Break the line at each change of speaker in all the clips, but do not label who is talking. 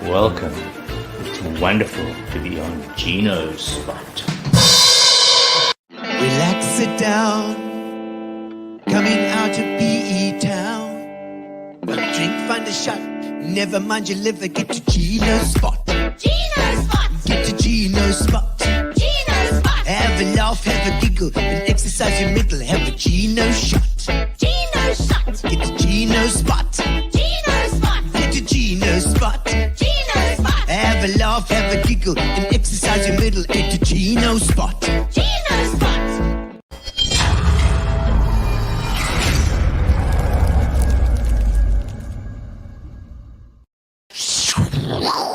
Welcome. It's wonderful to be on Gino's spot.
Relax, sit down. Coming out of PE town. One drink, find a shot. Never mind your liver, get to Gino's spot.
Gino's spot!
Get to Gino's spot.
Gino's spot!
Have a laugh, have a giggle, and exercise your middle. Have a Gino shot.
Gino's shot!
Get to Gino's spot.
Gino's spot!
Get to Gino's spot.
Gino's spot!
Have a laugh, have a giggle, and exercise your middle. Get to Gino's spot.
Gino's spot!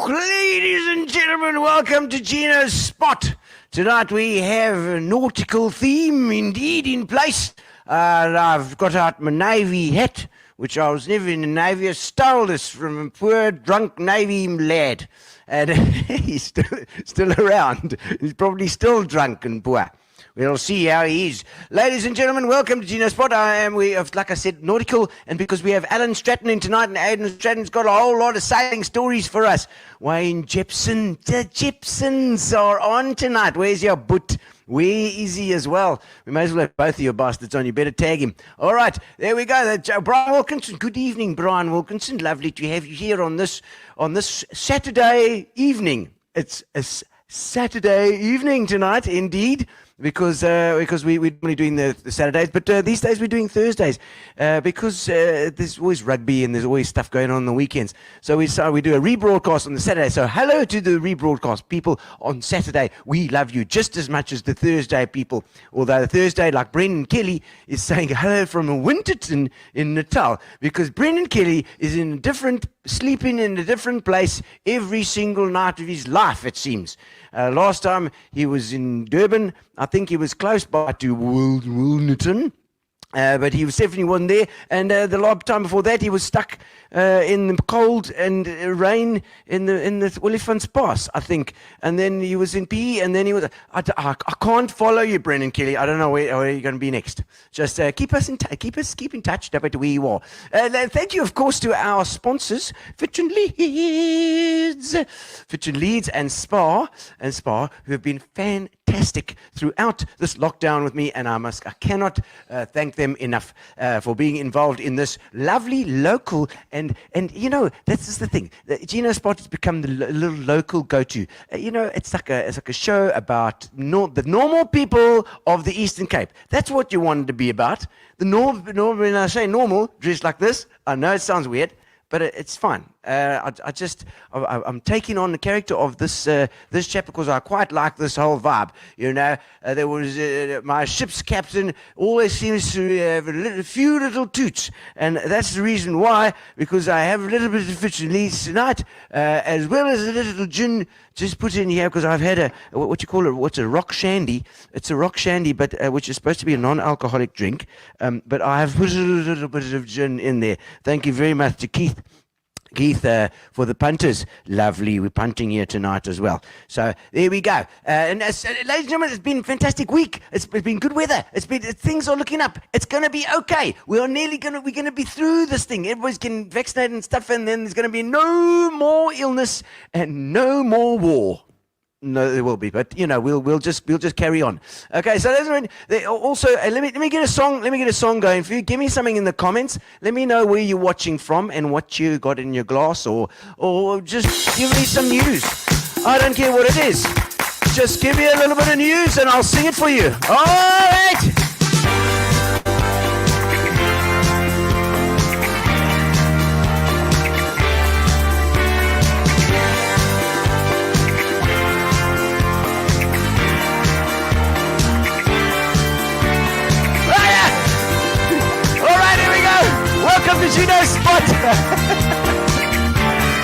Ladies and gentlemen, welcome to Gino's Spot. Tonight we have a nautical theme indeed in place. I've got out my Navy hat, which I was never in the Navy. I stole this from a poor drunk Navy lad. And he's still around. He's probably still drunk and poor. We'll see how he is. Ladies and gentlemen, welcome to Gino's Spot. We have, like I said, nautical, and because we have Alan Straton in tonight, and Alan Straton's got a whole lot of sailing stories for us. Wayne Jepson, the Jepsons are on tonight. Where's your boot? Where is he as well? We may as well have both of your bastards on. You better tag him. All right, there we go. Brian Wilkinson. Good evening, Brian Wilkinson. Lovely to have you here on this Saturday evening. It's a Saturday evening tonight, indeed. Because we're normally doing the Saturdays, but these days we're doing Thursdays because there's always rugby and there's always stuff going on the weekends. So we do a rebroadcast on the Saturday. So hello to the rebroadcast people on Saturday. We love you just as much as the Thursday people. Although the Thursday, like Brendan Kelly, is saying hello from Winterton in Natal, because Brendan Kelly is sleeping in a different place every single night of his life, it seems. Last time he was in Durban, I think he was close by to Wilnerton, but he definitely wasn't there. And the last time before that, he was stuck in the cold and rain in the Olifant's Pass, I think. And then he was in PE, and then he was. I can't follow you, Brendan Kelly. I don't know where you're going to be next. Just keep in touch about where you are. Thank you, of course, to our sponsors, Fitch and Leeds and Spa, who have been fantastic throughout this lockdown with me, and I cannot thank them enough for being involved in this lovely local and you know, that's just the thing. The Gino Spot has become the little local go-to. It's like a show about the normal people of the Eastern Cape. That's what you wanted to be about. Normal. When I say normal, dressed like this, I know it sounds weird, but it's fine. I'm taking on the character of this chap because I quite like this whole vibe. There was my ship's captain always seems to have a few little toots, and that's the reason why, because I have a little bit of Fitch and Leeds tonight, as well as a little gin just put in here because I've had what's a rock shandy. It's a rock shandy, but which is supposed to be a non-alcoholic drink, but I have put a little bit of gin in there. Thank you very much to Keith, for the punters. Lovely, we're punting here tonight as well. So there we go. And ladies and gentlemen, it's been a fantastic week. It's been good weather. Things are looking up. It's going to be okay. We're going to be through this thing. Everybody's getting vaccinated and stuff, and then there's going to be no more illness and no more war. No, there will be, but we'll just carry on. Okay, so also let me get a song. Let me get a song going for you. Give me something in the comments. Let me know where you're watching from and what you got in your glass, or just give me some news. I don't care what it is. Just give me a little bit of news and I'll sing it for you. All right. Welcome to Gino's Spot.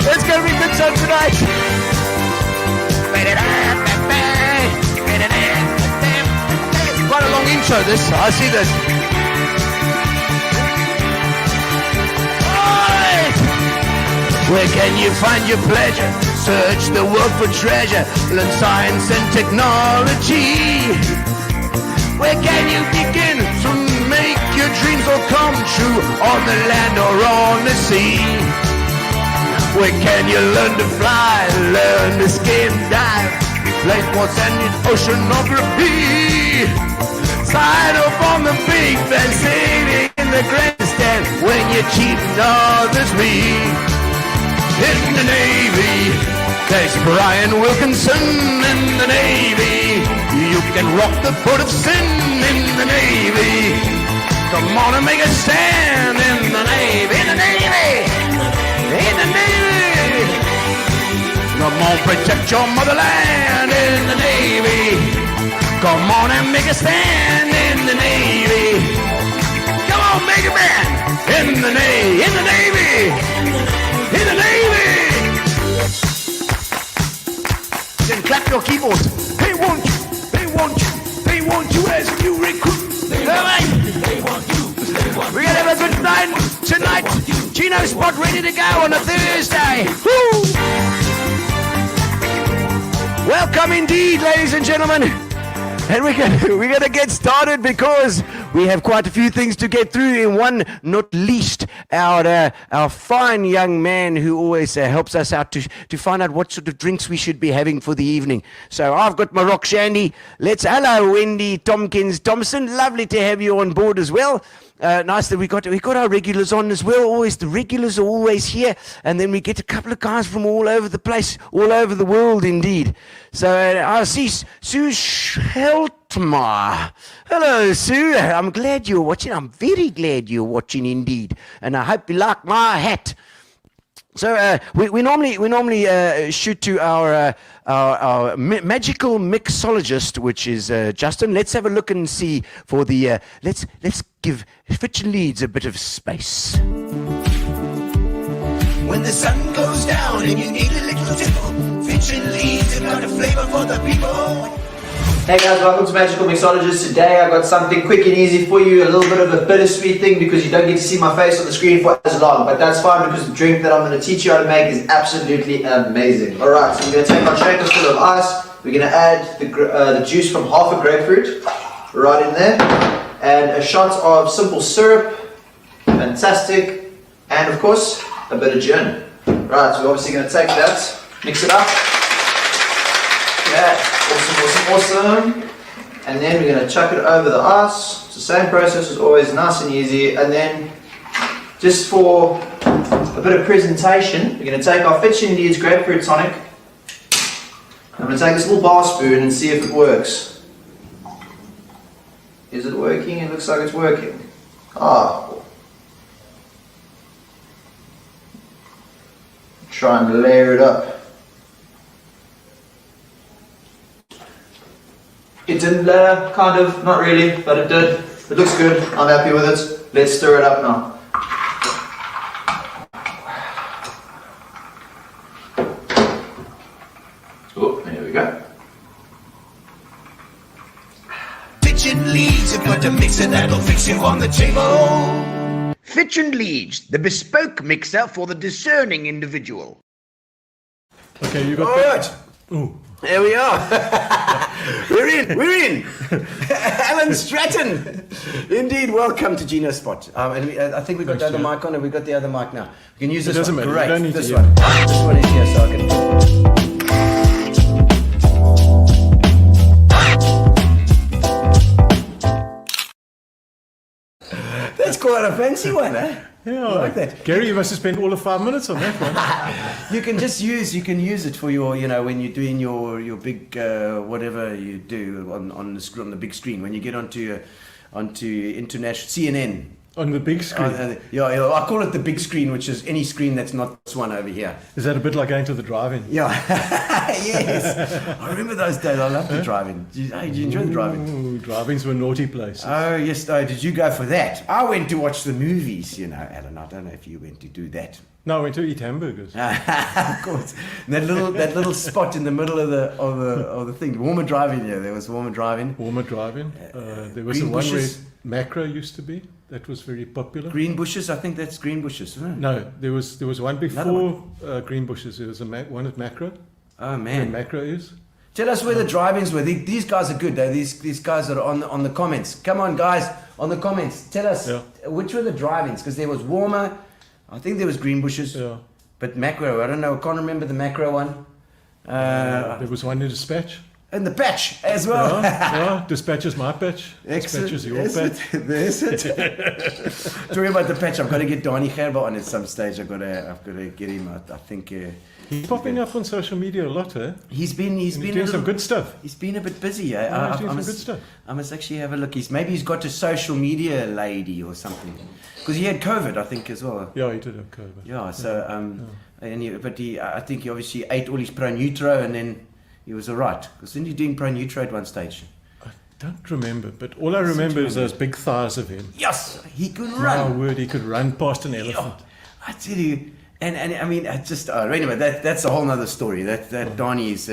It's going to be a good show tonight. It's quite a long intro, this. I see this. Right. Where can you find your pleasure? Search the world for treasure. Learn science and technology. Where can you begin to make your dreams all come true, on the land or on the sea? Where can you learn to fly, learn to skin dive, play sports and oceanography? Sign up on the big fan, sitting in the grandstand when you're cheating others me. In the Navy, there's Brian Wilkinson in the Navy. You can rock the boat of sin in the Navy. Come on and make a stand in the Navy, in the Navy, in the Navy. Come on, protect your motherland in the Navy. Come on and make a stand in the Navy. Come on, make a man in the Navy, in the Navy, in the Navy. Then clap your keyboards. They want you, they want you, they want you as a new recruit. They want you, they want you, they want you. We're gonna have a good night tonight. Gino Spot ready to go on a Thursday. Woo! Welcome indeed, ladies and gentlemen. And we're gonna get started because we have quite a few things to get through. In one, not least, our fine young man who always helps us out to find out what sort of drinks we should be having for the evening. So I've got my rock shandy. Hello, Wendy Tompkins Thompson. Lovely to have you on board as well. Nice that we got our regulars on as well. Always the regulars are always here, and then we get a couple of guys from all over the place, all over the world indeed. So I see Sue Scheltmar. Hello, Sue. I'm glad you're watching. I'm very glad you're watching indeed, and I hope you like my hat. So we normally shoot to our magical mixologist, which is Justin. Let's have a look and see for the let's give Fitch and Leeds a bit of space.
When the sun goes down and you need a little tipple, Fitch and Leeds have got a flavor for the people.
Hey guys, welcome to Magical Mixologist. Today I got something quick and easy for you, a little bit of a bittersweet thing because you don't get to see my face on the screen for as long, but that's fine because the drink that I'm going to teach you how to make is absolutely amazing. Alright, so we're going to take our shaker full of ice, we're going to add the juice from half a grapefruit right in there, and a shot of simple syrup, fantastic, and of course a bit of gin. Right, so we're obviously going to take that, mix it up. Yeah, awesome. And then we're going to chuck it over the ice. It's the same process as always, nice and easy. And then, just for a bit of presentation, we're going to take our Fitch and Leeds grapefruit tonic. I'm going to take this little bar spoon and see if it works. Is it working? It looks like it's working. Try and layer it up. It didn't layer, kind of, not really, but it did. It looks good, I'm happy with it. Let's stir it up now. Oh, there we go.
Fitch and Leeds have got a mixer that'll fix you on the table.
Fitch and Leeds, the bespoke mixer for the discerning individual.
Okay, you got
All right.
Ooh.
There we are. We're in. Alan Straton. Indeed, welcome to Gino Spot. And I think we got the other mic on, and we got the other mic now. We can use this
doesn't
one.
matter.
Great.
You don't need
This
to,
one. This one is here, so I can. That's quite a fancy one, eh?
Yeah,
I like that.
Gary, you must have spent all of 5 minutes on that one.
You can use it for your, when you're doing your big whatever you do on the big screen. When you get onto international CNN.
On the big screen.
Yeah, I call it the big screen, which is any screen that's not this one over here.
Is that a bit like going to the drive-in?
Yeah, yes. I remember those days. I loved the driving. Did you enjoy the driving?
Ooh, drive-ins were naughty places.
Oh yes, did you go for that? I went to watch the movies. Alan. I don't know if you went to do that.
No, I went to eat hamburgers.
Of course, and that little spot in the middle of the thing. Warmer driving. Yeah, there was warmer driving.
Warmer driving. There was the one where Macro used to be. That was very popular.
Green Bushes, I think that's Green Bushes, isn't it?
No, there was one before Green Bushes. There was one at Macro.
Oh man,
where Macro is.
Tell us where the drive-ins were. These guys are good though. These guys are on the comments. Come on, guys, on the comments. Tell us which were the drive-ins, because there was Warmer. I think there was Green Bushes.
Yeah.
But macro, I don't know. I can't remember the macro one.
There was one in Dispatch.
And the patch as well.
Yeah, Dispatch is my patch. Dispatch is your patch.
There's it. Talking about the patch, I've got to get Donnie Gerber on at some stage. I've got to get him. I think
He's popping up on social media a lot, eh?
he's been
doing some good stuff.
He's been a bit busy.
Yeah, he's doing some good stuff.
I must actually have a look. Maybe he's got a social media lady or something. Because he had COVID, I think, as well.
Yeah, he did have COVID.
Yeah. So I think he obviously ate all his Pro Nutro and then he was all right. Because then you're doing Pro Nutro at one stage.
I don't remember, but all I remember is those big thighs of him.
Yes, he could
My
run.
word, he could run past an elephant.
I tell you, and I mean, I just anyway, that's a whole other story. That Donnie is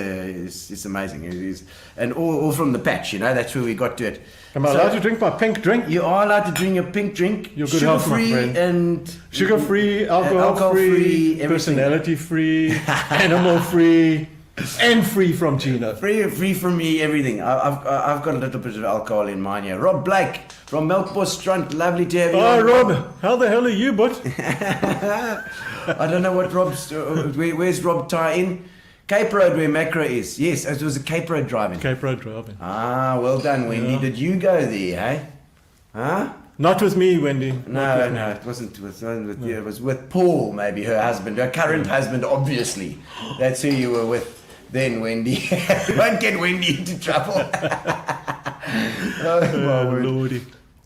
amazing. It is, and all from the patch, you know. That's where we got to it.
Am I allowed to drink my pink drink?
You are allowed to drink your pink drink.
Your good health, my
sugar-free
friend.
and
Sugar-free,
alcohol-free,
alcohol-free,
everything.
personality-free, animal-free, and free from Gino.
Free from me, everything. I've got a little bit of alcohol in mine here. Rob Blake from Melkbos, lovely to have you.
Oh,
on.
Rob, how the hell are you, bud?
I don't know what Rob's. Where's Rob tie in? Cape Road, where Macro is. Yes, it was a Cape Road driving.
Cape Road driving.
Ah, well done, Wendy.
Yeah.
Did you go there, hey? Huh?
Not with me, Wendy.
No, it wasn't with you. It was with Paul, maybe her husband, her current husband, obviously. That's who you were with then, Wendy. You won't get Wendy into trouble. Oh, my word.
Lordy.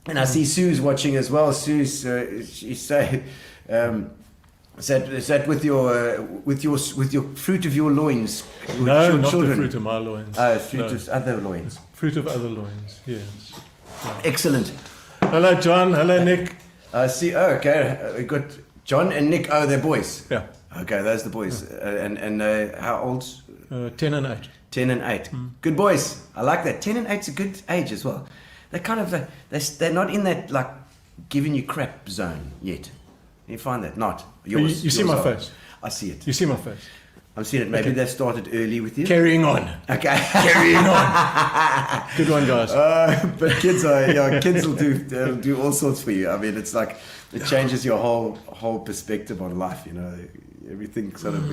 And I see Sue's watching as well. Sue's, she said, is that with your fruit of your loins?
No, not
children?
the fruit of my loins.
Oh, fruit
No.
of other loins.
Fruit of other loins, yes.
Excellent.
Hello, John. Hello, Nick.
I see. Oh, okay. We got John and Nick. Oh, they're boys.
Yeah,
Okay, those are the boys. And how old?
10 and 8.
10 and 8. Good boys. I like that. 10 and 8's a good age as well. They're kind of they're not in that like giving you crap zone yet. You find that not yours.
You see
yours
my
are.
face.
I see it.
You see my face.
I'm seeing it. Maybe
Okay.
they started early with you.
Carrying on.
Okay.
Carrying on. Good one, guys.
But kids will do all sorts for you. I mean, it's like it changes your whole perspective on life. You know, everything sort of.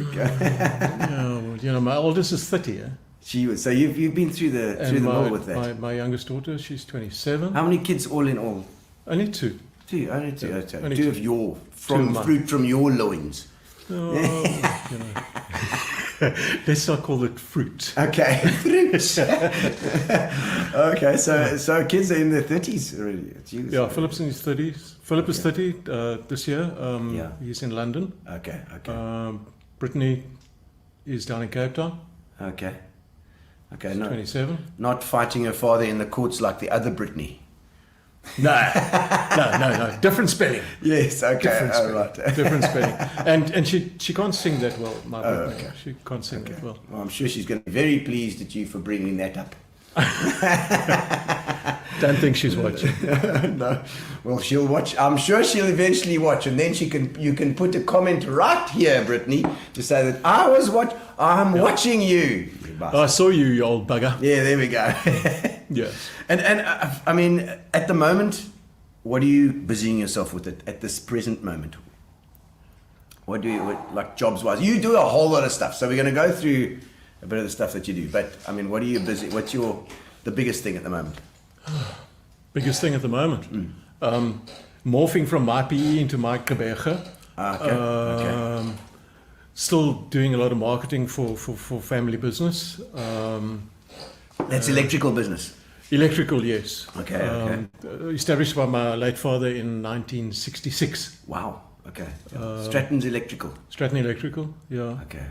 Yeah, my oldest is 30.
She was. So you've been through the mill with that.
My youngest daughter, she's 27.
How many kids all in all?
Only 2.
Two. Only two.
Yeah,
Okay.
only
Two
two.
of your
Two of mine.
fruit from your loins.
Oh, let's not call it fruit.
Okay. Okay. So kids are in their 30s already. Jeez.
Yeah, Philip's in his 30s. Philip is 30 this year.
Yeah.
He's in London.
Okay.
Brittany is down in Cape Town.
Okay.
She's
No,
27.
not fighting her father in the courts like the other Brittany.
No. Different spelling.
Yes. Okay.
Different
All
spelling.
right.
Different spelling. And she can't sing that well, my Brittany.
okay.
She can't sing that well.
Well, I'm sure she's going to be very pleased at you for bringing that up.
Don't think she's watching.
No. Well, she'll watch. I'm sure she'll eventually watch, and then you can put a comment right here, Brittany, to say that I'm watching you. You bastard.
I saw you, you old bugger.
Yeah, there we go.
Yes.
And I mean, at the moment, what are you busying yourself with at this present moment? What do you like jobs wise? You do a whole lot of stuff, so we're going to go through a bit of the stuff that you do. But I mean, what are you busy? What's the biggest thing at the moment?
Biggest thing at the moment. Morphing from MyPE into MyPE.
Okay.
Still doing a lot of marketing for family business.
That's electrical business.
Electrical, yes.
Okay.
Established by my late father in 1966.
Wow. Okay. Straton's electrical.
Stratton Electrical, yeah.
Okay.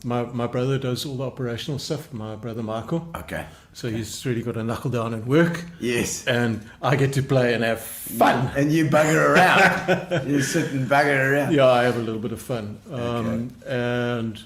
My brother does all the operational stuff, my brother Michael.
Okay.
So he's really got to knuckle down and work.
Yes.
And I get to play and have fun.
And you bugger around. You sit and bugger around.
Yeah, I have a little bit of fun. And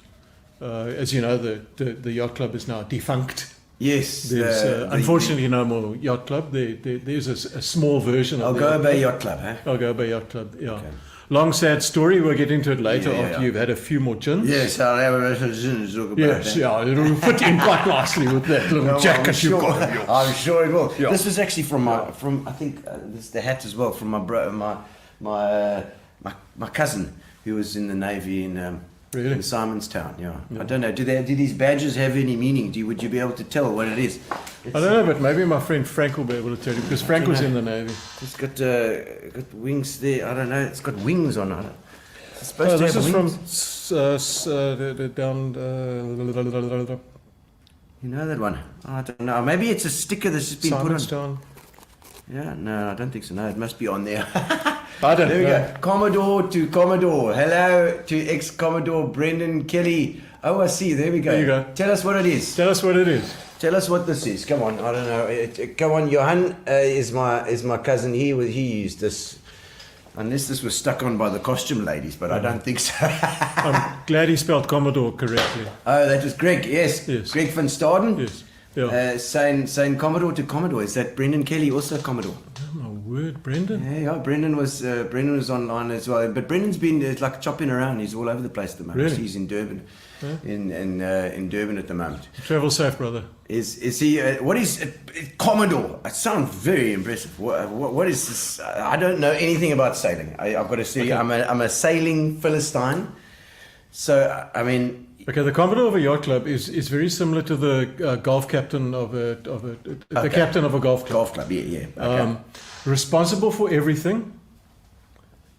as you know, the yacht club is now defunct.
Yes.
There's unfortunately no more yacht club. There's a small version of
Algoa Bay Yacht Club, huh?
Algoa Bay Yacht Club, yeah.
Okay.
Long sad story. We'll get into it later
Yeah,
after you've had a few more gins.
Yes, I'll have a resolution to talk about
Yes,
that.
yeah, it'll fit in quite nicely with that little
No,
jacket you've got.
I'm sure it will.
Yeah.
This was actually from I think this is the hat as well from my cousin He was in the Navy in
Really?
Simonstown. Yeah. I don't know. Do these badges have any meaning? Would you be able to tell what it is?
I don't know, but maybe my friend Frank will be able to tell you, because Frank was in the Navy.
It's got wings there. I don't know. It's got wings on it. It's supposed to
This
have
is
wings.
from down.
You know that one? I don't know. Maybe it's a sticker that's just been put on.
Simonstown.
Yeah, no, I don't think so. No, it must be on there.
I don't
There we
know.
go. Commodore to Commodore. Hello to ex-Commodore Brendan Kelly. Oh, I see. There we go.
There you go.
Tell us what it is.
Tell us what it is.
Tell us what this is. Come on. I don't know. Come on. Johan is my cousin. He used this. Unless this was stuck on by the costume ladies, but I don't think so.
I'm glad he spelled Commodore correctly.
Oh, that was Greg. Yes.
Yes.
Greg van Staden.
Yes. Yeah.
Saying Commodore to Commodore. Is that Brendan Kelly also Commodore?
Oh, my word, Brendan.
Yeah, Brendan was online as well. But Brendan's been like chopping around. He's all over the place at the moment.
Really?
He's in Durban,
Yeah.
in Durban at the moment.
Travel safe, brother.
Is he? What is Commodore? It sounds very impressive. What is this? I don't know anything about sailing. I've got to say,
Okay.
I'm a sailing Philistine. So I mean.
Okay, the Commodore of a yacht club is very similar to the golf captain of the captain of a golf club.
Golf club, yeah. Okay.
Responsible for everything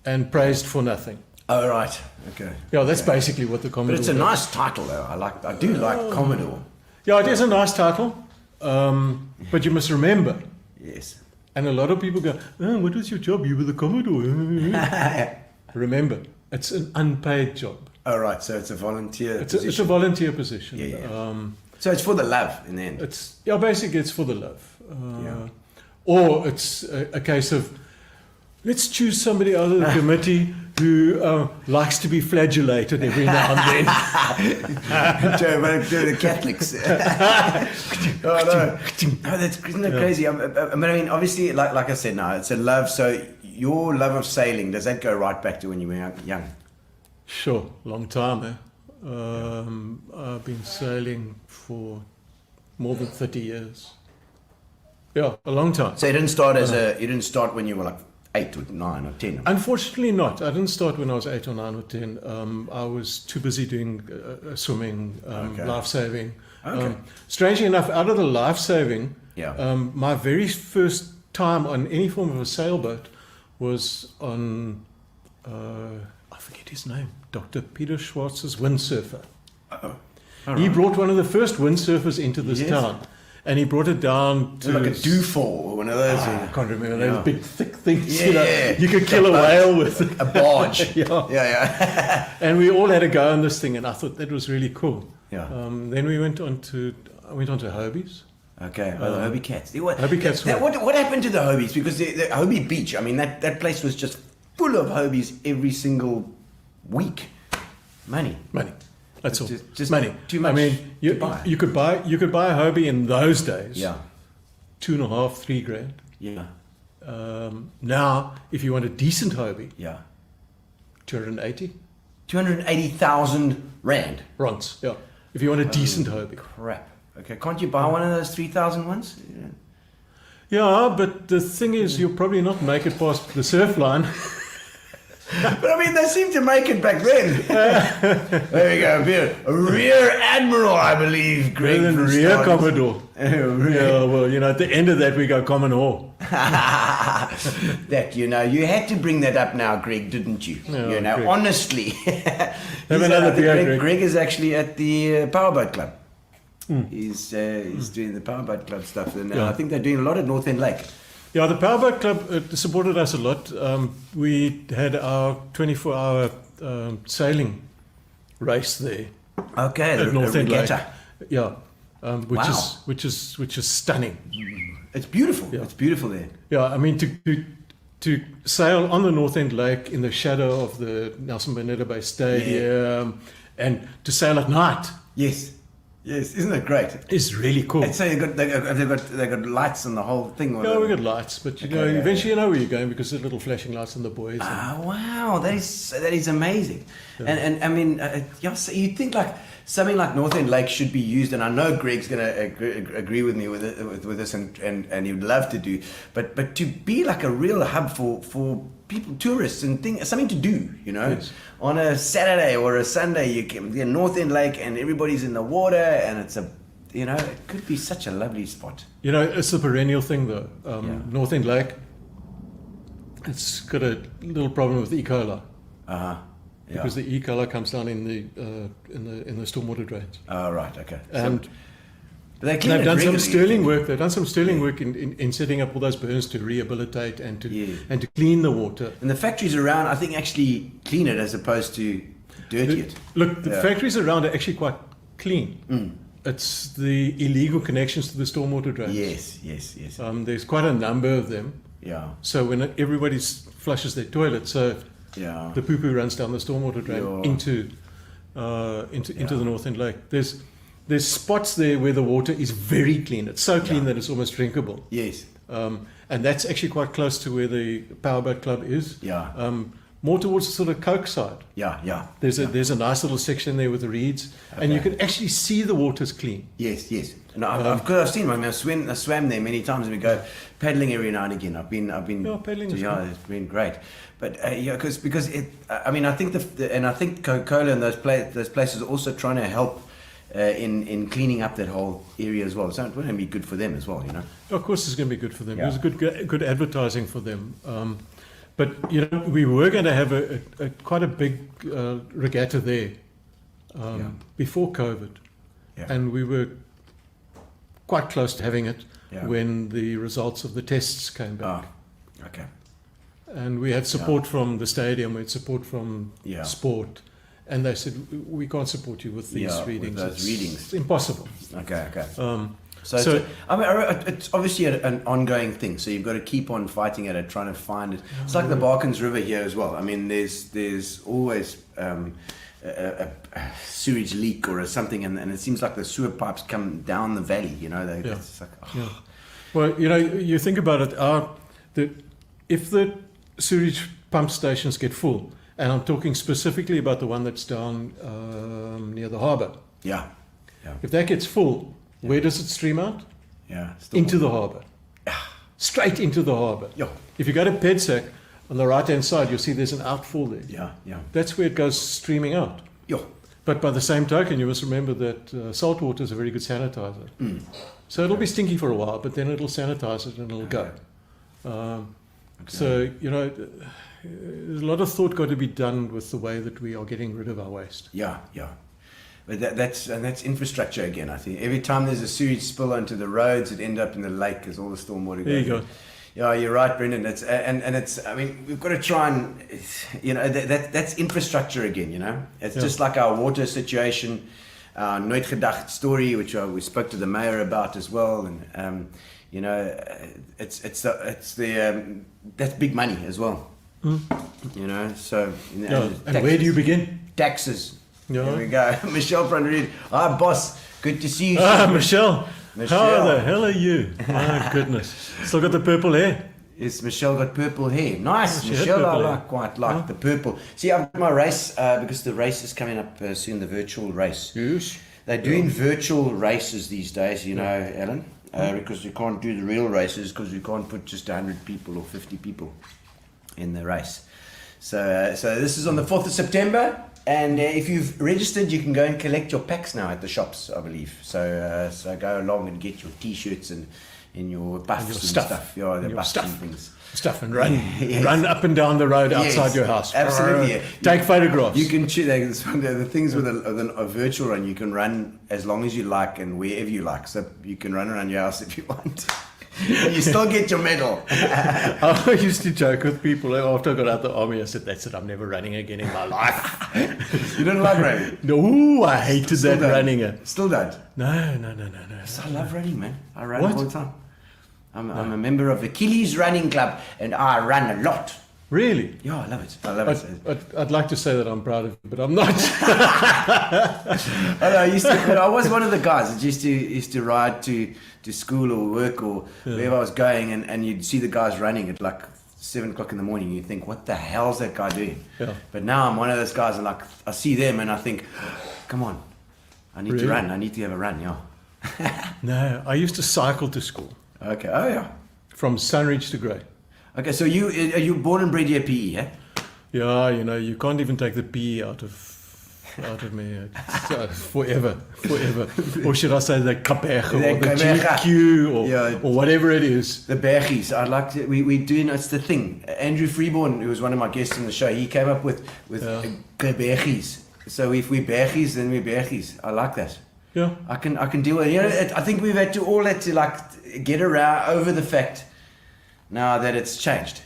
and praised for nothing.
Oh right, okay.
Yeah, that's basically what the
But
Commodore
it's a
does.
nice title though. I do like Commodore.
Yeah, it is a nice title, but you must remember,
Yes.
and a lot of people go, oh, what was your job? You were the Commodore. Remember, it's an unpaid job.
Oh right, so it's a volunteer
It's
position.
a volunteer position.
Yeah. So it's for the love in the end.
Basically it's for the love.
Yeah.
Or it's a case of, let's choose somebody out of the committee who likes to be flagellated every now and then.
to the Catholics. Oh no, isn't that crazy? I mean, obviously, like I said, now it's a love. So your love of sailing, does that go right back to when you were young?
Sure, long time. I've been sailing for more than 30 years. Yeah, a long time.
So you didn't start when you were like 8 or 9 or 10.
Unfortunately not. I didn't start when I was 8 or 9 or 10. I was too busy doing swimming, life saving.
Okay.
Strangely enough, out of the life saving,
Yeah.
my very first time on any form of a sailboat was on, I forget his name, Dr. Peter Schwartz's windsurfer. He brought one of the first windsurfers into this
Yes.
town. And he brought it down to
like a doofor or one of those.
I can't remember
Yeah.
those big thick things.
Yeah,
You know,
yeah.
you could kill a whale with it.
A barge.
Yeah.
Yeah.
And we all had a go on this thing, and I thought that was really cool.
Yeah.
Then we went on to Hobie's.
Okay, the Hobie Cats.
Hobie Cats were-
What happened to the Hobies? Because the Hobie Beach, I mean, that place was just full of Hobies every single week. Money.
That's all.
Just
money.
too much
I mean,
to buy.
you could buy a Hobie in those days.
Yeah.
2.5, 3 grand.
Yeah.
Now, if you want a decent Hobie,
Yeah.
280
280,000 rand.
rands. Yeah. If you want a decent Hobie.
Crap. Okay, can't you buy one of those 3,000 ones? Yeah.
Yeah, but the thing is, you'll probably not make it past the surf line.
But I mean, they seem to make it back then. There we go. A rear admiral, I believe. Greg
Rather than
from
rear
Stardust.
Commodore. Yeah, well, at the end of that, we go Commodore.
That, you had to bring that up now, Greg, didn't you?
Yeah, Greg.
Honestly.
Have another beer, Greg.
Greg is actually at the Powerboat Club. He's doing the Powerboat Club stuff. And
Yeah.
I think they're doing a lot at North End Lake.
Yeah, the Powerboat Club supported us a lot. We had our 24-hour sailing race there
Okay,
at North End Lake.
regatta.
Yeah, which
Wow.
is stunning.
It's beautiful.
Yeah.
It's beautiful there.
Yeah, I mean to sail on the North End Lake in the shadow of the Nelson Mandela Bay Stadium and to sail at night
Yes. Yes, isn't it great?
is really cool.
And so they got lights on the whole thing.
Yeah, we got lights, but
Okay, yeah,
eventually you know where you're going because there's little flashing lights on the buoys.
Ah, wow, that is amazing. And I mean, so you'd think like something like North End Lake should be used, and I know Greg's going to agree with me with this, and he would love to do, but to be like a real hub for people, tourists, and something to do, you know.
Yes.
On a Saturday or a Sunday, you can be in North End Lake, and everybody's in the water, and it's it could be such a lovely spot.
You know, it's a perennial thing though. North End Lake, it's got a little problem with E. coli.
Yeah.
Because the E. coli comes down in the stormwater drains.
Oh, right, okay.
And
But
they've done some sterling work. They've done some sterling work in setting up all those burns to rehabilitate and to clean the water.
And the factories around, I think, actually clean it as opposed to dirty it.
Look, the factories around are actually quite clean. It's the illegal connections to the stormwater drains.
Yes.
There's quite a number of them.
Yeah.
So when everybody flushes their toilet, so the poo-poo runs down the stormwater drain into the North End Lake. There's spots there where the water is very clean. It's so clean that it's almost drinkable.
Yes.
And that's actually quite close to where the Powerboat Club is.
Yeah.
More towards the sort of Coke side.
Yeah.
There's a nice little section there with the reeds, and you can actually see the water's clean.
Yes. No, I've seen one. I swam there many times, and we go paddling every now and again. I've been.
Paddling is good.
It's been great. But because it. I mean, I think I think Coca-Cola and those places are also trying to help in cleaning up that whole area as well. So it wouldn't be good for them as well, you know.
Of course, it's going to be good for them.
Yeah.
It was good advertising for them. But you know, we were going to have a quite a big regatta there before COVID, and we were quite close to having it when the results of the tests came back.
Oh, okay.
And we had support from the stadium, we had support from sport, and they said, we can't support you with these readings.
With those readings.
It's impossible.
Okay. So I mean, it's obviously an ongoing thing. So you've got to keep on fighting at it, trying to find it. It's like the Barkens River here as well. I mean, there's always a sewage leak or something, and it seems like the sewer pipes come down the valley. You know, it's like,
Well, you know, you think about it. If the sewage pump stations get full, and I'm talking specifically about the one that's down near the harbour.
Yeah.
If that gets full, where does it stream out? Into the harbour. Straight into the harbour.
Yeah.
If you go to Pedsack, on the right-hand side, you'll see there's an outfall there.
Yeah.
That's where it goes streaming out.
Yeah.
But by the same token, you must remember that salt water is a very good sanitizer. So it'll be stinky for a while, but then it'll sanitize it and it'll go. So, you know, there's a lot of thought got to be done with the way that we are getting rid of our waste.
Yeah. But that's infrastructure again. I think every time there's a sewage spill onto the roads, it ends up in the lake as all the stormwater goes.
There you go.
Yeah, you're right, Brendan. It's I mean, we've got to try and, you know, that's infrastructure again. You know, it's just like our water situation, Nooit Gedacht story, which we spoke to the mayor about as well, and you know, it's the that's big money as well. You know, so
and where do you begin?
Taxes.
Yeah.
There we go. Michelle from Reed. Hi, boss. Good to see you.
Michelle. How the hell are you? My goodness. Still got the purple hair.
Yes, Michelle got purple hair. Nice.
She had
Michelle,
purple
I
hair.
quite like the purple. See, I've got my race because the race is coming up soon, the virtual race.
Yes.
They're doing virtual races these days, you know, Alan, because you can't do the real races because you can't put just 100 people or 50 people in the race. So this is on the 4th of September. And if you've registered, you can go and collect your packs now at the shops, I believe. So go along and get your T-shirts and your buffs and stuff. Yeah, the buffs and things.
Stuff and run. Run up and down the road outside your house.
Absolutely.
Take photographs.
You can choose the things with a virtual run. You can run as long as you like and wherever you like. So you can run around your house if you want. And you still get your medal.
I used to joke with people after I got out of the army. I said, "That's it. I'm never running again in my life."
You don't like running?
No, I hated that running.
Still don't?
No.
I love running, man. I run all the time. I'm a member of the Achilles Running Club, and I run a lot.
Really?
Yeah, I love it.
I'd like to say that I'm proud of you, but I'm not.
I was one of the guys that used to ride to school or work or wherever I was going, and you'd see the guys running at like 7 o'clock in the morning. You think, what the hell's that guy doing?
Yeah.
But now I'm one of those guys, and like I see them, and I think, come on, I need
Really?
to run. I need to have a run, yeah.
No, I used to cycle to school
Okay, oh yeah.
from Sunridge to Grey.
Okay, so are you born and bred here PE, eh?
Yeah, you know, you can't even take the P out of me. It's, forever. Or should I say the Kapeg or the GQ or whatever it is.
The bergies. I like to, we doing, it's the thing. Andrew Freeborn, who was one of my guests on the show, he came up with bergies. So if we bergies, then we bergies. I like that.
Yeah.
I can deal with it. You know, I think we've had to like get around over the fact now that it's changed.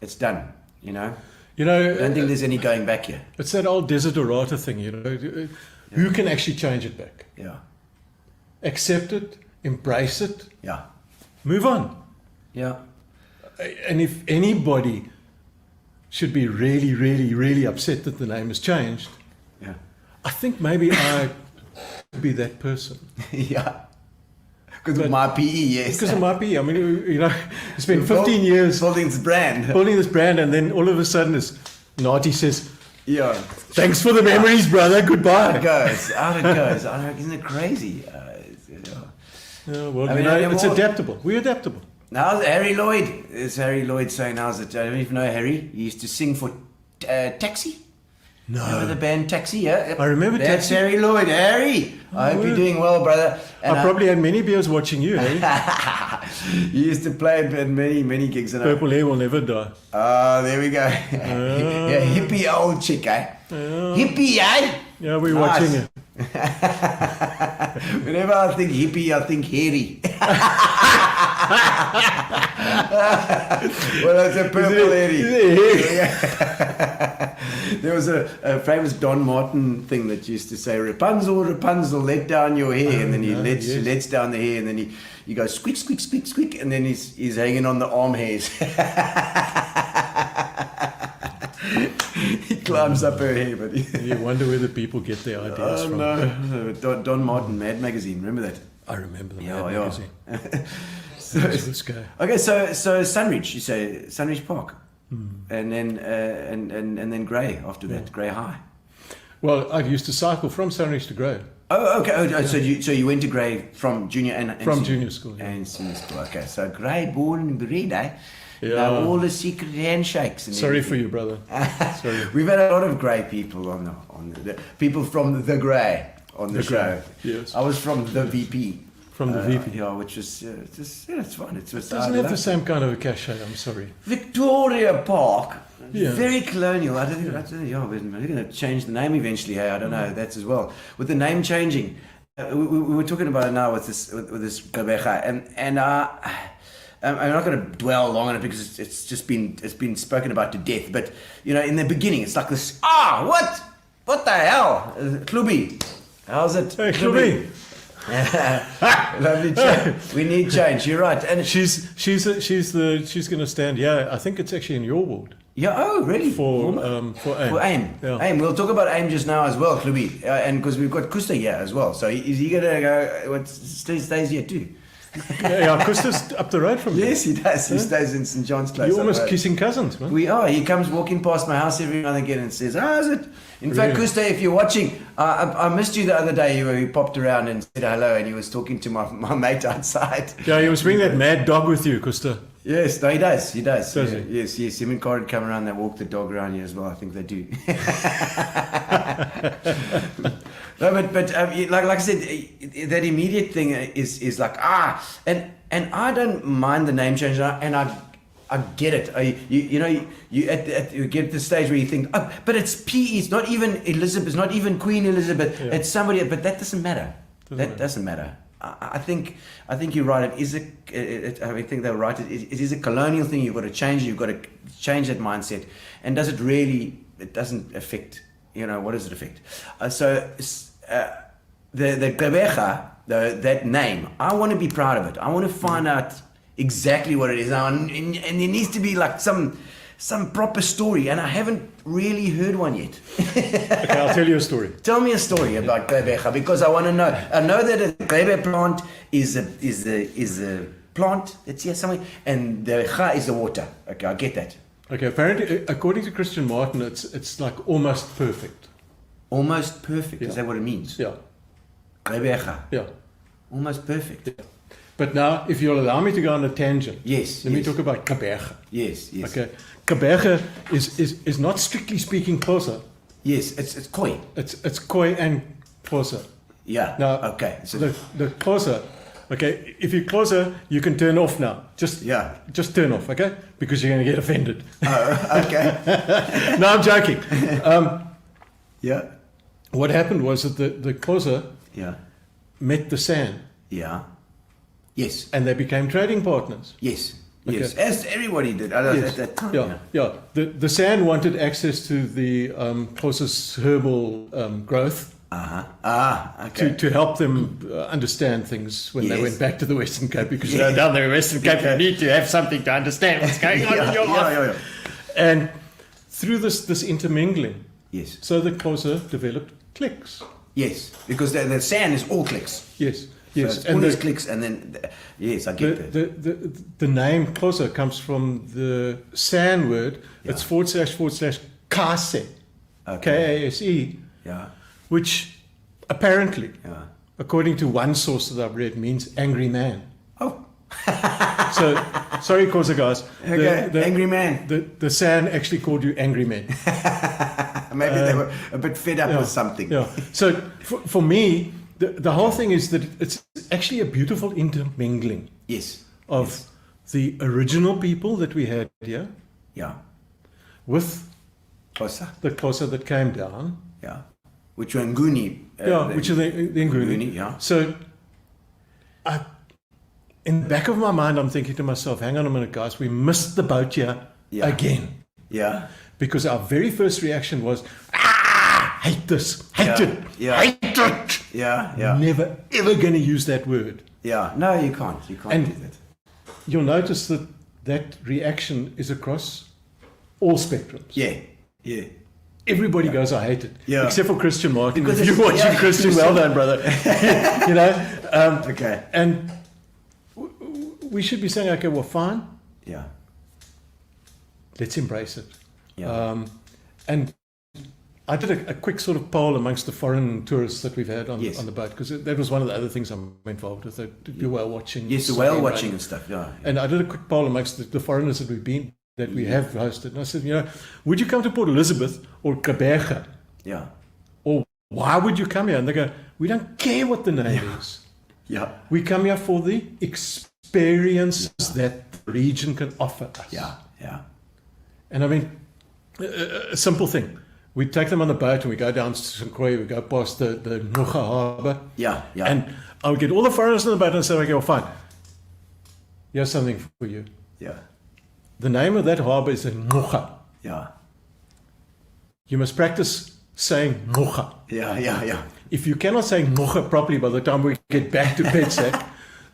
It's done, you know.
You know,
I don't think there's any going back here.
it's that old desiderata thing, you know. Who can actually change it back?
Yeah.
Accept it, embrace it,
Yeah.
move on.
Yeah.
And if anybody should be really, really, really upset that the name has changed,
Yeah.
I think maybe I could be that person.
Yeah. Because of my PE, yes.
Because it might be. I mean, you know, you spent 15 years
building this brand.
building this brand, and then all of a sudden, this Nati says,
Yeah.
"Thanks for the memories, brother. Goodbye."
Out it goes. Out it goes. I know, isn't it crazy?
Yeah, well,
I
you
mean,
know,
and
it's
all-
adaptable. We're adaptable.
Now Harry Lloyd. Is Harry Lloyd saying how's it? I don't even know Harry. He used to sing for Taxi. Remember the band Taxi? Yeah.
I remember
That's
Taxi.
Harry Lloyd. Harry. I hope you're doing well, brother. And
I probably had many beers watching you, eh?
he used to play at many gigs. And
Purple hair will never die.
there we go. Yeah, hippie old chick, eh? Hippie, eh?
Yeah, we're
Nice.
watching it.
Whenever I think hippie, I think hairy. Well, that's a purple hairy. There was a famous Don Martin thing that used to say, Rapunzel, Rapunzel, let down your hair. And then he lets down the hair, and then he goes squeak, squeak, squeak, squeak, and then he's hanging on the arm hairs. He climbs up her hair, but
You wonder where the people get their ideas from.
no. Don Martin, Mad Magazine, remember that?
I remember the
Yeah,
Mad
yeah.
magazine.
So,
Who's this guy?
okay, so Sunridge, you say Sunridge Park, and then and then Grey after that, Grey High.
Well, I used to cycle from Sunridge to Grey.
Oh, okay. So you went to Grey from junior and
From
senior-
junior school, yeah.
and senior school. Okay, so Grey, born and bred, eh?
Yeah.
Now all the secret handshakes. And
Sorry for
everything.
you, brother. Sorry.
We've had a lot of Grey people on the people from the Grey on the show.
Grey, yes.
I was from the VP.
From the VP.
Yeah, which was just it's fun. It's
It doesn't have the same kind of a cachet, I'm sorry.
Victoria Park.
Yeah.
Very colonial. I don't think. Yeah, we're going to change the name eventually. Hey, I don't know. That's as well with the name changing. We were talking about it now with this Gabecha, and I'm not going to dwell long on it because it's been spoken about to death. But you know, in the beginning, it's like this. What the hell, Klubi? How's it?
Hey, Klubi.
Lovely change. We need change. You're right. And
She's going to stand. Yeah, I think it's actually in your ward
yeah. Oh, really?
for AIM.
For AIM.
Yeah.
AIM. We'll talk about AIM just now as well, Klubi. And because we've got Kusta here as well. So is he going to go, stays here too?
Yeah, Kusta's up the road from you.
Yes, he does. He stays in St. John's Close.
You're almost
Up the road.
kissing cousins, man.
We are. He comes walking past my house every now and again and says, how's it? In fact,
Really?
Kusta, if you're watching, I missed you the other day. You popped around and said hello, and he was talking to my mate outside.
Yeah, he was bringing that mad dog with you, Kusta.
Yes, no, he does. He does.
Does
Yeah,
he?
Yes. Him and Corin come around. They walk the dog around here as well. I think they do. No, but like I said, that immediate thing is like and I don't mind the name change, and I get it. You get to the stage where you think, but it's PE. It's not even Elizabeth. It's not even Queen Elizabeth.
Yeah.
It's somebody. But that doesn't matter. Doesn't matter. I think you're right. I think they're right. It is a colonial thing. You've got to change. You've got to change that mindset. And does it really? It doesn't affect. What does it affect? The Gabecha, that name. I want to be proud of it. I want to find out exactly what it is. And there needs to be like some proper story. And I haven't really heard one yet.
Okay, I'll tell you a story.
Tell me a story about Gabecha because I want to know. I know that a Gabe plant is a plant that's here somewhere, and the Cha is the water. Okay, I get that.
Okay, apparently, according to Christian Martin, it's like almost perfect.
Almost perfect. Is that what it means?
Yeah.
Gqeberha.
Yeah.
Almost perfect.
But now, if you'll allow me to go on a tangent,
Yes.
let me
yes.
talk about Gqeberha.
Yes, yes.
Okay, Gqeberha is not strictly speaking Xhosa.
Yes, it's Khoi.
It's Khoi and Xhosa.
Yeah.
Now,
okay. So
the Xhosa, okay, if you're Xhosa, you can turn off now. Just turn off, okay? Because you're going to get offended.
oh, okay.
No, I'm joking.
Yeah.
What happened was that the Xhosa
Yeah.
met the San,
Yeah. Yes.
and they became trading partners.
Yes.
Okay.
Yes. As everybody did at
Yes.
that time.
Yeah. The San wanted access to the Xhosa's herbal growth
Uh-huh. Ah, okay.
to help them understand things when they
Yes.
went back to the Western Cape, because
Yeah.
down there in Western Cape
Okay.
you need to have something to understand what's going on in your life.
yeah.
And through this intermingling,
Yes.
so the Xhosa developed cliques.
Yes. Because the sand is all clicks.
Yes,
So
yes.
it's all these clicks and then, yes, I get that.
The name Xhosa comes from the San word. It's / kase, Kase,
Yeah.
which apparently,
Yeah.
according to one source that I've read, means angry man.
Oh.
So, sorry, Xhosa guys.
Okay, angry man.
The San actually called you angry men.
Maybe they were a bit fed up with something.
Yeah. So for me, the whole thing is that it's actually a beautiful intermingling
Yes.
of the original people that we had here
Yeah.
with
Xhosa.
the Xhosa that came down.
Yeah. Which were Nguni.
Which are the Nguni.
Nguni, yeah.
So, in the back of my mind, I'm thinking to myself, hang on a minute, guys, we missed the boat here
Yeah.
again.
Yeah.
Because our very first reaction was, hate this, hate
Yeah.
it,
Yeah.
hate it.
Yeah. Yeah.
Never, ever going to use that word.
Yeah. No, you can't. You can't
And-
do that.
You'll notice that that reaction is across all spectrums.
Yeah. Yeah.
Everybody goes, I hate it.
Yeah.
Except for Christian Martin.
Because
If you're
it's-
watching
yeah.
Christian, well done, brother. You know?
Okay.
And we should be saying, okay, well, fine.
Yeah.
Let's embrace it.
Yeah.
And I did a quick sort of poll amongst the foreign tourists that we've had on
Yes.
the boat, because that was one of the other things I'm involved with, the whale watching.
Yes, the whale watching and stuff. Yeah.
And I did a quick poll amongst the foreigners that we have hosted. And I said, would you come to Port Elizabeth or Gqeberha?
Yeah.
Or why would you come here? And they go, we don't care what the name is.
Yeah.
We come here for the experiences that the region can offer us.
Yeah. Yeah.
And I mean, a simple thing. We take them on the boat and we go down to St. Croix, we go past the Ngqura harbour.
Yeah. Yeah.
And I would get all the foreigners on the boat and say, okay, well, fine. Here's something for you.
Yeah.
The name of that harbour is Ngqura.
Yeah.
You must practice saying Ngqura.
Yeah. Yeah. Yeah.
If you cannot say Ngqura properly by the time we get back to Petsack,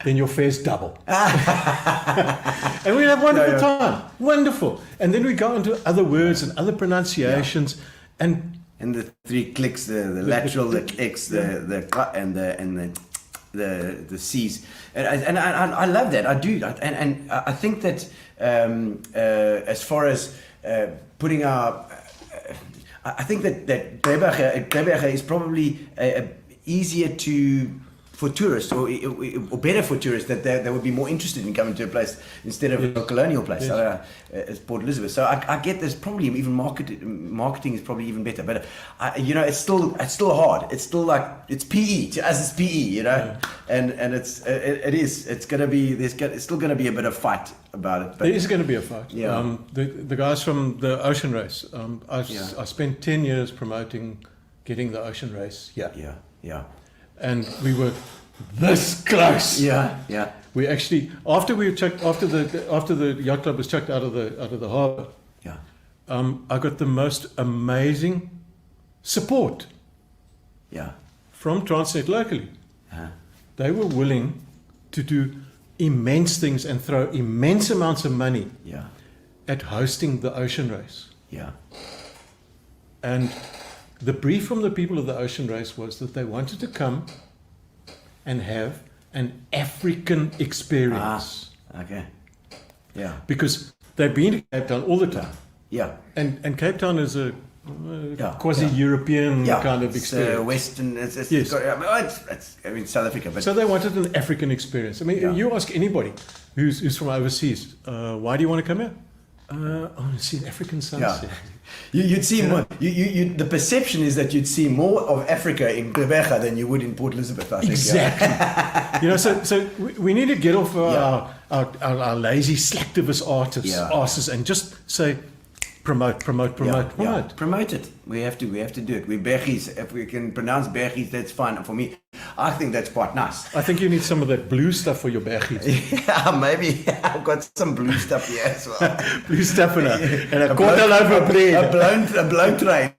then your fare's double. And we have a wonderful time. Wonderful. And then we go into other words and other pronunciations. And
the three clicks, the lateral, the X, the and the C's, and I love that. I do, and I think that as far as putting our, I think that Gqeberha is probably easier for tourists, or better for tourists, that they would be more interested in coming to a place instead of a colonial place as Port Elizabeth. So I get there's probably even marketing is probably even better, but it's still hard. It's still like it's PE to us. It's PE, and it's gonna be it's still gonna be a bit of fight about it. But
there is going to be a fight.
Yeah.
The guys from the ocean race. I spent 10 years promoting getting the ocean race.
Yeah.
And we were this close.
Yeah.
We actually after the yacht club was chucked out of the harbour.
Yeah.
I got the most amazing support.
Yeah.
From Transnet locally.
Uh-huh.
They were willing to do immense things and throw immense amounts of money at hosting the ocean race.
Yeah.
And the brief from the people of the ocean race was that they wanted to come and have an African experience.
Okay. Yeah.
Because they've been to Cape Town all the time.
Yeah.
And Cape Town is a quasi-European
Yeah,
kind of
it's,
experience.
Western. It's
Yes.
I mean, South Africa, but
So they wanted an African experience. I mean, you ask anybody who's from overseas, why do you want to come here? I want to see an African sunset.
You'd see more. The perception is that you'd see more of Africa in Gqeberha than you would in Port Elizabeth. I think.
Exactly. So we need to get off our lazy slacktivist artists and just say promote.
Promote it. We have to do it. We Bergies. If we can pronounce Bergies, that's fine. For me, I think that's quite nice.
I think you need some of that blue stuff for your bergies.
Yeah, maybe I've got some blue stuff here as well.
Blue stuff and a quarter loaf of bread.
A blown train.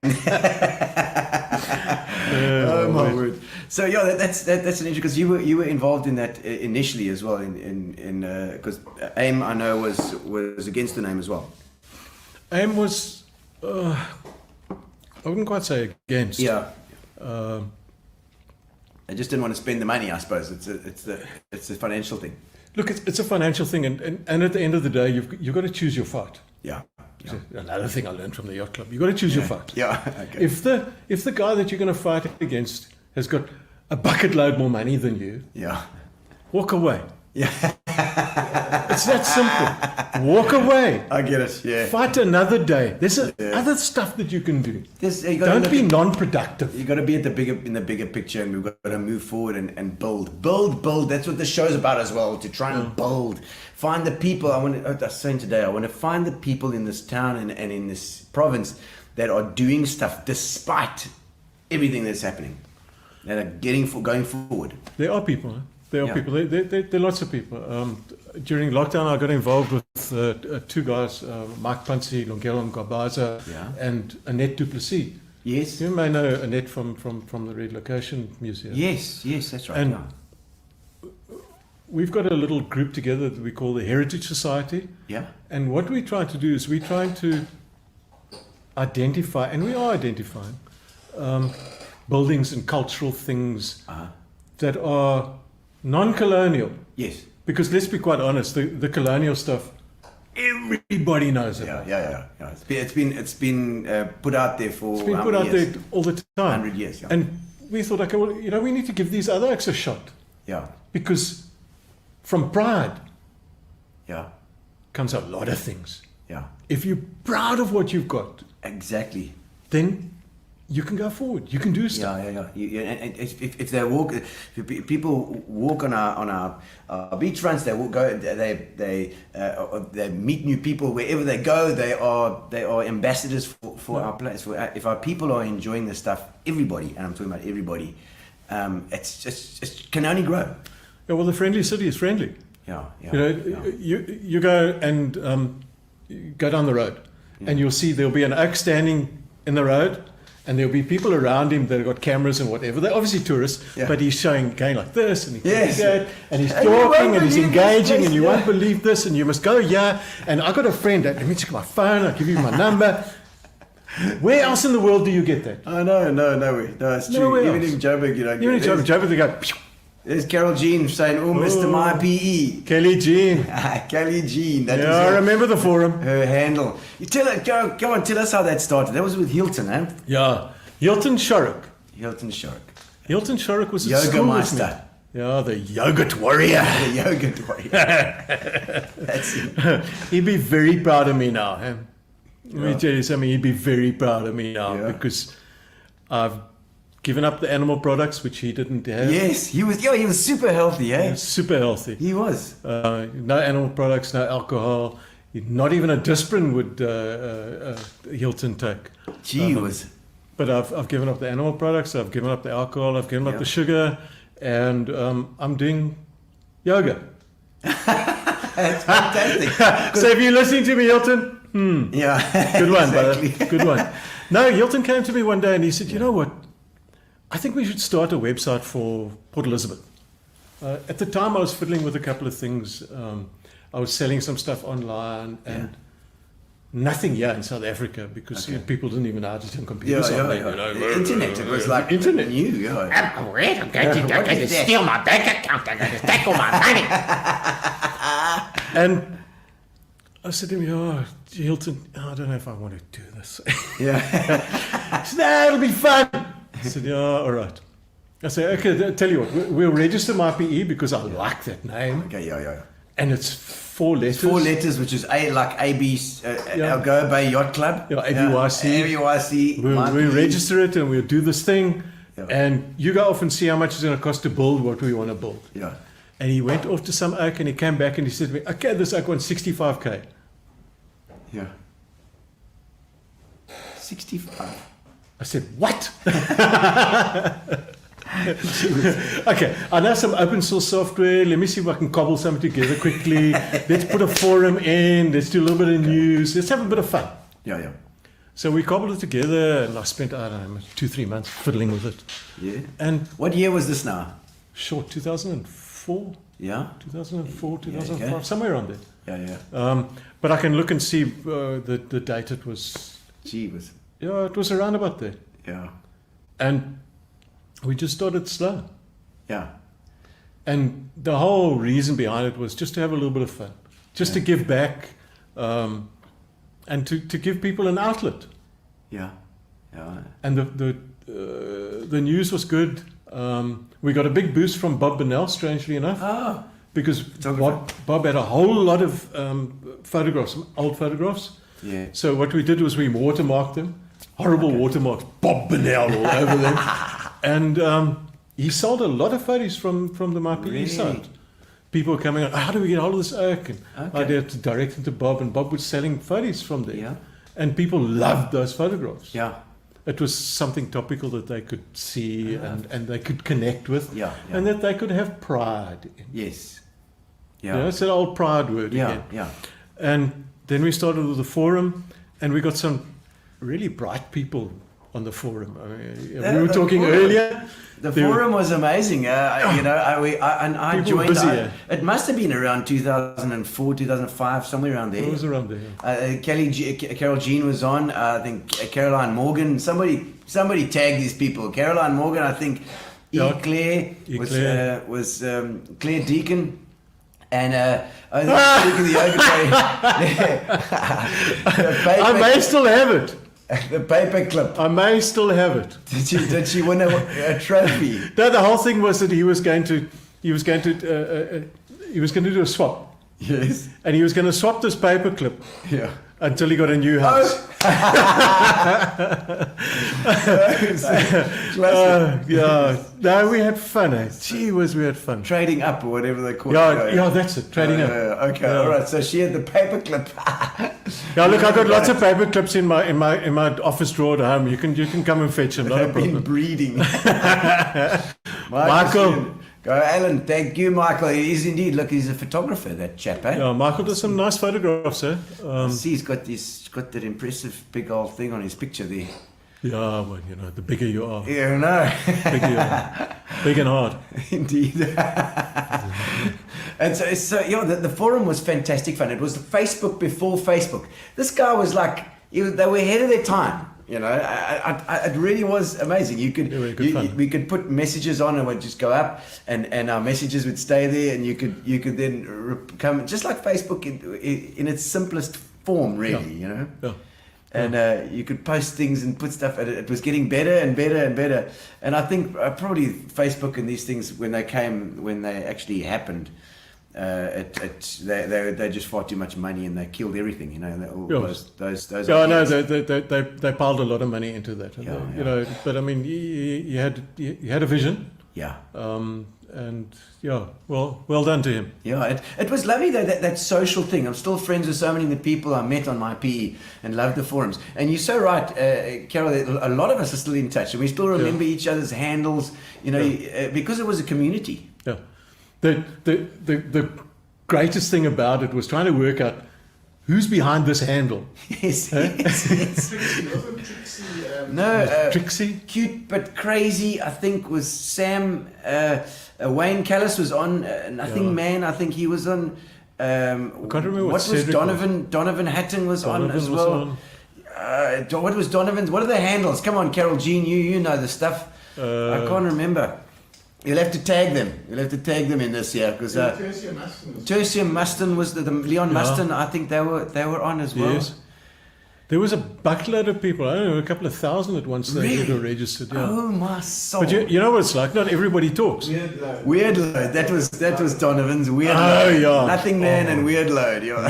Oh my word! So that's an interesting, because you were involved in that initially as well. In because AIM, I know, was against the name as well.
AIM was, I wouldn't quite say against.
Yeah. I just didn't want to spend the money. I suppose it's a financial thing.
Look, it's a financial thing, and at the end of the day, you've got to choose your fight.
Yeah.
So another thing I learned from the yacht club: you got to choose your fight.
Yeah. Okay.
If the guy that you're going to fight against has got a bucket load more money than you, walk away.
Yeah.
It's that simple. Walk away.
I get it. Yeah.
Fight another day. There's other stuff that you can do. Don't be non-productive.
You got to be in the bigger picture, and we've got to move forward and build. That's what the show's about as well. To try and build, find the people. I was saying today, I want to find the people in this town and in this province that are doing stuff despite everything that's happening, that are going forward.
There are people. Huh? There are people. There are lots of people. During lockdown, I got involved with two guys, Mike Pansi, Longelo Gabaza, and Annette Duplessis.
Yes.
You may know Annette from the Red Location Museum.
Yes, that's right.
And we've got a little group together that we call the Heritage Society.
Yeah.
And what we try to do is we're trying to identify, and we are identifying, buildings and cultural things that are non-colonial.
Yes.
Because let's be quite honest, the colonial stuff, everybody knows it.
Yeah. It's been put out there for.
It's been put out there all the time.
100 years. Yeah.
And we thought, okay, well, we need to give these other acts a shot.
Yeah.
Because from pride, comes a lot of things.
Yeah.
If you're proud of what you've got,
exactly,
then you can go forward. You can do stuff.
Yeah. And if they walk, if people walk on our beach fronts, they will go. They meet new people wherever they go. They are ambassadors for our place. If our people are enjoying this stuff, everybody, and I'm talking about everybody, it can only grow.
Yeah. Well, the friendly city is friendly.
Yeah.
You go and go down the road, and you'll see there'll be an oak standing in the road. And there'll be people around him that have got cameras and whatever. They're obviously tourists, but he's going like this, and he's that, and he's talking, and he's engaging, and you won't believe this, and you must go, and I got a friend, let me check my phone, I'll give you my number. Where else in the world do you get that?
Oh, no, it's true.
Nowhere
Even
else.
in Joburg,
Even in Joburg, they go,
there's Carol Jean saying, Mr. MyPE.
Kelly Jean.
Kelly Jean. That
I remember the forum.
Her handle. You tell us how that started. That was with Hilton, eh?
Yeah. Hilton Shorrock.
Hilton Shorrock
was at
Yoga
school
master.
with me. Yeah, the yogurt warrior.
The yogurt warrior. That's it.
He'd be very proud of me now. Let me tell you something. He'd be very proud of me now because I've given up the animal products, which he didn't have.
Yes, he was super healthy, eh?
He was super healthy.
He was.
No animal products, no alcohol. Not even a Disprin would Hilton take.
Gee whiz.
But I've given up the animal products. I've given up the alcohol. I've given up the sugar, and I'm doing yoga.
That's fantastic.
So if you're listening to me, Hilton, good one,
exactly.
brother. Good one. No, Hilton came to me one day and he said, you know what? I think we should start a website for Port Elizabeth. At the time, I was fiddling with a couple of things. I was selling some stuff online and nothing here in South Africa because people didn't even know how to turn computers on.
The internet, it was like
internet.
new.
I'm great. I'm going to steal my bank account. I'm going to take all my money.
And I said to him, "Yeah, Hilton, I don't know if I want to do this."
Yeah.
He said, "Nah, it'll be fun." I said, "Yeah, all right." I said, "Okay, tell you what, we'll register MyPE because I like that name,
Okay, yeah.
and it's 4 letters.
4 letters, which is A, like AB, Algoa Bay Yacht Club.
Yeah, ABYC.
ABYC.
We'll register it and we'll do this thing,
Yeah.
and you go off and see how much it's going to cost to build what we want to build."
Yeah.
And he went off to some oak and he came back and he said to me, "Okay, this oak wants 65k."
Yeah. 65.
I said, "What?" Okay, I know some open source software. Let me see if I can cobble something together quickly. Let's put a forum in. Let's do a little bit of news. Let's have a bit of fun.
Yeah.
So we cobbled it together, and I spent, I don't know, 2-3 months fiddling with it.
Yeah.
And
What year was this now?
short 2004,
Yeah.
2004, 2005,
okay.
somewhere around there.
Yeah.
But I can look and see the date it was.
Gee, was.
Yeah, it was around about there.
Yeah.
And we just started slow.
Yeah.
And the whole reason behind it was just to have a little bit of fun, just to give back, and to give people an outlet.
Yeah. Yeah.
And the news was good. We got a big boost from Bob Bonnell, strangely enough,
Oh.
because
Photographer.
Bob had a whole lot of photographs, old photographs.
Yeah.
So what we did was we watermarked them, horrible watermarks, Bob Bonnell all over them, and he sold a lot of photos from the MyPE
Really?
site. People were coming on, "How do we get hold of this oak?" And I
Okay.
had to direct it to Bob, and Bob was selling photos from there.
Yeah.
And people loved those photographs.
Yeah.
It was something topical that they could see and they could connect with,
Yeah, yeah.
and that they could have pride in.
Yes.
You
Yeah.
know, it's that old pride word
Yeah.
again.
Yeah.
And then we started with the forum, and we got some really bright people on the forum. I mean, we were
The
talking
forum.
earlier.
The
There were-
forum was amazing. You know, I
People were
joined.
busy, yeah.
It must have been around 2004, 2005, somewhere around there.
It was around there. Yeah.
Carol Jean was on. I think Caroline Morgan. Somebody tagged these people. Caroline Morgan. I think.
Yeah.
Claire
E.
was
Claire.
Claire Deacon. And I think the
I may still have it.
the paper clip.
I may still have it.
Did she win a trophy?
No, the whole thing was that he was going to do a swap,
Yes.
and he was going to swap this paperclip
Yeah.
until he got a new house.
Classic.
Yeah. No, we had fun. Eh? Gee whiz, we had fun.
Trading up or whatever they call
Yeah,
it.
yeah, that's it. Trading up.
Okay,
Yeah.
all right. So she had the paperclip.
Yeah, look, I've got lots of paper clips in my office drawer at home. You can come and fetch them. No
They've been
problem.
breeding.
Michael.
Go, Alan. Thank you, Michael. He is indeed. Look, he's a photographer, that chap, eh?
Yeah, Michael does some nice photographs, eh?
See, he's got that impressive big old thing on his picture there.
Yeah, well, you know, the bigger you are,
Yeah, no.
bigger you are. Big and hard.
Indeed. And so yeah, the forum was fantastic fun. It was Facebook before Facebook. This guy was like, they were ahead of their time. You know, it really was amazing. You could,
Yeah, really good fun.
we could put messages on and would just go up, and our messages would stay there, and you could then come just like Facebook in its simplest form, really.
Yeah.
You know.
Yeah.
And you could post things and put stuff. And it was getting better and better and better. And I think probably Facebook and these things when they actually happened, they just fought too much money and they killed everything. You know, and those.
Yeah, no,
ideas.
they piled a lot of money into that. And
Yeah,
you
yeah.
know, but I mean, you had a vision,
Yeah.
and yeah, well done to him.
Yeah, it was lovely though, that social thing. I'm still friends with so many of the people I met on MyPE and love the forums. And you're so right, Carol, a lot of us are still in touch and we still remember each other's handles, you know, because it was a community.
Yeah, the greatest thing about it was trying to work out who's behind this handle.
Yes, yes. No,
Trixie.
cute but crazy, I think, was Sam. Wayne Callis was on Nothing
Yeah.
Man. I think he was on. I
can't remember what
was
Cedric
Donovan. Donovan Hatton was on
Donovan
as
was
well.
on.
What was Donovan's? What are the handles? Come on, Carol Jean, you know the stuff. I can't remember. You'll have to tag them. You'll have to tag them in this year because Tertium Muston was the Leon Muston. I think they were on as well.
Yes. There was a buttload of people. I don't know, a couple of thousand at once. They were registered. Yeah.
Oh my soul!
But you know what it's like. Not everybody talks.
Weird load. That was Donovan's weird
Oh
load.
yeah.
Nothing man and weird load.
Yeah.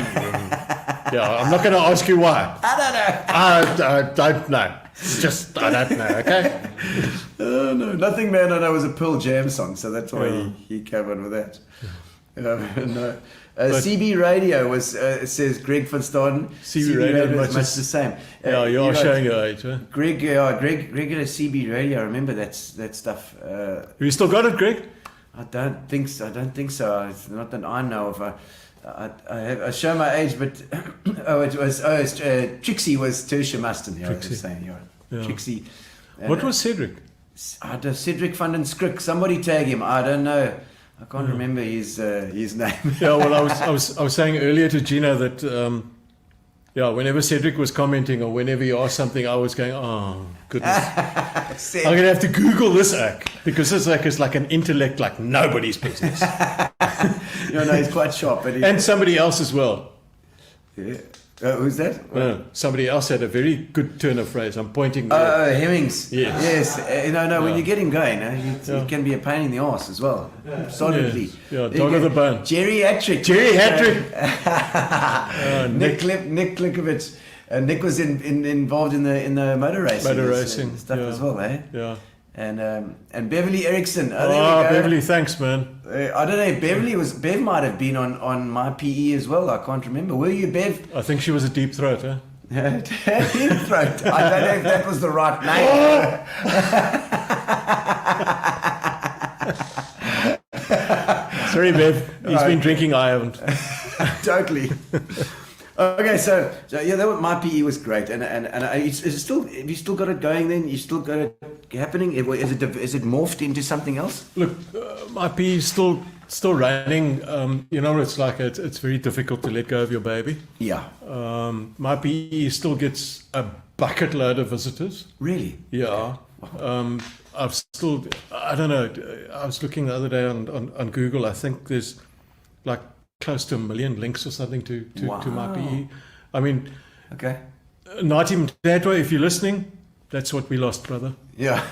I'm not going to ask you why.
I don't know.
I don't know. It's just I don't know. Okay.
Oh no, Nothing Man I Know was a Pearl Jam song, so that's why he came on with that. No. CB Radio was says Greg van Staden.
CB Radio
is much the same.
Yeah, you are showing your age, huh?
Greg had a CB Radio. I remember that stuff.
Have you still got it, Greg?
I don't think so. It's not that I know of. I show my age, but Trixie was Tertia Muston. Yeah,
Trixie.
I was saying, yeah. Trixie.
What was Cedric?
Cedric van den Skrik. Somebody tag him. I don't know. I can't remember his name.
Yeah, well, I was saying earlier to Gino that whenever Cedric was commenting or whenever he asked something, I was going, oh goodness, I'm gonna have to Google this act because this act is like an intellect like nobody's business.
No, he's quite sharp, but
And somebody else as well.
yeah. Who's that?
No, somebody else had a very good turn of phrase. I'm pointing.
Hemmings.
Yes.
When you get him going, he can be a pain in the arse as well. Solidly.
Yes. Yeah, dog of the bone.
Jerry Hattrick. Nick Klinkovich. Nick was involved in the motor racing.
Motor racing
stuff as well, eh?
Yeah.
And Beverly Erickson.
Oh, Beverly, thanks, man.
I don't know if Bev might have been on MyPE as well. I can't remember. Were you, Bev?
I think she was a deep throat, huh?
Deep throat. I don't know if that was the right name.
Sorry, Bev. He's been drinking. I haven't.
Totally. Okay, so yeah, MyPE was great, and is it still? Have you still got it going? Then you still got it happening? Is it morphed into something else?
Look, MyPE is still running. You know, it's like it's very difficult to let go of your baby.
Yeah.
MyPE still gets a bucket load of visitors.
Really?
Yeah. I don't know. I was looking the other day on Google. I think there's like close to 1 million links or something to MyPE. I mean,
okay.
Natim Dadwa, if you're listening, that's what we lost, brother.
Yeah.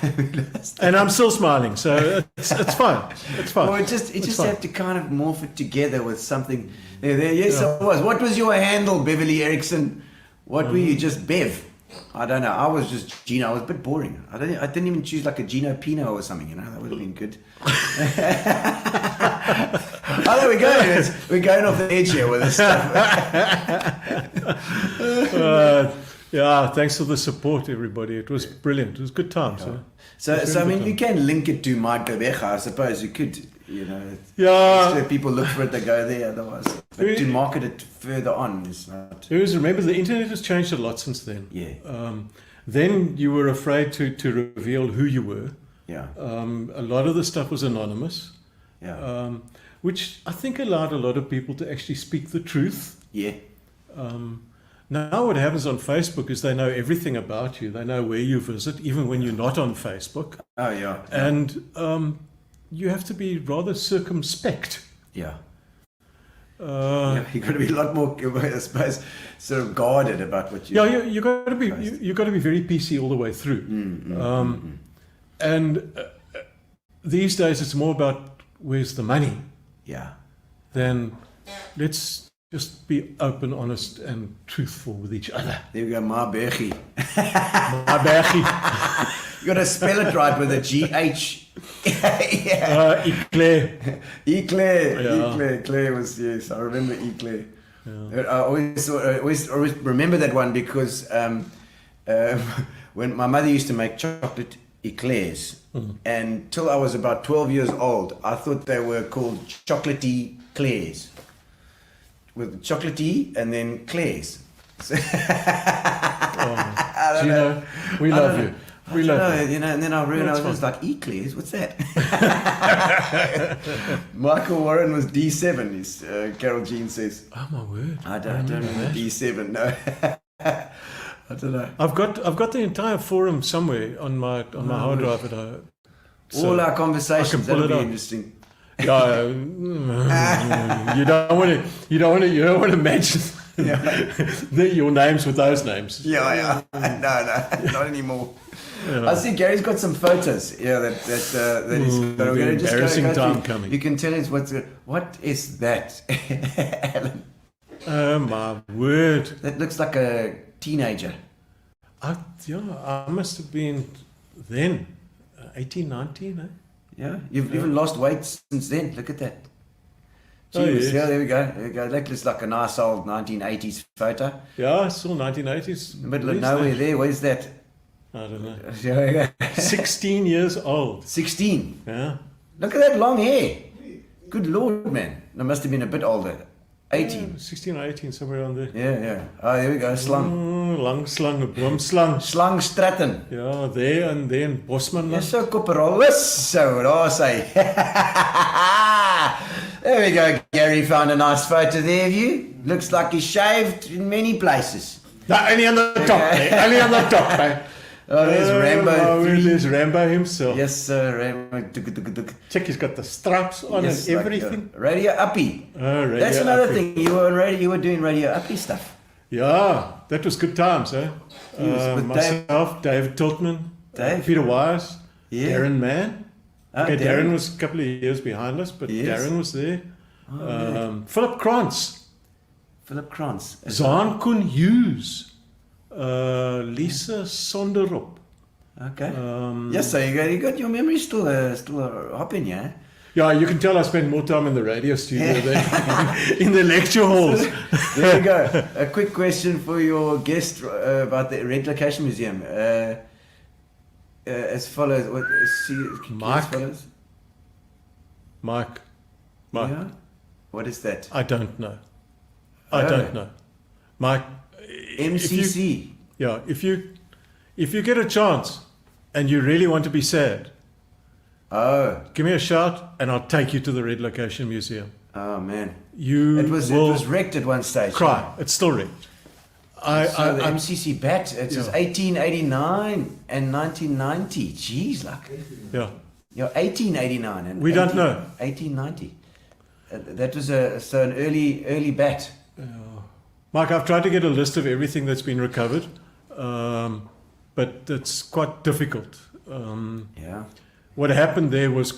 And I'm still smiling, so it's fine. It's fine.
Well, it just have to kind of morph it together with something. There. Yes, I was. What was your handle, Beverly Erickson? What were you? Just Bev? I don't know. I was just Gino. I was a bit boring. I didn't even choose like a Gino Pino or something. You know, that would have been good. Oh, there we go. We're going off the edge here with this stuff.
Yeah, thanks for the support, everybody. It was brilliant. It was good times.
So I mean, you can link it to Mike Bebecha. I suppose you could. You know.
Yeah.
If people look for it, they go there. Otherwise, but to market it further on is not.
Remember, the internet has changed a lot since then.
Yeah.
Then you were afraid to reveal who you were.
Yeah.
A lot of the stuff was anonymous.
Yeah.
Which I think allowed a lot of people to actually speak the truth.
Yeah.
Now what happens on Facebook is they know everything about you. They know where you visit, even when you're not on Facebook.
Oh, yeah.
And you have to be rather circumspect.
Yeah. You've got to be a lot more, I suppose, sort of guarded about what you.
Yeah, you got to be. You got to be very PC all the way through. And these days, it's more about where's the money.
Yeah.
Then let's just be open, honest, and truthful with each other.
There we go, MyPE.
MyPE.
You got to spell it right with a GH.
Eclair.
Eclair was, yes, I remember Eclair. Yeah. I always remember that one because when my mother used to make chocolate eclairs, and till I was about 12 years old, I thought they were called chocolatey eclairs. With chocolatey and then Claire's.
Gino, we love you. We love you.
You know, and then I realized it was like Eclairs. What's that? Michael Warren was D7. Carol Jean says.
Oh my word!
I don't remember D7. No, I don't know.
I've got the entire forum somewhere on my hard drive at home. So
our conversations,
pull
that'll
it
be
off.
interesting.
Yeah, you don't want to mention your names with those names.
Yeah. No, not anymore. I see Gary's got some photos. Yeah, that he's got. We're going to just
embarrassing
go
time
through.
coming.
You can tell us what is that, Alan?
Oh my word!
That looks like a teenager.
I must have been then 18, 19, eh?
Yeah, you've even lost weight since then. Look at that.
Oh,
Jeez,
yes.
yeah, there we go. That looks like a nice old 1980s photo.
Yeah, still 1980s.
In the middle of nowhere there. Where's that?
I don't know.
Yeah.
16 years old.
16.
Yeah.
Look at that long hair. Good Lord, man. I must have been a bit older. 18.
16 or 18, somewhere around there.
Yeah. Oh, there we go. Slung.
Lang slang, 'n boomslang.
Slang Straton.
Ja, there and then Bosman.
Yes, so Corporal. So, I say. There we go. Gary found a nice photo there of you. Looks like he's shaved in many places.
No, only on the top, eh? Only on the top, eh?
Oh, there's Rambo.
Oh, there's Rambo himself.
Yes, sir. Rambo.
Check, he's got the straps on
Yes,
and
like,
everything.
Radio Uppy.
Radio
That's another
Uppy.
thing. You were on radio. You were doing Radio Uppy stuff.
Yeah, that was good times, eh?
Yes, with
Myself, David Tiltman,
Dave.
Peter Wise,
Yeah.
Darren Mann.
Ah,
Okay, Darren was a couple of years behind us, but
Yes.
Darren was there. Philip Krantz,
Philip Krantz.
Zaan Koen Hughes, Lisa Sonderop.
Okay. Yes, so you got your memory still hopping, yeah?
Yeah, you can tell I spent more time in the radio studio than in the lecture halls.
There you go. A quick question for your guest about the Red Location Museum. As follows.
Mike.
As follows.
Mike,
Yeah? What is that?
I don't know. I don't know. Mike,
MCC.
if you get a chance and you really want to be sad, give me a shout and I'll take you to the Red Location Museum.
Oh man.
It
It was wrecked at one stage.
cry. It's still wrecked.
So the MCC bat, it was 1889 and 1990. Jeez, like.
Yeah.
Yeah, 1889 and
We don't know.
1890. That was an early bat.
Mike, I've tried to get a list of everything that's been recovered, but it's quite difficult.
Yeah.
What happened there was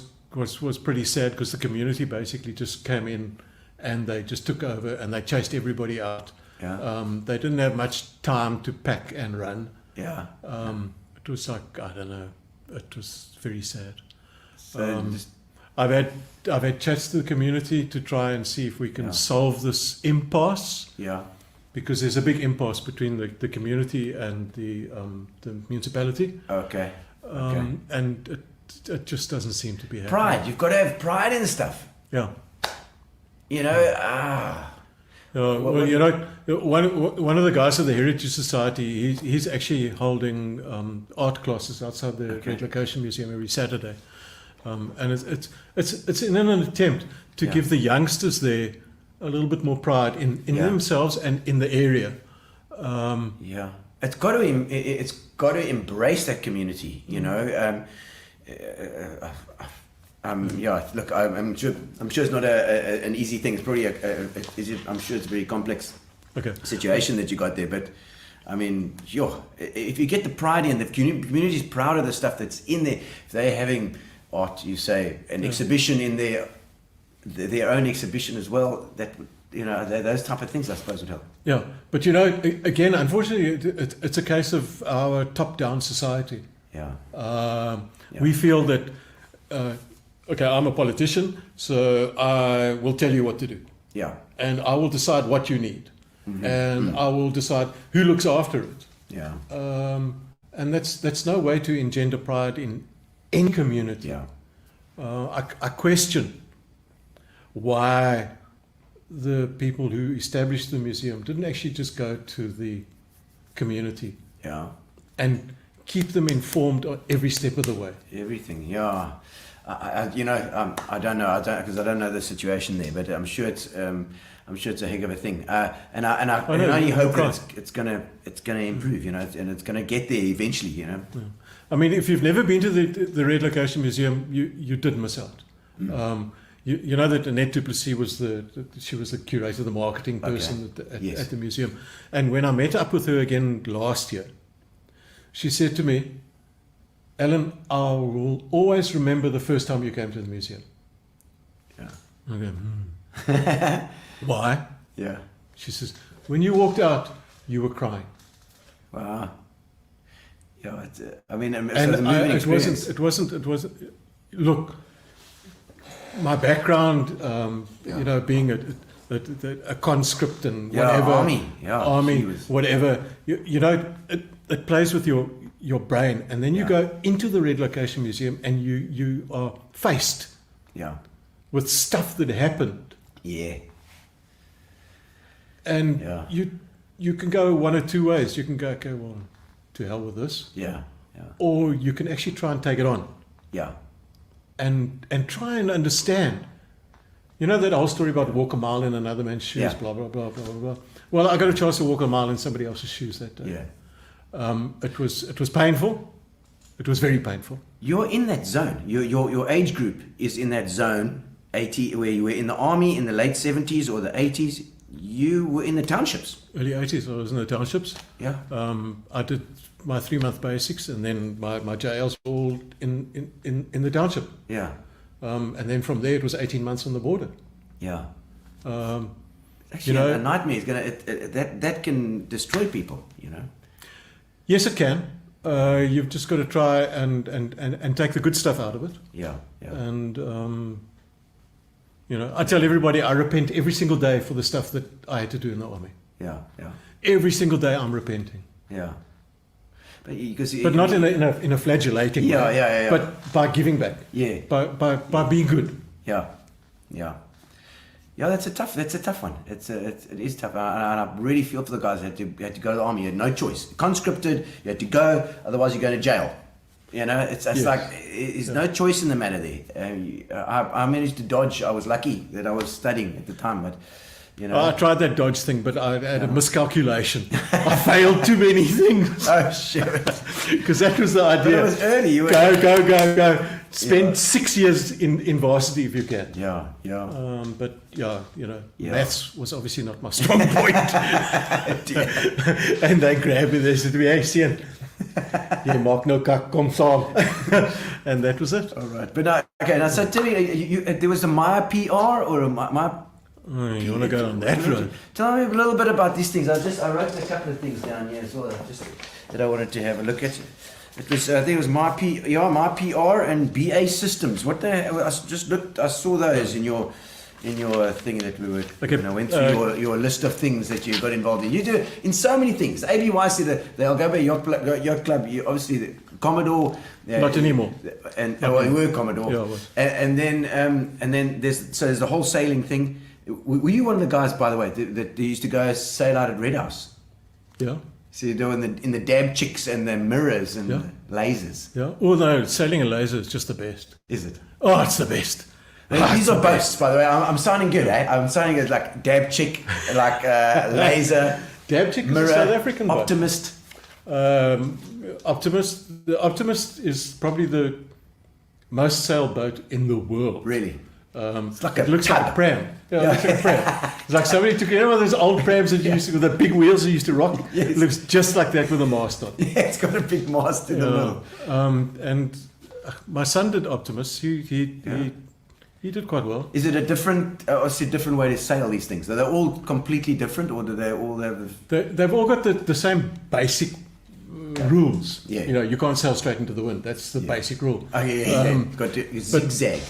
pretty sad because the community basically just came in and they just took over and they chased everybody out.
Yeah.
They didn't have much time to pack and run.
Yeah.
It was like, I don't know, it was very sad.
So just,
I've had chats to the community to try and see if we can solve this impasse,
yeah.
because there's a big impasse between the community and the municipality,
Okay.
and it just doesn't seem to be happening.
Pride. You've got to have pride in stuff.
Yeah.
You know.
Well, you know, one of the guys of the Heritage Society, he's actually holding art classes outside the Red Location Museum every Saturday, and it's in an attempt to give the youngsters there a little bit more pride in themselves and in the area.
Yeah. It's got to embrace that community. You know. Look, I'm sure it's not an easy thing. It's probably I'm sure it's a very complex situation that you got there. But I mean, if you get the pride in, the community's proud of the stuff that's in there. If they're having art, you say, an exhibition in their own exhibition as well, that would, you know, those type of things I suppose would help.
Yeah, but you know, again, unfortunately, it's a case of our top-down society.
Yeah.
We feel that. Okay, I'm a politician, so I will tell you what to do.
Yeah.
And I will decide what you need. And I will decide who looks after it.
Yeah.
And that's no way to engender pride in any community.
Yeah.
I question why the people who established the museum didn't actually just go to the community
Yeah.
and keep them informed on every step of the way.
Everything, yeah. I don't know. Because I don't know the situation there, but I'm sure it's a heck of a thing. And I only hope that it's gonna improve, you know, and it's gonna get there eventually, you know.
Yeah. I mean, if you've never been to the Red Location Museum, you did miss out. You know that Annette Duplessis was she was the curator, the marketing person at the museum. And when I met up with her again last year, she said to me, Alan, I will always remember the first time you came to the museum.
Yeah.
I go, Why?
Yeah.
She says, when you walked out, you were crying.
Wow. Yeah, I mean, so
And
the moving experience.
it wasn't. Look, my background, you know, being a conscript and whatever, army, whatever. You know, it plays with your brain, and then you go into the Red Location Museum, and you are faced with stuff that happened.
Yeah.
And you can go one or two ways. You can go, okay, well, to hell with this.
Yeah.
Or you can actually try and take it on.
Yeah.
And try and understand. You know that whole story about walk a mile in another man's shoes, blah, blah, blah, blah, blah. Well, I got a chance to walk a mile in somebody else's shoes that day.
Yeah.
It was painful. It was very painful.
You're in that zone. Your age group is in that zone, 80, where you were in the army in the late 70s or the 80s. You were in the townships.
Early 80s, I was in the townships.
Yeah.
I did my 3-month basics, and then my JLs were all in the township.
Yeah.
And then from there, it was 18 months on the border.
Yeah. Actually,
you know,
a nightmare is that can destroy people. You know.
Yes, it can. You've just got to try and take the good stuff out of it.
Yeah. Yeah.
And you know, I tell everybody I repent every single day for the stuff that I had to do in the army.
Yeah. Yeah.
Every single day I'm repenting.
Yeah.
But not in a flagellating way.
Yeah.
But by giving back.
Yeah.
By being good.
Yeah. Yeah. Yeah, that's a tough one. It is tough, and I really feel for the guys who had to go to the army. You had no choice. Conscripted, you had to go, otherwise you're going to jail. You know, it's like there's no choice in the matter there. I managed to dodge. I was lucky that I was studying at the time, but you know.
I tried that dodge thing, but I had a miscalculation. I failed too many things.
Oh shit!
Because that was the idea.
But it was early. You were
go. Spend 6 years in varsity if you can.
Yeah.
But you know, maths was obviously not my strong point. And they grabbed me. They said to me, "Hey, Sian, jy maak nou kak, kom saam." And that was it.
All right. But now so tell me, there was a MyPE or a My.
You want to go on that road?
Tell me a little bit about these things. I wrote a couple of things down here as well. That I wanted to have a look at. It was I think it was MyPR and BA Systems. What I just looked. I saw those in your thing that we were.
Okay.
When I went through your list of things that you got involved in. You do in so many things. ABYC, the Algoa Yacht Club. Obviously the Commodore.
Not anymore.
And you were Commodore.
Yeah, I was.
And then there's the whole sailing thing. Were you one of the guys, by the way, that used to go sail out at Red House?
Yeah.
So you're doing in the dab chicks and the mirrors and the lasers.
Yeah. Although sailing a laser is just the best.
Is it?
Oh, it's the best.
These are boasts, by the way. I'm sounding good, eh? I'm sounding good, like dab chick, like laser.
Dab chick
mirror,
is a South African boat.
Optimist.
Optimist. The Optimist is probably the most sailed boat in the world.
Really?
It
like
looks like a pram. Yeah, it looks like a pram. It's like somebody took, you know, one of those old prams that you used to, with the big wheels that used to rock.
Yes.
It looks just like that with a mast on.
Yeah, it's got a big mast in the middle.
And my son did Optimus. He did quite well.
Is it a different way to sail these things? Are they all completely different, or do they all have?
They've all got the same basic rules.
Yeah.
You know, you can't sail straight into the wind. That's the basic rule.
Oh yeah. Got to zigzag.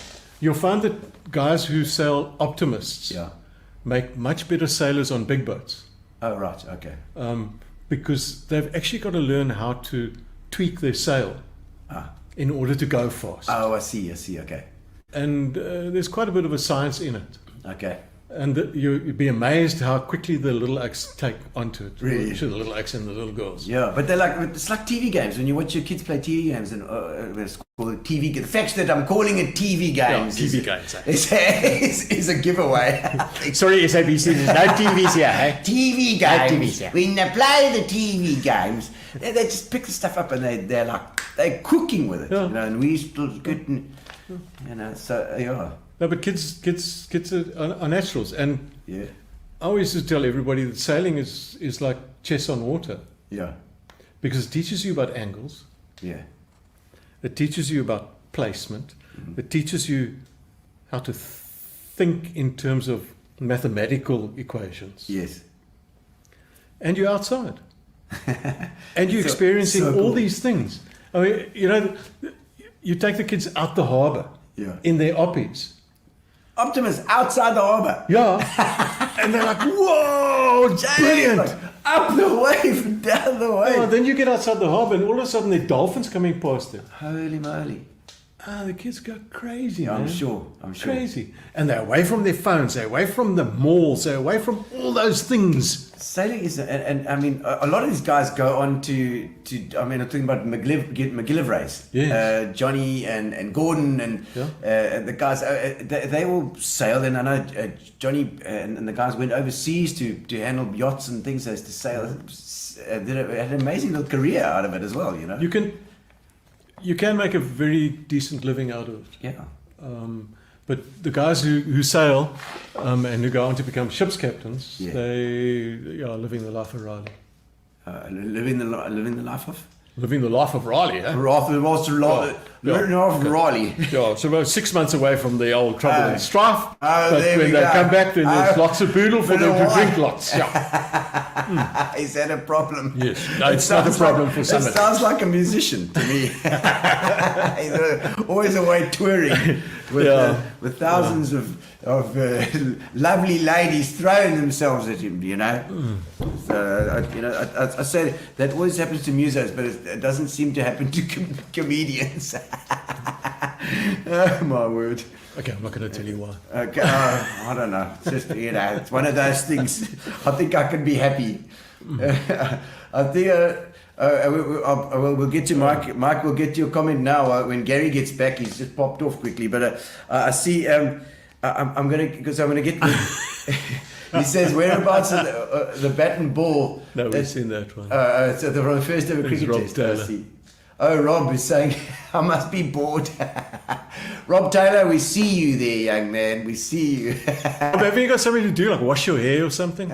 You'll find that guys who sail Optimists make much better sailors on big boats.
Oh right, okay.
Because they've actually got to learn how to tweak their sail in order to go fast.
Oh, I see, okay.
And there's quite a bit of a science in it.
Okay.
And you'd be amazed how quickly the little acts take onto it.
Really?
The little acts and the little girls.
Yeah, but it's like TV games. When you watch your kids play TV games, and it's called TV. The fact that I'm calling it TV games, is a giveaway.
Sorry, SABC, there's no TVs here, hey?
TV
No
games.
TVs here.
When they play the TV games, they just pick the stuff up and they're like they're cooking with it,
Yeah.
and we still getting, so yeah.
No, but kids are naturals, and
Yeah.
I always just tell everybody that sailing is like chess on water,
Yeah.
because it teaches you about angles,
Yeah.
it teaches you about placement, it teaches you how to think in terms of mathematical equations,
Yes.
and you're outside, and you're experiencing
so
all
cool.
these things. I mean, you take the kids out the harbour
Yeah.
in their oppies.
Optimus outside the harbour.
Yeah. And they're like, whoa, brilliant.
Like, up the wave, down the wave.
Oh, then you get outside the harbour and all of a sudden there are dolphins coming past them.
Holy moly.
The kids go crazy,
Yeah,
man.
I'm sure.
Crazy. And they're away from their phones, they're away from the malls, they're away from all those things.
Sailing is, and I mean, a lot of these guys go on to I mean, I'm talking about McGillivrays.
Yes.
Johnny and Gordon and the guys, they all sail. And I know Johnny and the guys went overseas to handle yachts and things as to sail. Had an amazing little career out of it as well,
You can make a very decent living out of it.
Yeah.
But the guys who sail and who go on to become ship's captains, they are living the life of Riley.
Living the life of?
Living the life of Riley, eh?
Living off Riley.
Yeah, so about 6 months away from the old trouble and strife. But
there
when
we
they
go.
come back, then there's lots of boodle for them to drink lots. Yeah.
Is that a problem?
Yes. No, it's not a problem for some.
It sounds like a musician to me. He's always away touring with thousands of lovely ladies throwing themselves at him, So, I say that always happens to musos, but it doesn't seem to happen to comedians. Oh, my word.
Okay, I'm not going to tell you why.
Okay, I don't know. It's just, it's one of those things. I think I can be happy. I think we'll get to Mike. Mike, we'll get to your comment now. When Gary gets back, he's just popped off quickly. But I see. I'm gonna get. He says whereabouts the bat and ball.
No, we've seen that one.
So the first ever cricket
Rob
test.
Taylor.
I see. Oh, Rob is saying, I must be bored. Rob Taylor, we see you there, young man. We see you.
Have you got something to do, like wash your hair or something?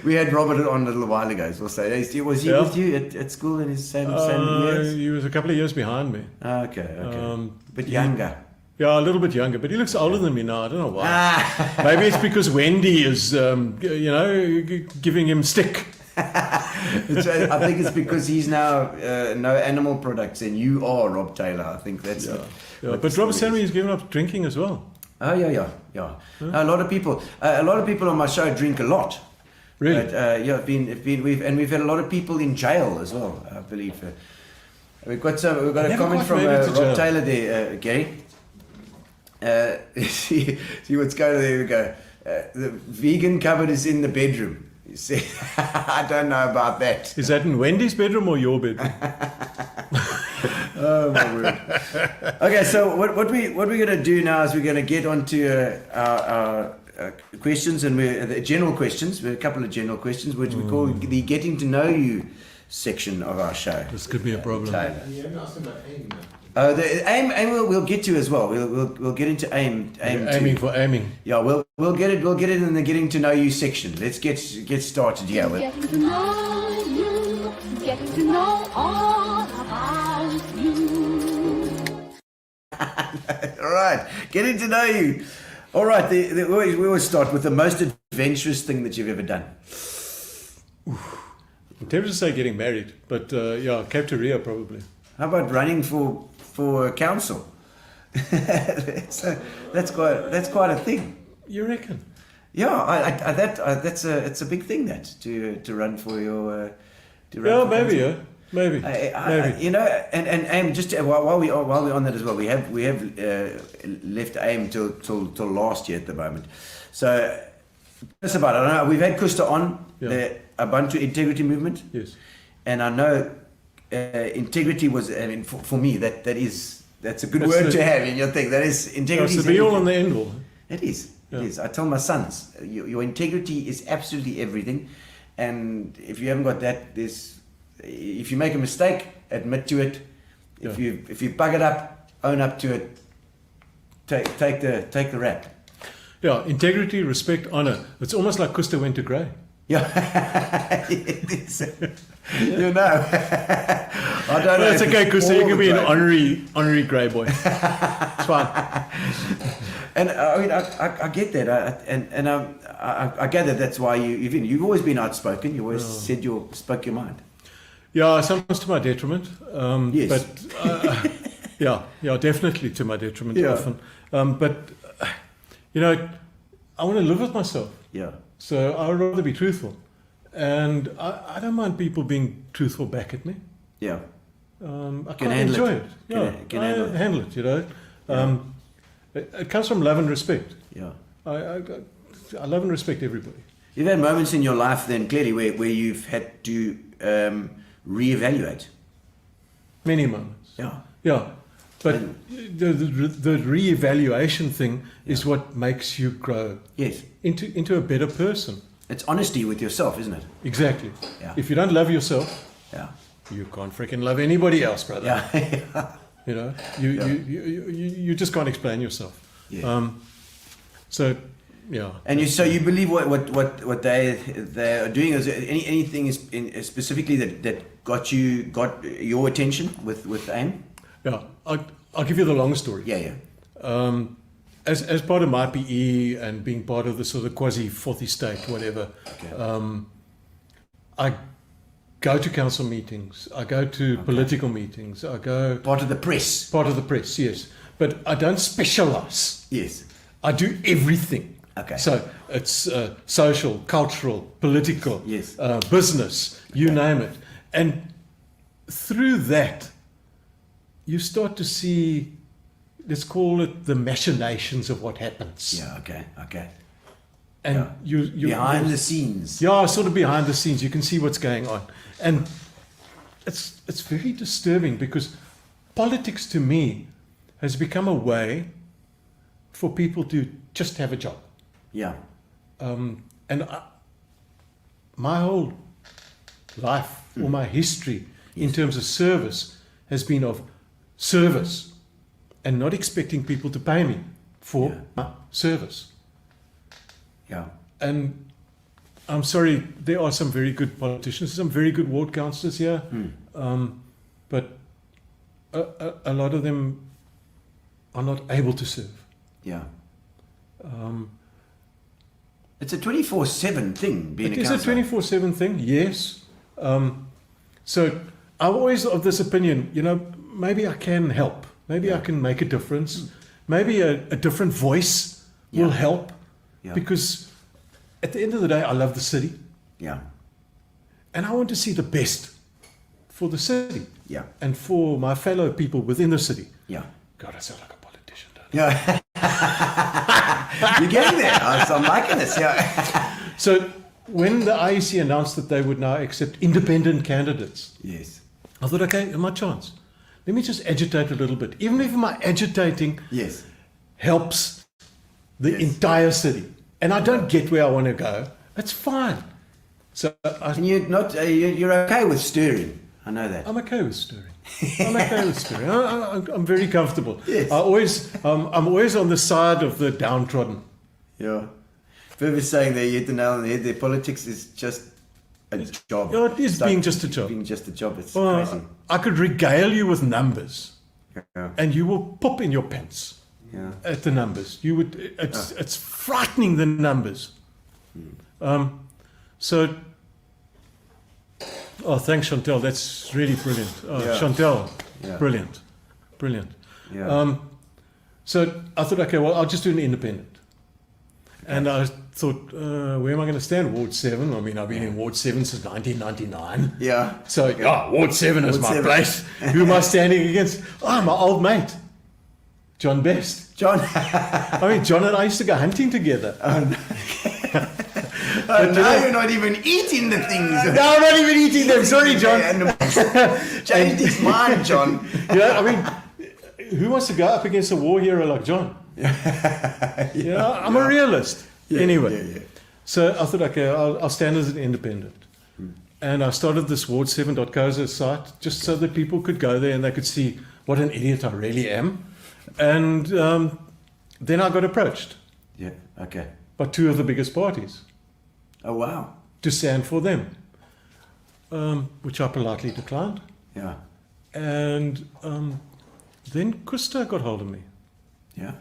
We had Robert on a little while ago. So was he with you at school in his same years?
He was a couple of years behind me.
Okay. But younger.
Yeah, a little bit younger, but he looks older than me now. I don't know why. Maybe it's because Wendy is, giving him stick.
I think it's because he's now no animal products, and you are Rob Taylor. I think that's.
But Rob Stanley has given up drinking as well.
Oh yeah. A lot of people on my show drink a lot.
Really?
But, we've had a lot of people in jail as well. I believe. We've got a comment from Rob Taylor there, Gary. See what's going on there. We go. The vegan cupboard is in the bedroom. You see, I don't know about that.
Is that in Wendy's bedroom or your bedroom?
Oh my word. Okay, so what we're going to do now is we're going to get onto our questions, and the general questions. We have a couple of general questions, which we call the getting to know you section of our show.
This could be a problem.
The aim we'll get to as well. We'll get into aim.
Aiming for aiming.
Yeah, we'll get it in the getting to know you section. Let's get started. Yeah.
Getting to know you, getting to know all about you.
All right, getting to know you. All right, we always start with the most adventurous thing that you've ever done.
I'm tempted to say getting married, but Cape Toria probably.
How about running for council? That's quite a thing.
You reckon?
Yeah, it's a big thing to run for your.
Maybe.
And AIM, just while we're on that as well, we have left AIM till last year at the moment. So that's about it. I know we've had Kusta on the Ubuntu Integrity Movement.
Yes.
And I know integrity was. I mean, for me, that's a good word to have in your thing. That is integrity.
It's the be all and the end all.
It is. It is. I tell my sons, your integrity is absolutely everything, and if you haven't got that, if you make a mistake, admit to it.
Yeah.
If you bug it up, own up to it. Take the rap.
Yeah, integrity, respect, honor. It's almost like Kusta went to grey.
Yeah, it is. You know. I don't know.
That's
if
okay,
it's
Kusta.
all
You can
the
be an
grey.
honorary grey boy. It's fine.
And I mean, I get that, and I gather that's why you've always been outspoken. You always said spoke your mind.
Yeah, sometimes to my detriment.
Yes.
But yeah, definitely to my detriment
Yeah.
often. But I want to live with myself.
Yeah.
So I'd rather be truthful, and I don't mind people being truthful back at me.
Yeah.
I
Can
quite
handle
enjoy
it.
it. Yeah,
Can
I
handle it.
handle it. It comes from love and respect.
Yeah.
I love and respect everybody.
You've had moments in your life then clearly where you've had to reevaluate.
Many moments.
Yeah.
Yeah, but the re-evaluation thing is what makes you grow
Yes.
into a better person.
It's honesty with yourself, isn't it?
Exactly.
Yeah.
If you don't love yourself,
Yeah.
you can't freaking love anybody else, brother.
Yeah.
You know, you just can't explain yourself.
Yeah.
So, yeah.
And you believe what they are doing? Is there anything specifically that got your attention with AIM?
Yeah, I'll give you the long story.
Yeah.
As part of MyPE and being part of the sort of quasi fourth estate, whatever,
Okay.
I go to council meetings. I go to political meetings. I go
Part of the press.
part of the press, yes, but I don't specialize.
Yes.
I do everything.
Okay.
So it's social, cultural, political,
Yes.
business, you name it. And through that, you start to see, let's call it the machinations of what happens.
Yeah. Okay.
And
Yeah.
you
Behind the scenes.
yeah, sort of behind the scenes, you can see what's going on. And it's very disturbing because politics to me has become a way for people to just have a job.
Yeah.
And my whole life or my history in terms of service has been of service and not expecting people to pay me for my service.
Yeah.
And I'm sorry, there are some very good politicians, some very good ward councillors here, but a lot of them are not able to serve.
Yeah. It's a 24/7 thing being
It
a
is
councillor.
a 24/7 thing, yes. So I'm always of this opinion, maybe I can help. Maybe I can make a difference. Maybe a different voice will help.
Yeah.
Because at the end of the day, I love the city.
Yeah.
And I want to see the best for the city.
Yeah.
And for my fellow people within the city.
Yeah.
God, I sound like a politician, don't I?
Yeah. You're getting there. I'm liking this. Yeah.
So when the IEC announced that they would now accept independent candidates,
Yes.
I thought, okay, my chance. Let me just agitate a little bit. Even if my agitating
Yes.
helps the entire city, and I don't get where I want to go, it's fine. So
And you're not. You're okay with stirring. I know that.
I'm okay with stirring. I'm very comfortable.
Yes.
I'm always on the side of the downtrodden.
Yeah. Vivi's saying there, you hit the nail on the head. Their politics is just a job.
Yeah, it is being just a job.
Being just a job. It's crazy.
I could regale you with numbers,
Yeah.
and you will pop in your pants
Yeah.
at the numbers. You would. It's frightening, the numbers. So. Oh, thanks, Chantel. That's really brilliant.
Yeah.
Chantel,
Yeah.
brilliant.
Yeah.
So I thought, okay, well, I'll just do an independent. And I thought, where am I going to stand? Ward 7. I mean, I've been in Ward 7 since 1999.
Yeah.
So, Ward 7 is
Ward
my
7.
place. Who am I standing against? Oh, my old mate, John Best.
John.
I mean, John and I used to go hunting together.
You're not even eating the things.
No, I'm not even eating them. Sorry, John.
Changed his mind, John.
I mean, who wants to go up against a war hero like John? I'm a realist. Anyway, so I thought, okay, I'll stand as an independent. And I started this ward7.co site just so that people could go there and they could see what an idiot I really am. And then I got approached
Yeah. Okay.
by two of the biggest parties
Oh wow.
to stand for them, which I politely declined.
Yeah.
And then Kusta got hold of me.
Yeah.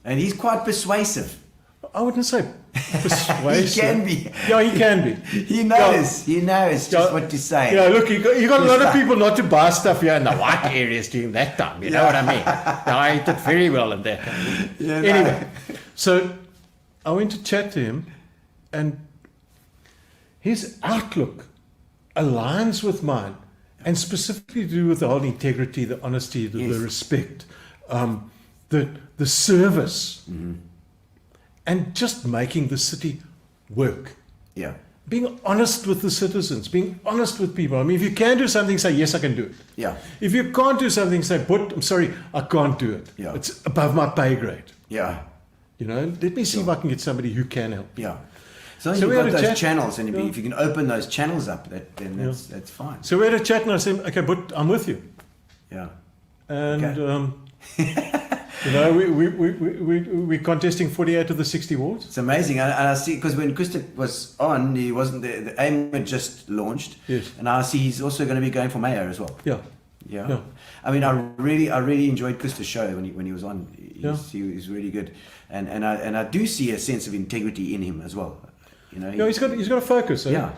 And he's quite persuasive.
I wouldn't say persuasive.
He can be.
Yeah, he can be.
He knows. He knows just what to say.
Yeah, look, you got a lot of people not to buy stuff here in the white areas during that time. You know what I mean? I did very well in that time.
Yeah, no.
Anyway, so I went to chat to him, and his outlook aligns with mine, and specifically to do with the whole integrity, the honesty, the respect, the service, and just making the city work.
Yeah.
Being honest with the citizens, being honest with people. I mean, if you can do something, say, yes, I can do it.
Yeah.
If you can't do something, say, but I'm sorry, I can't do it.
Yeah.
It's above my pay grade.
Yeah.
You know, let me see if I can get somebody who can help.
Yeah. So,
So
you've
we
got
had a
those
chat.
channels, and
Yeah.
if you can open those channels up, then that's fine.
So we had a chat, and I said, okay, but I'm with you.
Yeah.
And,
Okay.
you know, we're contesting 48 of the 60 wards.
It's amazing. And I see, because when Kusta was on, he wasn't there. The AIM had just launched.
Yes.
And I see he's also going to be going for mayor as well.
Yeah.
Yeah.
Yeah.
I mean, I really enjoyed Kusta's show when he was on.
Yeah.
He was really good, and I do see a sense of integrity in him as well. You know,
You know, he's got a focus. Eh?
Yeah.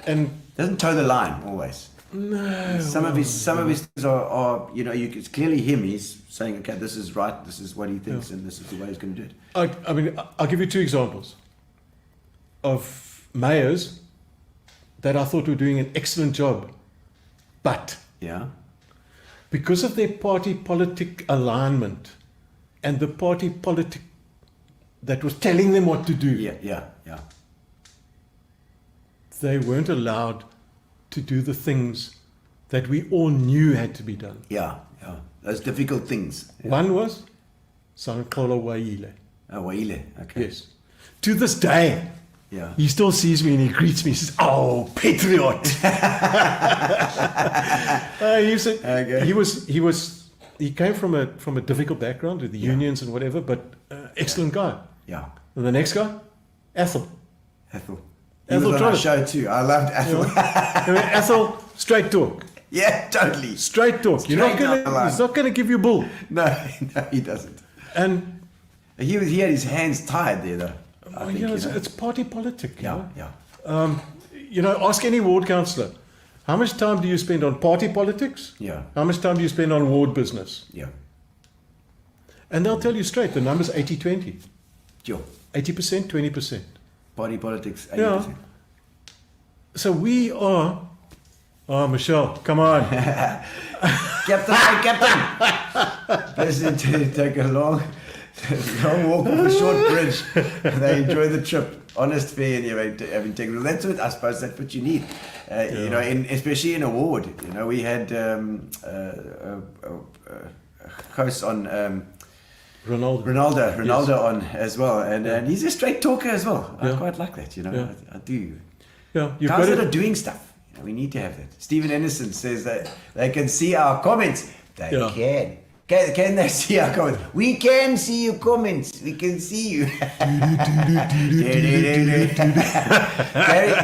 And
doesn't toe the line always.
no,
Some of his things are you know, it's clearly him. He's saying, okay, this is right. This is what he thinks, and this is the way he's going to do it.
I mean, I'll give you two examples of mayors that I thought were doing an excellent job, but
Yeah.
because of their party politic alignment and the party politic that was telling them what to do,
Yeah.
they weren't allowed to do the things that we all knew had to be done.
Yeah. Those difficult things.
One was Sankola Waile.
Oh, Waile. Okay.
Yes. To this day,
Yeah.
he still sees me and he greets me. He says, "Oh, patriot!" He said
Okay.
he came from a difficult background with the unions and whatever, but excellent guy.
Yeah.
And the next guy, Ethel.
Ethel. He was on our
Trollop.
show too. I loved Ethel.
I mean, Ethel, straight talk.
Yeah, totally.
Straight talk.
Straight down the line.
He's not gonna give you bull.
No, he doesn't.
And
He had his hands tied there, though. I think,
you know,
you know.
it's party politic. You know?
Yeah.
You know, ask any ward councillor, how much time do you spend on party politics?
Yeah.
How much time do you spend on ward business?
Yeah.
And they'll tell you straight, the number's 80-20.
Sure.
80%, 20%.
Party politics, 80%.
Yeah. So we are... Oh, Michelle, come on.
Captain, hey, Captain! Person to take a long walk off a short bridge. They enjoy the trip. Honest, fair, and you have integrity. That's what, I suppose that's what you need. You know, especially in a ward. You know, we had host on Ronaldo on as well, and he's a straight talker as well. I quite like that. You know,
Yeah.
I do.
Yeah, you've
Guys
got
that
it.
are doing stuff. You know, we need to have that. Stephen Anderson says that they can see our comments. They
Yeah.
can. Can they see our comments? We can see your comments. We can see you.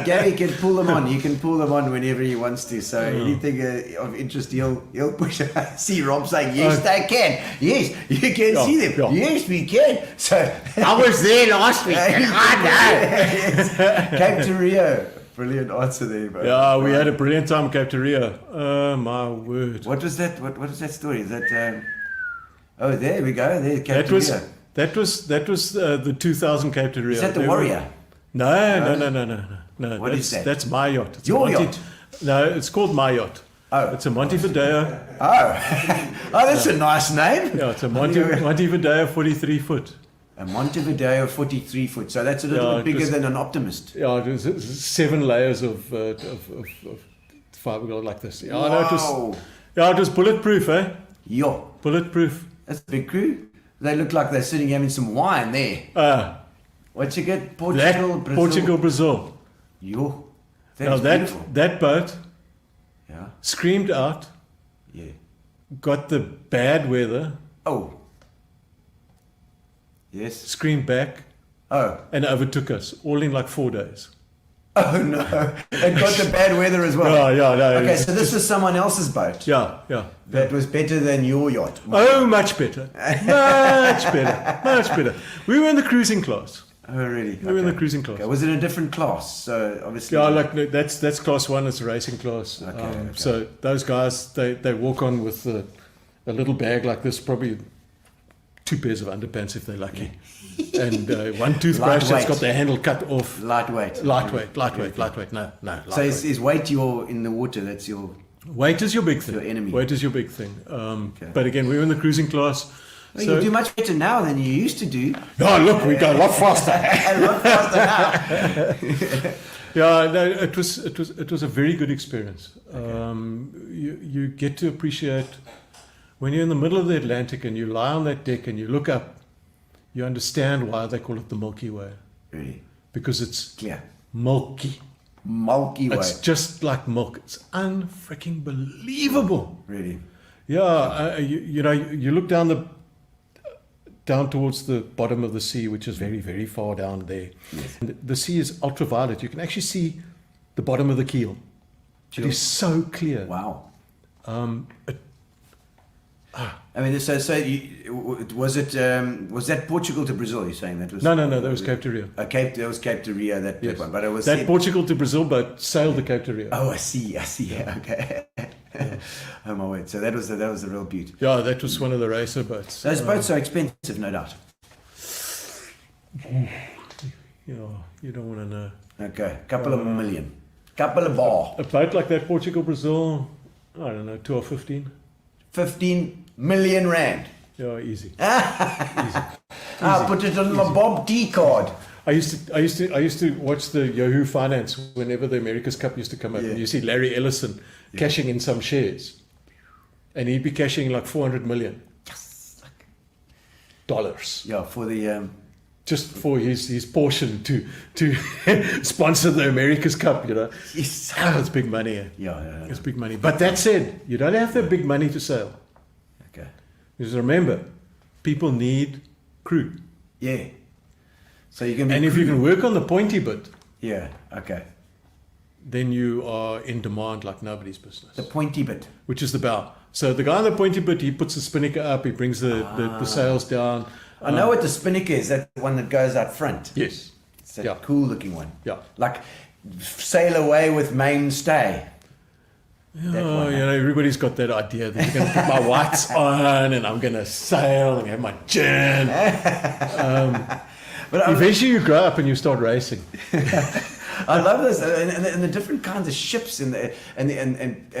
Gary can pull them on. He can pull them on whenever he wants to. So anything of interest, he'll push. See Rob saying, yes, they can. Yes, you can see them.
Yeah.
Yes, we can. So
I was there last week. I know.
Cape to Rio. Brilliant answer there, bro.
Yeah, we had a brilliant time in Cape to Rio. Oh, my word.
What was that? What was that story? Is that? Oh, there we go. There, Cape to Rio.
That was the 2000 Cape to Rio.
Is that the
There were-
Warrior?
No.
What
that's,
is that?
That's my yacht. It's a
Your
Monte-
yacht?
No, it's called my yacht.
Oh.
It's a Montevideo.
Oh, that's a nice name.
Yeah, it's a Montevideo 43 foot.
A Montevideo 43 foot. So that's a little
Yeah,
bit bigger
just-
than an Optimist.
Yeah, it was 7 layers of fiberglass like this. Yeah,
Wow.
it was bulletproof, eh?
Yo,
Bulletproof.
that's a big crew. They look like they're sitting having some wine there. What you get? Portugal,
Brazil.
Yo.
Now
is beautiful.
that boat
Yeah.
screamed out,
Yeah.
got the bad weather,
Oh. Yes.
screamed back,
Oh.
and overtook us, all in like 4 days.
Oh no. And got the bad weather as well.
Yeah, no.
Okay,
it's
so this was someone else's boat.
Yeah.
That was better than your yacht.
Oh, much better. Much better. We were in the cruising class.
Oh, really?
We were in the cruising class.
Okay. Was it a different class? So obviously.
Yeah, like no, that's class one. It's a racing class.
Okay.
So those guys, they walk on with a little bag like this, probably 2 pairs of underpants if they're lucky, and one toothbrush that's
Lightweight.
got the handle cut off.
Lightweight.
Lightweight. No.
So
Lightweight.
is weight in the water? That's your.
Weight is your big thing.
Your enemy.
Weight is your big thing. But again, we were in the cruising class.
Well, you do much better now than you used to do.
Oh, look, we go a lot faster.
A lot faster now.
Yeah, no, it was a very good experience. You get to appreciate when you're in the middle of the Atlantic and you lie on that deck and you look up, you understand why they call it the Milky Way.
Really?
Because it's
Clear.
milky.
Milky Way.
It's just like milk. It's unfreaking believable.
Really?
Yeah, you look down towards the bottom of the sea, which is very, very far down there.
Yes.
And the sea is ultraviolet. You can actually see the bottom of the keel. It is so clear.
Wow. I mean, was that Portugal to Brazil? You're saying that was
No, that was Cape to Rio.
That was Cape to Rio. That
Yes.
one, but it was
That Portugal to Brazil boat sailed the Cape to Rio.
Oh, I see. Yeah. Okay. Oh my word! So that was the real beauty.
Yeah, that was one of the racer boats.
Those boats are expensive, no doubt.
You don't want to know.
Okay, couple of million, couple of bar,
A boat like that, Portugal, Brazil, I don't know, 12 or 15.
15 million rand.
Yeah, easy.
I'll put it on my Bob D card.
I used to watch the Yahoo Finance whenever the America's Cup used to come up,
Yeah.
and you see Larry Ellison cashing in some shares, and he'd be cashing like 400 million dollars
Yeah, for the
just for his portion to sponsor the America's Cup.
yes.
It's big money.
Yeah.
It's big money. But that said, you don't have to have big money to sail.
Okay.
Because remember, people need crew.
Yeah. So you can be
And if you can work on the pointy bit,
Yeah. Okay.
then you are in demand like nobody's business,
The pointy bit.
which is the bow. So the guy on the pointy bit, he puts the spinnaker up, he brings the sails down.
I know what the spinnaker is. That's the one that goes out front.
Yes.
It's that
Yeah.
cool looking one.
Yeah.
Like sail away with mainstay. That
Oh,
one.
everybody's got that idea that you're going to put my whites on and I'm going to sail and have my gin.
But
Eventually you grow up and you start racing.
I love this, and the different kinds of ships, and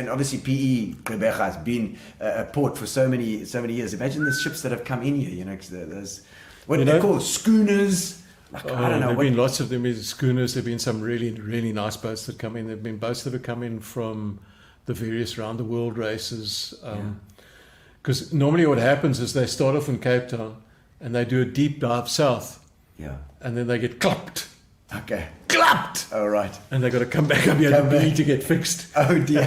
obviously PE Quebec has been a port for so many years. Imagine the ships that have come in here. 'Cause there's what they call schooners. Like, I don't know.
There've been lots of them. There's schooners. There've been some really, really nice boats that come in. There've been boats that have come in from the various round the world races. Because normally what happens is they start off in Cape Town and they do a deep dive south,
Yeah.
and then they get clapped.
Okay. Clapped. All right.
And they got to come back up here to B to get fixed.
Oh dear.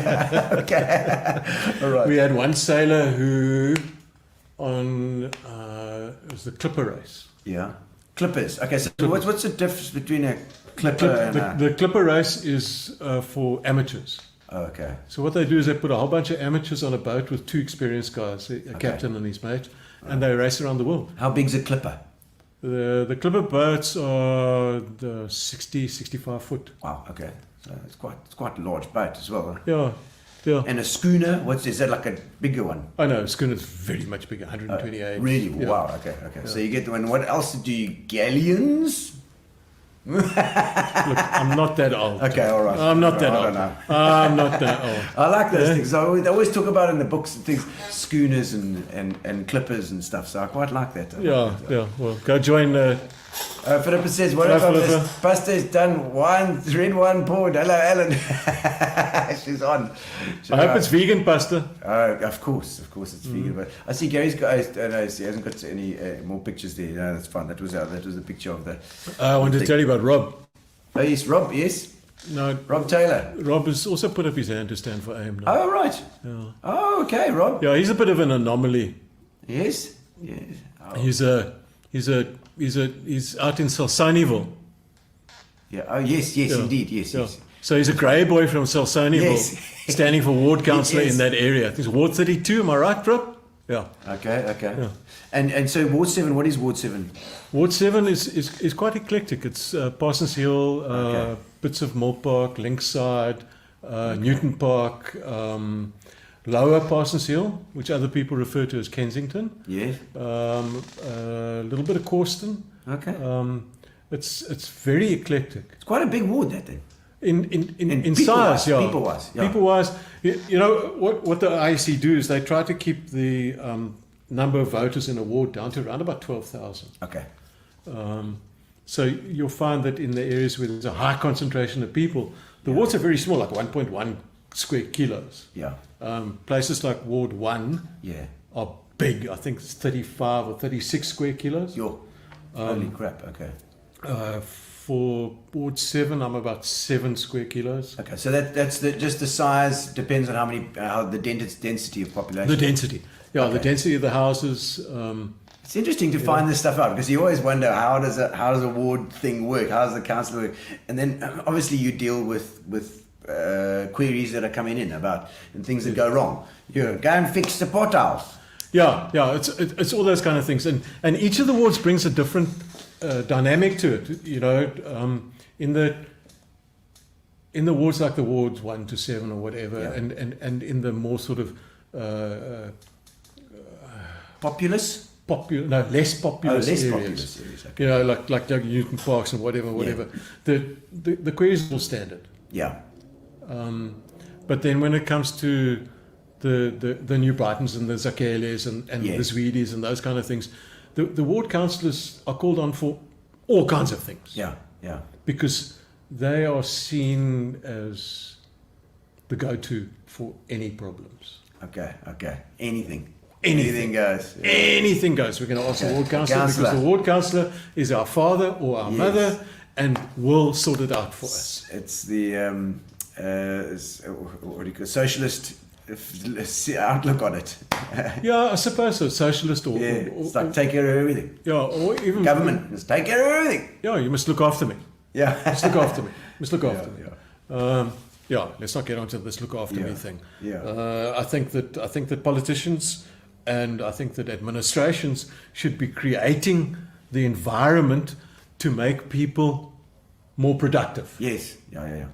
Okay. All right.
We had one sailor who it was the Clipper race.
Yeah. Clippers. Okay. So what's the difference between a clipper and a?
The Clipper race is for amateurs.
Oh, okay.
So what they do is they put a whole bunch of amateurs on a boat with 2 experienced guys, a captain and his mate, and they race around the world.
How big's a clipper?
The Clipper boats are the 60, 65 foot.
Wow. Okay. So it's quite a large boat as well.
Yeah.
And a schooner, is that like a bigger one?
I know, schooner's very much bigger, 128.
Really?
Yeah.
Wow. Okay. So you get the one. What else do you galleons?
Look, I'm not that old.
Okay, all right.
I'm not that
I
old.
don't know.
I'm not that old.
I like those things. They always talk about in the books and things, schooners and clippers and stuff. So I quite like that.
Yeah. Well, go join.
Philippa says, what
Hello,
if this
Philippa.
pasta is done? Red wine poured. Hello, Alan. She's on.
I hope it's vegan pasta.
Of course, it's vegan. But I see Gary's got. No, he hasn't got any more pictures there. No, that's fine. That was a picture of the.
I want to tell you about Rob.
Oh yes, Rob. Yes.
No,
Rob Taylor.
Rob has also put up his hand to stand for AIM now.
Oh, right.
Yeah.
Oh, okay, Rob.
Yeah, he's a bit of an anomaly.
Yes. Yes. Oh.
He's out in Salsanival.
Yeah. Oh, yes,
Yeah.
indeed. Yes,
Yeah.
yes.
So he's a grey boy from Salsanival,
Yes.
standing for ward councillor
Yes.
in that area. I think it's Ward 32, am I right, Rob? Yeah.
Okay.
Yeah.
And so Ward 7, what is Ward 7?
Ward 7 is quite eclectic. It's Parsons Hill,
Okay.
bits of Mill Park, Linkside, Newton Park, Lower Parsons Hill, which other people refer to as Kensington,
Yes.
a little bit of Causton.
Okay.
It's very eclectic.
It's quite a big ward, that then.
In
people-wise,
size, yeah.
people-wise, yeah.
People-wise, you know what the IEC do is they try to keep the number of voters in a ward down to around about 12,000.
Okay.
So you'll find that in the areas where there's a high concentration of people, the wards are very small, like 1.1 square kilos.
Yeah.
Places like Ward 1
Yeah.
are big. I think it's 35 or 36 square kilos.
Holy crap. Okay.
For Ward 7, I'm about 7 square kilos.
Okay. So that's just the size depends on how the density of population.
The density. Yeah, the
Okay.
density of the houses.
It's interesting to find this stuff out because you always wonder how does a ward thing work? How does the council work? And then obviously you deal with queries that are coming in about and things that go wrong. You go and fix the potholes.
Yeah, it's all those kind of things, and each of the wards brings a different dynamic to it. You know, in the wards like the wards 1 to 7 or whatever,
Yeah.
and in the more sort of
Populous?
less populous
less
areas.
populous areas. Okay.
You know, like Newton Parks and whatever. The queries are all standard.
Yeah.
But then when it comes to the New Brightons and the Zakeles and
Yeah.
the Swedes and those kind of things, the ward councillors are called on for all kinds of things.
Yeah. Yeah.
Because they are seen as the go-to for any problems.
Okay. Anything
Anything.
goes. Yeah.
Anything goes. We're going to ask the ward councillor
Councillor.
because the ward councillor is our father or our
Yes.
mother and will sort it out for us.
It's the what do you call it? Socialist outlook on it.
Yeah, I suppose so. Socialist or,
Yeah.
or,
It's like take care of everything.
yeah, or even
Government must take care of everything.
Yeah, you must look after me.
Yeah.
Must look after me. Must look after me.
Yeah.
Yeah, let's not get onto this look after me
Yeah,
thing.
yeah.
I think that politicians and I think that administrations should be creating the environment to make people more productive.
Yes. Yeah.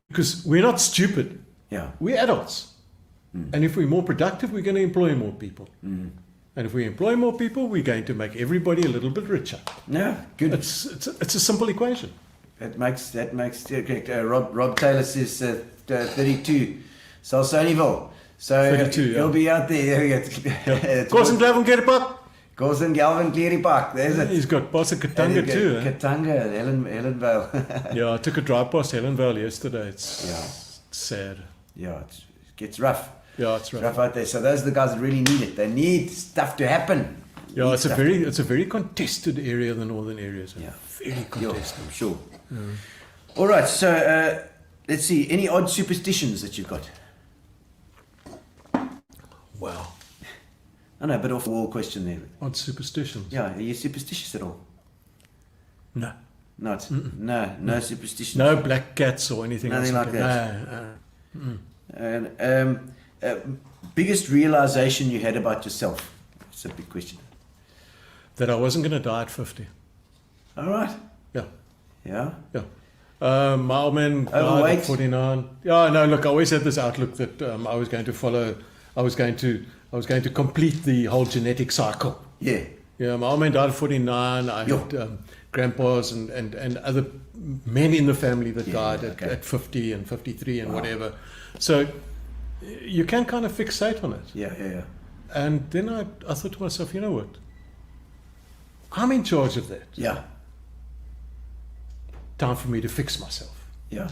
Because we're not stupid.
Yeah.
We're adults. And if we're more productive, we're going to employ more people. And if we employ more people, we're going to make everybody a little bit richer.
No, good.
It's a simple equation.
That makes correct. Rob Taylor says 32, Salsonieville. So
32, yeah.
he'll be out there. There we go.
Corson Glavin Gerpak.
Corson Galvin Cleary Park. There's it.
He's got Bossa Katanga too. Eh?
Katanga, Helenvale.
Yeah, I took a drive past Helenvale yesterday. It's sad.
Yeah, it gets rough.
Yeah, it's
It's
rough.
rough out there. So those are the guys that really need it. They need stuff to happen.
Yeah,
Need
it's
stuff
a very contested area, the northern areas.
Yeah.
Very
Yeah,
contested.
I'm sure. All right, so let's see. Any odd superstitions that you've got?
Wow.
I know, a bit off the wall question there.
Odd superstitions.
Yeah, are you superstitious at all?
No.
Not. No superstitions.
No black cats or anything
Nothing
else
like
that. No.
And biggest realization you had about yourself? It's a big question.
That I wasn't going to die at 50.
All right.
Yeah.
Yeah.
Yeah. My old man died
Overweight?
at 49. Yeah, no, look, I always had this outlook that I was going to follow, I was going to complete the whole genetic cycle.
Yeah.
Yeah, my old man died at 49. I had grandpas and other men in the family that died at 50 and 53 and whatever. So you can kind of fixate on it.
Yeah.
And then I thought to myself, you know what? I'm in charge of that.
Yeah.
Time for me to fix myself.
Yeah.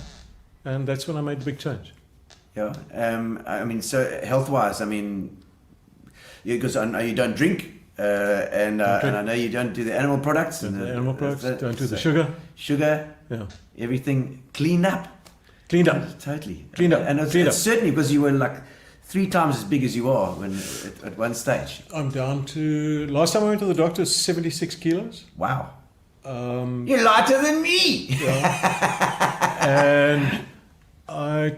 And that's when I made the big change.
Yeah. I mean, so health-wise, I mean, because I know you don't drink, and I know you don't do the animal products.
Don't
and
do the animal products, don't do the
so
sugar.
Sugar.
Yeah.
Everything clean up.
Cleaned up.
Totally.
Cleaned up.
And it's,
Cleaned
it's
up.
certainly because you were like 3 times as big as you are when at one stage. At one stage.
I'm down to, last time I went to the doctor, 76 kilos.
Wow. You're lighter than me.
And I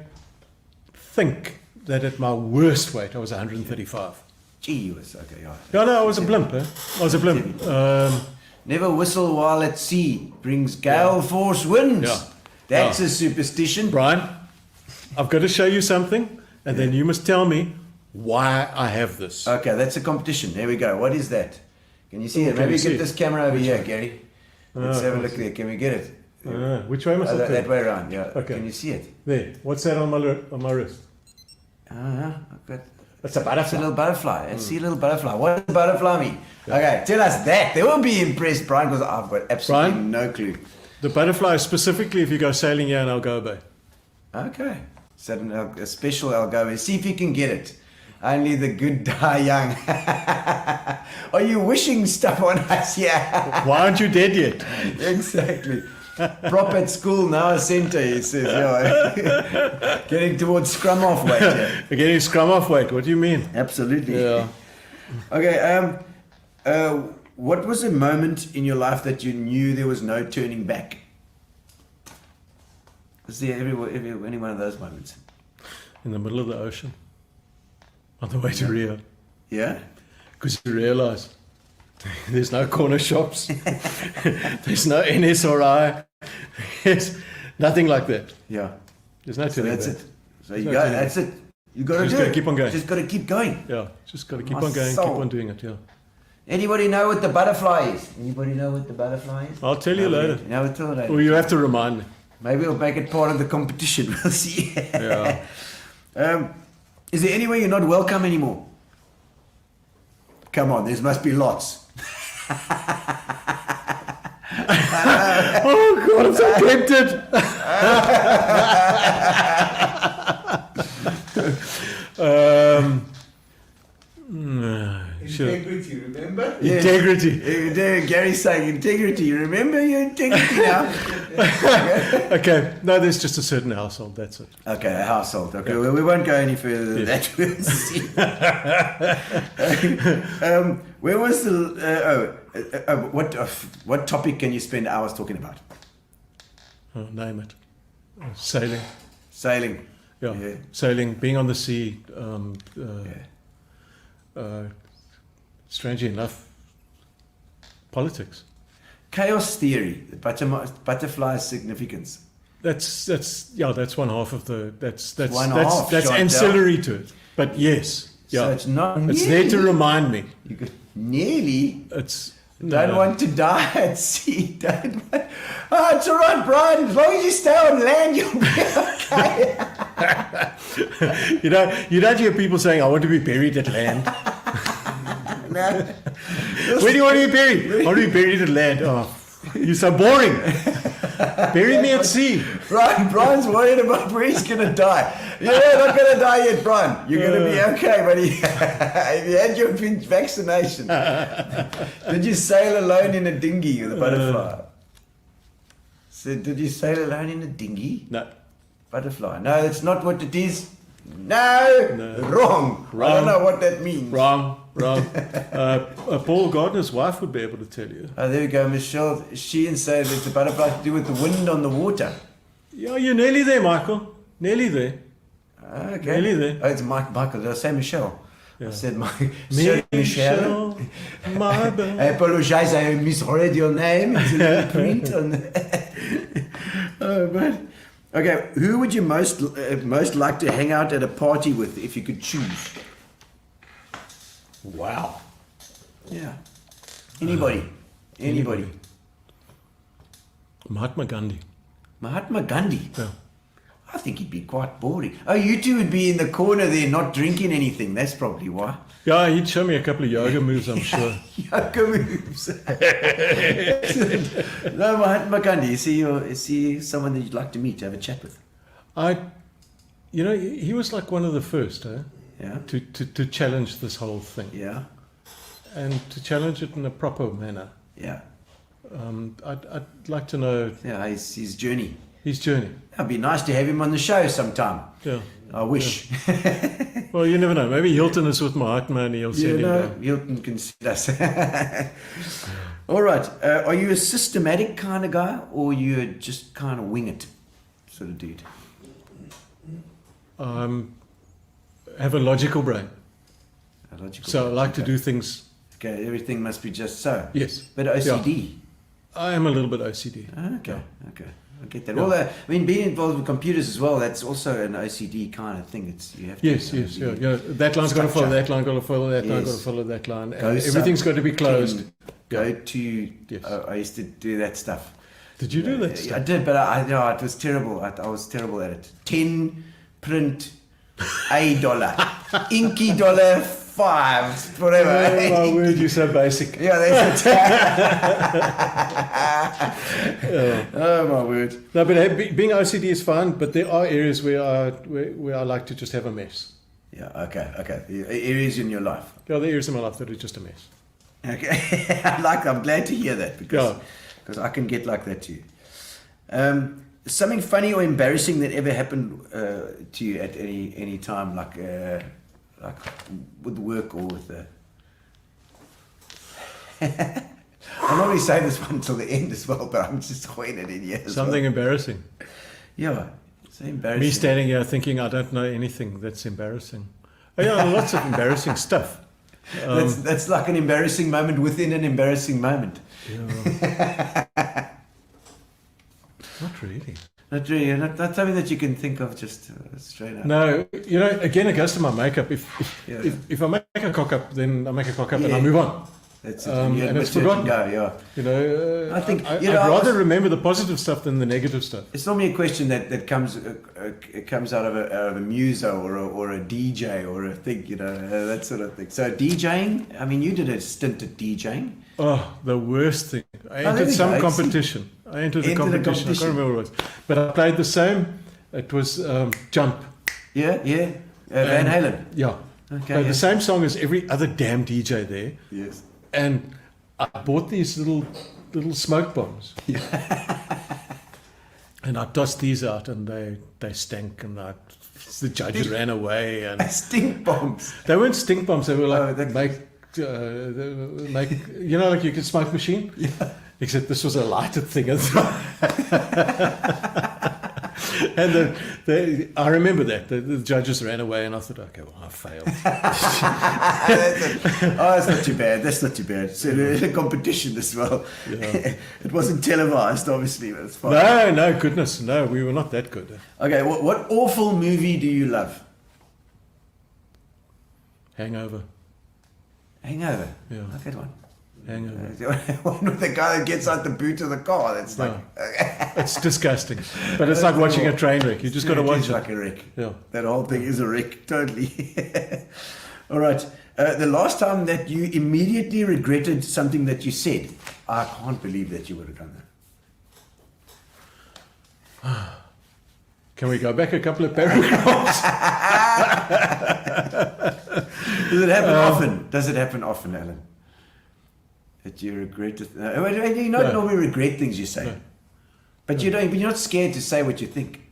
think that at my worst weight, I was 135.
Gee, you was okay. Yeah.
No, I was a blimp. I was a blimp.
Never whistle while at sea brings gale force winds.
Yeah.
That's a superstition.
Brian, I've got to show you something, and then you must tell me why I have this.
Okay, that's a competition. There we go. What is that? Can you see it?
Can
Maybe
you see
get
it?
this camera over here, Gary. Let's have a look there. Can we get it?
Which way must I
that
turn?
way around, yeah.
Okay.
Can you see it?
There. What's that on my wrist?
I've got...
That's a
It's a
butterfly.
little butterfly. I see a little butterfly. What does butterfly mean? Okay, tell us that. They won't be impressed, Brian, because I've got absolutely
Brian?
no clue.
The butterfly is specifically if you go sailing here in Algoa Bay.
Okay. So a special Algoa. See if you can get it. Only the good die young. Are you wishing stuff on us here?
Why aren't you dead yet?
Exactly. Prop at school now a centre, he says. Yeah. Getting towards scrum off weight. Yeah.
You're getting scrum off weight. What do you mean?
Absolutely.
Yeah.
Okay. What was a moment in your life that you knew there was no turning back? Was there any one of those moments?
In the middle of the ocean. On the way to Rio.
Yeah.
Because you realize there's no corner shops. There's no NSRI. There's nothing like that.
Yeah.
There's no
So
turning
that's
back.
it. So you
no
go.
turning
That's it. You got to
Just
do
gotta
it.
keep on going.
Just got to keep going.
Yeah, just got to keep
My
on going,
soul.
keep on doing it, yeah.
Anybody know what the butterfly is? Anybody know what the butterfly is?
I'll tell you later.
No, we'll tell you later.
Or you have to remind me.
Maybe we'll make it part of the competition. We'll see.
Yeah.
Is there anywhere you're not welcome anymore? Come on, there must be lots.
Oh God, I'm so tempted. Sure.
Integrity, remember?
Integrity.
Gary's saying integrity. Remember your integrity now.
Okay, no, there's just a certain household, that's it.
Okay, a household. Okay, well, we won't go any further than that. We'll see. Where was the... what topic can you spend hours talking about?
Oh, name it. Sailing.
Sailing.
Yeah.
Yeah.
Sailing, being on the sea. Strangely enough, politics.
Chaos theory, the butterfly's significance.
That's one half of the that's
one half,
that's
shot
ancillary to it. But yes, yeah,
So it's not
it's there to
nearly-
remind me.
You could nearly
It's
don't want to die at sea. Oh, it's all right, Brian. As long as you stay on land, you'll be okay.
you don't hear people saying, "I want to be buried at land."
No.
Where do you want to be buried? I want to be buried at land. Oh, you're so boring. Bury me at sea.
Brian's worried about where he's going to die. You're not going to die yet, Brian. You're going to be okay, buddy. If you had your vaccination. Did you sail alone in a dinghy with a butterfly? So did you sail alone in a dinghy?
No.
Butterfly. No, that's not what it is. No. Wrong. I don't know what that means.
Wrong. Paul Gardner's wife would be able to tell you.
Oh, there we go, Michelle. She said it's a butterfly to do with the wind on the water.
Yeah, you're nearly there, Michael. Nearly there.
Okay.
Nearly there.
Oh, it's Michael. Did I say Michelle?
Yeah.
I said Michelle.
Michelle, my belle.
I apologize. I misread your name. It's a little print on. Oh, man. Okay, who would you most like to hang out at a party with if you could choose?
Wow.
Yeah. Anybody. Anybody.
Mahatma Gandhi.
Mahatma Gandhi.
Yeah.
I think he'd be quite boring. Oh, you two would be in the corner there not drinking anything. That's probably why.
Yeah, he'd show me a couple of yoga moves, I'm sure.
Yoga moves. No, Mahatma Gandhi. Is he someone that you'd like to meet, to have a chat with?
He was like one of the first,
Yeah.
to challenge this whole thing.
Yeah.
And to challenge it in a proper manner.
Yeah.
I'd like to know.
Yeah, his journey.
His journey.
It'd be nice to have him on the show sometime.
Yeah.
I wish.
Well, you never know. Maybe Hilton is with Mahatma and he'll send him down.
Hilton can see us. All right. Are you a systematic kind of guy, or you just kind of wing it sort of dude?
Have a logical brain.
A logical
So I
brain,
like
okay.
to do things.
Okay, everything must be just so.
Yes.
But OCD.
I am a little bit OCD.
Okay. I get that.
Yeah.
Well, I mean, being involved with computers as well, that's also an OCD kind of thing. It's you have to.
Yes. Yeah. That line's got to follow that line, got to follow that line, got to follow that line. And everything's got to be closed.
Go to.
Yes.
I used to do that stuff.
Did you do that
I
stuff?
did, but it was terrible. I was terrible at it. 10 print $1, inky $5, whatever.
Oh my word, you're so basic.
Yeah, that's it. Oh my word.
No, but being OCD is fine, but there are areas where I like to just have a mess.
Yeah, okay. Areas in your life.
Yeah, there are areas in my life that are just a mess.
Okay. I'm glad to hear that because I can get like that too. Something funny or embarrassing that ever happened to you at any time, like with work or with the. I normally say this one till the end as well, but I'm just throwing it in here.
Something embarrassing.
Yeah, it's embarrassing.
Me standing here thinking I don't know anything. That's embarrassing. Oh, yeah, lots of embarrassing stuff.
That's like an embarrassing moment within an embarrassing moment.
Yeah. Not really.
Not really. Not something that you can think of just straight up.
No, again, it goes to my makeup. If I make a cock up, then I make a cock up and I move on.
That's it.
And it's forgotten.
Go, yeah. I think
I'd rather remember the positive stuff than the negative stuff.
It's normally a question that comes out of a muso or a DJ or a thing, that sort of thing. So DJing, I mean, you did a stint at DJing.
Oh, the worst thing. I
there
entered
we
some
go.
competition. I entered a competition. I can't remember what it was. But I played the same. It was Jump.
Yeah. Van Halen.
Yeah.
Okay.
Played the same song as every other damn DJ there.
Yes.
And I bought these little smoke bombs. And I tossed these out and they stank and the judges ran away. And
Stink bombs.
they weren't stink bombs. They were like
that-
make like you could smoke machine.
Yeah.
Except this was a lighted thing. And I remember that the judges ran away, and I thought, okay, well, I failed.
That's not too bad. That's not too bad. So in a competition as well.
Yeah.
It wasn't televised, obviously, but it's fine.
No, goodness, no, we were not that good.
Okay, what awful movie do you love?
Hangover.
Hangover.
Yeah.
I like that one.
Hangover.
One with the guy that gets out the boot of the car. That's like
It's disgusting, but it's like watching a train wreck. You just got to watch
it's
it.
like a wreck.
Yeah.
That whole thing is a wreck, totally. All right. The last time that you immediately regretted something that you said, I can't believe that you would have done that.
Can we go back a couple of paragraphs?
Does it happen often? Does it happen often, Alan? That you regret it? You don't normally regret things you say, but you don't. But you're not scared to say what you think.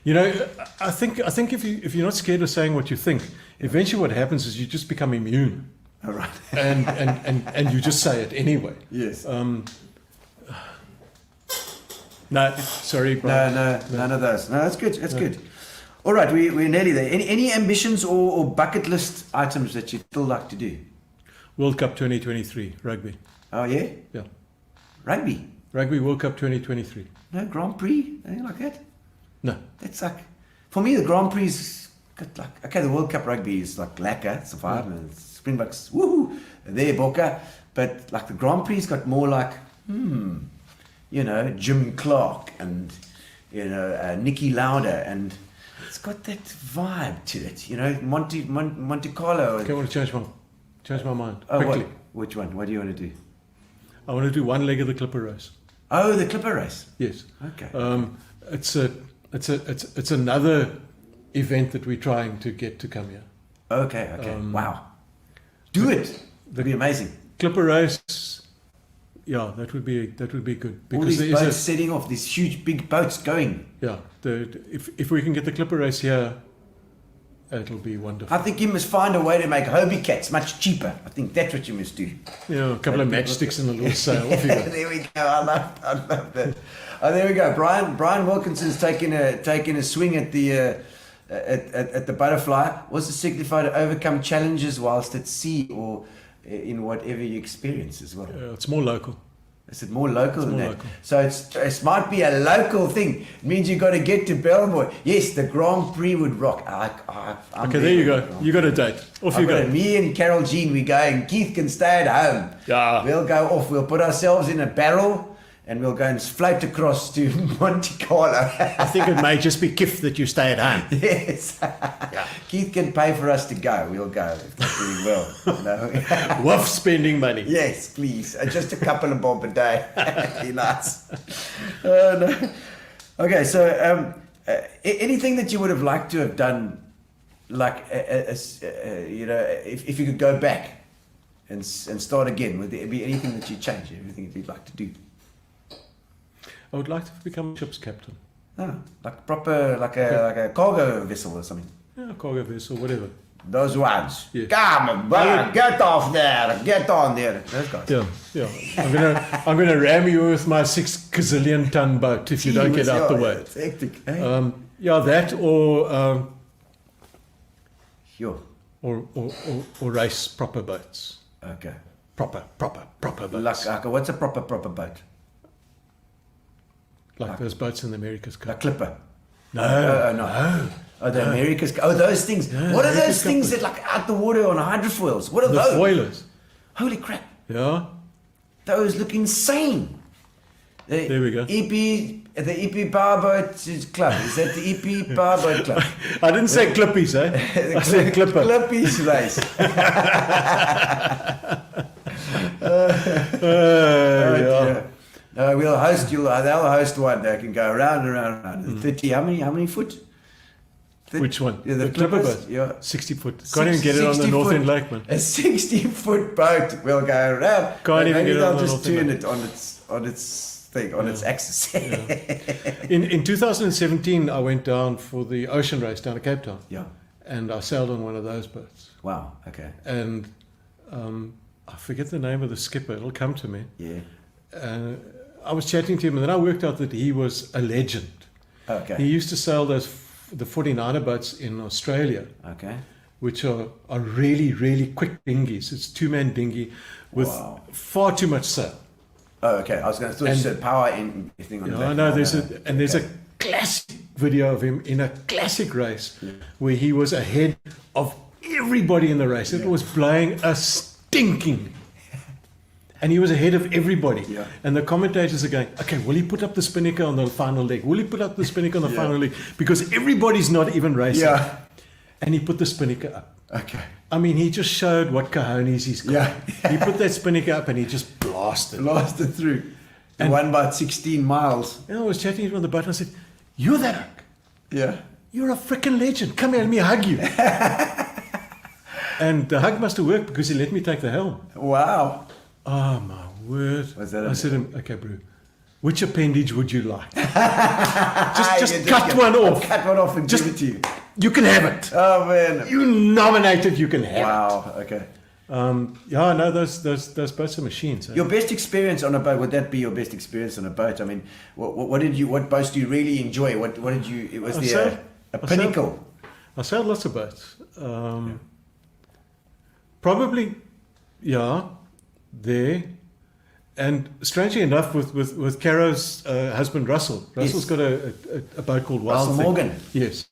I think if you're not scared of saying what you think, eventually what happens is you just become immune.
All right.
and you just say it anyway.
Yes.
No, sorry, Brian.
No, none of those. No, that's good. That's good. All right, we're nearly there. Any ambitions or bucket list items that you'd still like to do?
World Cup 2023 rugby.
Oh yeah,
Yeah,
rugby.
Rugby World Cup 2023.
No Grand Prix, anything like that.
No,
That's like, for me, the Grand Prix got like, okay, the World Cup rugby is like lekker, it's fine, and Springboks, woohoo, there, Bokke. But like the Grand Prix got more like, Jim Clark and, Nicky Lauda, and it's got that vibe to it, Monte Carlo.
okay, I want to change my mind
Oh,
quickly.
which one? What do you want to do?
I want to do one leg of the Clipper race.
Oh, the Clipper race.
Yes.
Okay.
It's another event that we're trying to get to come here.
Okay. Wow. Do it. That'd be amazing.
Clipper race, yeah, that would be good
All
because
these
there
boats
is
setting off, these huge big boats going.
if we can get the clipper race here, it'll be wonderful.
I think you must find a way to make Hobie cats much cheaper. I think that's what you must do.
Yeah, a couple of matchsticks and a little sail. Off you go.
There we go. I love that. Oh, there we go. Brian Wilkinson's taking a swing at the at the butterfly. What's it signify? To overcome challenges whilst at sea or in whatever you experience as well.
It's more local.
Is it more local than
more
that?
local.
So it might be a local thing. It means you've got to get to Belmore. Yes, the Grand Prix would rock. I'm
Okay, there you go. You got a date. Off you go.
Me and Carol Jean, we're going. Keith can stay at home.
Yeah.
We'll go off. We'll put ourselves in a barrel and we'll go and float across to Monte Carlo.
I think it may just be Kif that you stay at home.
Yes. Keith can pay for us to go. We'll go if that's really well. You know?
Worth spending money.
Yes, please. Just a couple of bob a day. Be nice. No. Okay, so anything that you would have liked to have done, like, you know, if you could go back and start again, would there be anything that you'd change? Everything that you'd like to do?
I would like to become a ship's captain.
Oh, like proper, like a cargo vessel or something.
Yeah, cargo vessel, whatever.
Those ones.
Yeah.
Come on, get off there, get on there. Those guys.
Yeah. I'm gonna ram you with my 6 gazillion ton boat if you don't get out the way.
It's hectic. Eh?
That or
Sure.
or race proper boats.
Okay.
Proper boats.
Like what's a proper boat?
Like those boats in the Americas.
A clipper.
No.
Oh, the Americas. Oh, those things.
Yeah,
what are those
America's
things that like out the water on hydrofoils? What are
The
those?
foilers.
Holy crap!
Yeah.
Those look insane.
There we go.
The EP Powerboat Club. Is that the EP Powerboat Club?
I didn't say clippies, eh? I said clipper.
Clippies race.
Yeah.
We'll host you. They'll host one that can go round and round and round. 30. How many foot?
Which one?
Yeah,
the clipper
clippers?
boat.
Yeah.
60 foot. Can't even get it on the
60
North
foot.
End Lake, man.
A 60-foot boat will go around.
Can't even
Maybe
get it on
they'll
the
just
North End
turn
Lake.
it on its thing, on its axis.
In 2017, I went down for the ocean race down to Cape Town.
Yeah.
And I sailed on one of those boats.
Wow. Okay.
And I forget the name of the skipper. It'll come to me.
Yeah.
I was chatting to him, and then I worked out that he was a legend.
Okay.
He used to sail the 49er boats in Australia,
Okay.
which are really, really quick dinghies. It's 2-man dinghy with
Wow.
far too much sail.
Oh, okay. I was going to thought you said power in thing on the
I
back.
know there's a classic video of him in a classic race where he was ahead of everybody in the race. It was blowing a stinking. And he was ahead of everybody.
Yeah.
And the commentators are going, okay, will he put up the spinnaker on the final leg? Will he put up the spinnaker on the final leg? Because everybody's not even racing.
Yeah.
And he put the spinnaker up.
Okay.
I mean, he just showed what cojones he's got.
Yeah.
He put that spinnaker up and he just blasted.
Blasted through. And
And-
won about 16 miles.
And I was chatting to him on the boat and I said, you're that hunk.
Yeah.
You're a freaking legend. Come here, let me hug you. And the hug must have worked because he let me take the helm.
Wow.
Oh, my word.
Was that
I
a-
said to him, okay, bro, which appendage would you like? just
You
cut one off.
Cut one off and
Just-
give it to you.
You can have it.
Oh, man.
You nominated, you can have
Wow. Okay.
it. Yeah, no, those boats are machines. Eh?
Your best experience on a boat, would that be your best experience on a boat? I mean, what boats do you really enjoy? What did you, was
I
there
sailed-
a
I
pinnacle?
I sailed lots of boats. Probably, yeah, there. And strangely enough, with Caro's husband Russell, Russell's got a boat called Wild
Russell
Thing.
Morgan.
Yes.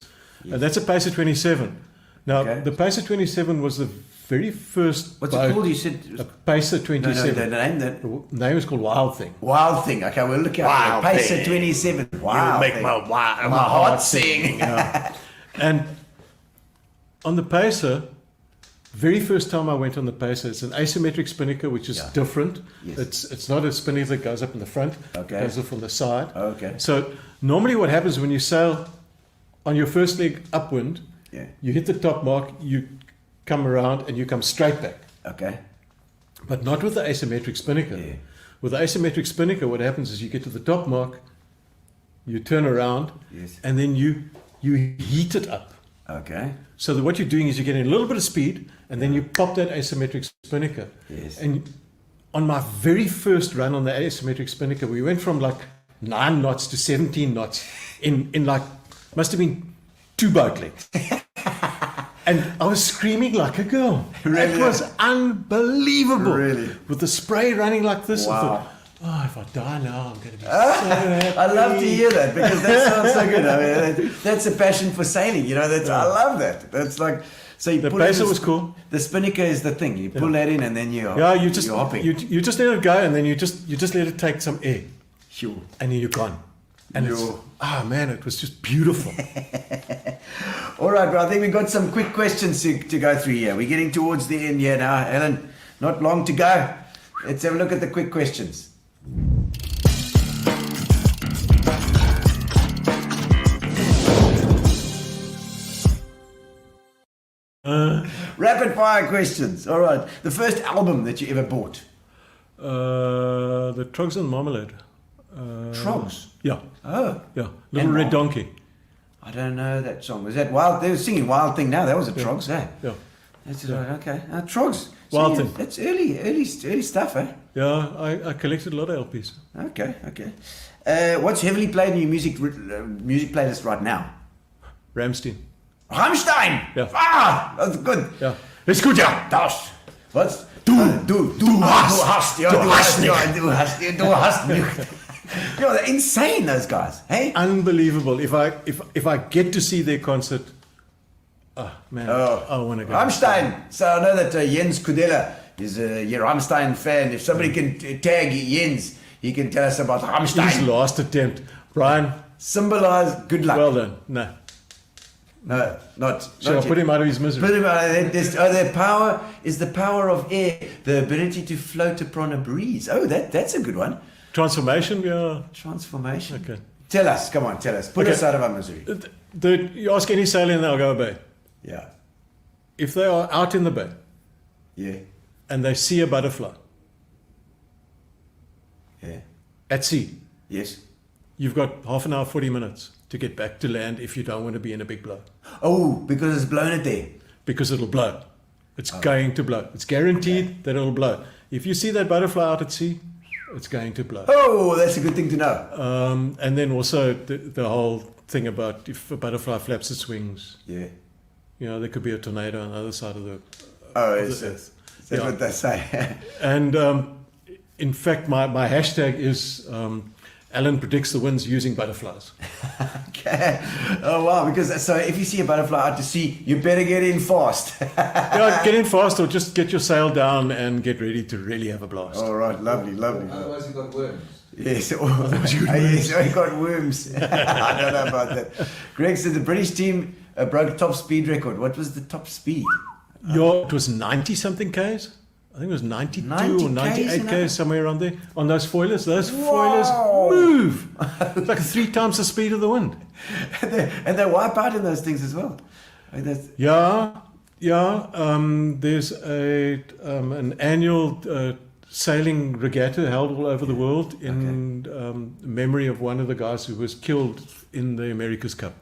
And that's a Pacer 27. Now,
Okay.
the Pacer 27 was the very first
What's
boat.
it called? You said
A Pacer
no,
27.
the name that
The name is called Wild Thing.
Wild Thing. Okay, we'll look out.
Wild
Pacer
Thing.
27. Wild
make
Thing.
my
heart sing.
Yeah. And on the Pacer, very first time I went on the Pacer, it's an asymmetric spinnaker, which is different.
Yes.
It's not a spinnaker that goes up in the front.
Okay.
It goes up on the side.
Okay.
So normally what happens when you sail on your first leg upwind, you hit the top mark, you come around and you come straight back.
Okay.
But not with the asymmetric spinnaker.
Yeah.
With the asymmetric spinnaker, what happens is you get to the top mark, you turn around,
Yes.
and then you heat it up.
Okay.
So that what you're doing is you're getting a little bit of speed, and then you pop that asymmetric spinnaker.
Yes.
And on my very first run on the asymmetric spinnaker, we went from like 9 knots to 17 knots in like, must have been 2 boat lengths. And I was screaming like a girl.
Really?
It was unbelievable.
Really?
With the spray running like this. I
Wow.
thought, oh, if I die now, I'm going to be so happy.
I love to hear that because that sounds so good. I mean, that's a passion for sailing. You know, I love that. That's like, so you
The
pull in
pacer was cool.
The spinnaker is the thing. You pull that in and then you're
you're
hopping.
you just let it go, and then you just let it take some air,
Sure.
and then you're gone. And it's, man, it was just beautiful.
All right, bro. I think we've got some quick questions to go through here. We're getting towards the end here now, Alan. Not long to go. Let's have a look at the quick questions. Rapid fire questions. All right. The first album that you ever bought?
The Trogs and Marmalade.
Trogs?
Yeah,
Oh.
yeah. Little
And
Red
Mar-
Donkey.
I don't know that song. Was that Wild? They were singing Wild Thing now. That was a Trogs, eh?
Yeah,
That's right. Okay. Trogs.
Wild
So,
Thing.
That's early stuff, eh?
yeah. I collected a lot of LPs.
Okay. What's heavily played in your music playlist right now?
Ramstein.
Rammstein.
Yeah.
Ah, that's good.
Yeah. It's good, yeah.
Das. What's
Du
hast. Ja,
Du
du
hast
hast. Ja, du hast nicht. Yo, they're insane, those guys. Hey.
Unbelievable. If I get to see their concert, man, I want to go.
Rammstein. So I know that Jens Kudela is a Rammstein fan. If somebody can tag Jens, he can tell us about
His
Rammstein.
last attempt, Brian.
Symbolize good luck.
Well done. No,
No, not.
shall I
not
put
yet.
him out of his misery?
Put him out. Their power is the power of air, the ability to float upon a breeze. Oh, that's a good one.
Transformation. Yeah.
Transformation.
Okay.
Tell us. Come on, tell us. Put
Okay.
us out of our misery.
You ask any sailor in the Algoa Bay,
Yeah.
if they are out in the bay
Yeah.
and they see a butterfly
Yeah.
at sea,
Yes.
you've got half an hour, 40 minutes to get back to land if you don't want to be in a big blow.
Oh, because it's blown it there.
Because it'll blow. It's going to blow. It's guaranteed that it'll blow. If you see that butterfly out at sea, it's going to blow.
Oh, that's a good thing to know.
And then also the whole thing about if a butterfly flaps its wings,
Yeah.
there could be a tornado on the other side of the
Oh,
of
it's
the earth.
that's
Yeah.
what they say.
And in fact, my hashtag is Alan predicts the winds using butterflies.
Okay. Oh wow! Because so if you see a butterfly out to sea, you better get in fast.
Get in fast, or just get your sail down and get ready to really have a blast.
All right, lovely.
Otherwise, you got worms.
Yes, he got worms. I don't know about that. Greg said the British team broke top speed record. What was the top speed?
It was 90 something Ks. I think it was 92
90
or 98
Ks,
Ks, somewhere around there. On those foilers. Those
Wow.
foilers move. It's like 3 times the speed of the wind.
and they wipe out in those things as well. I mean, that's,
Yeah. There's an annual sailing regatta held all over the world in memory of one of the guys who was killed in the America's Cup.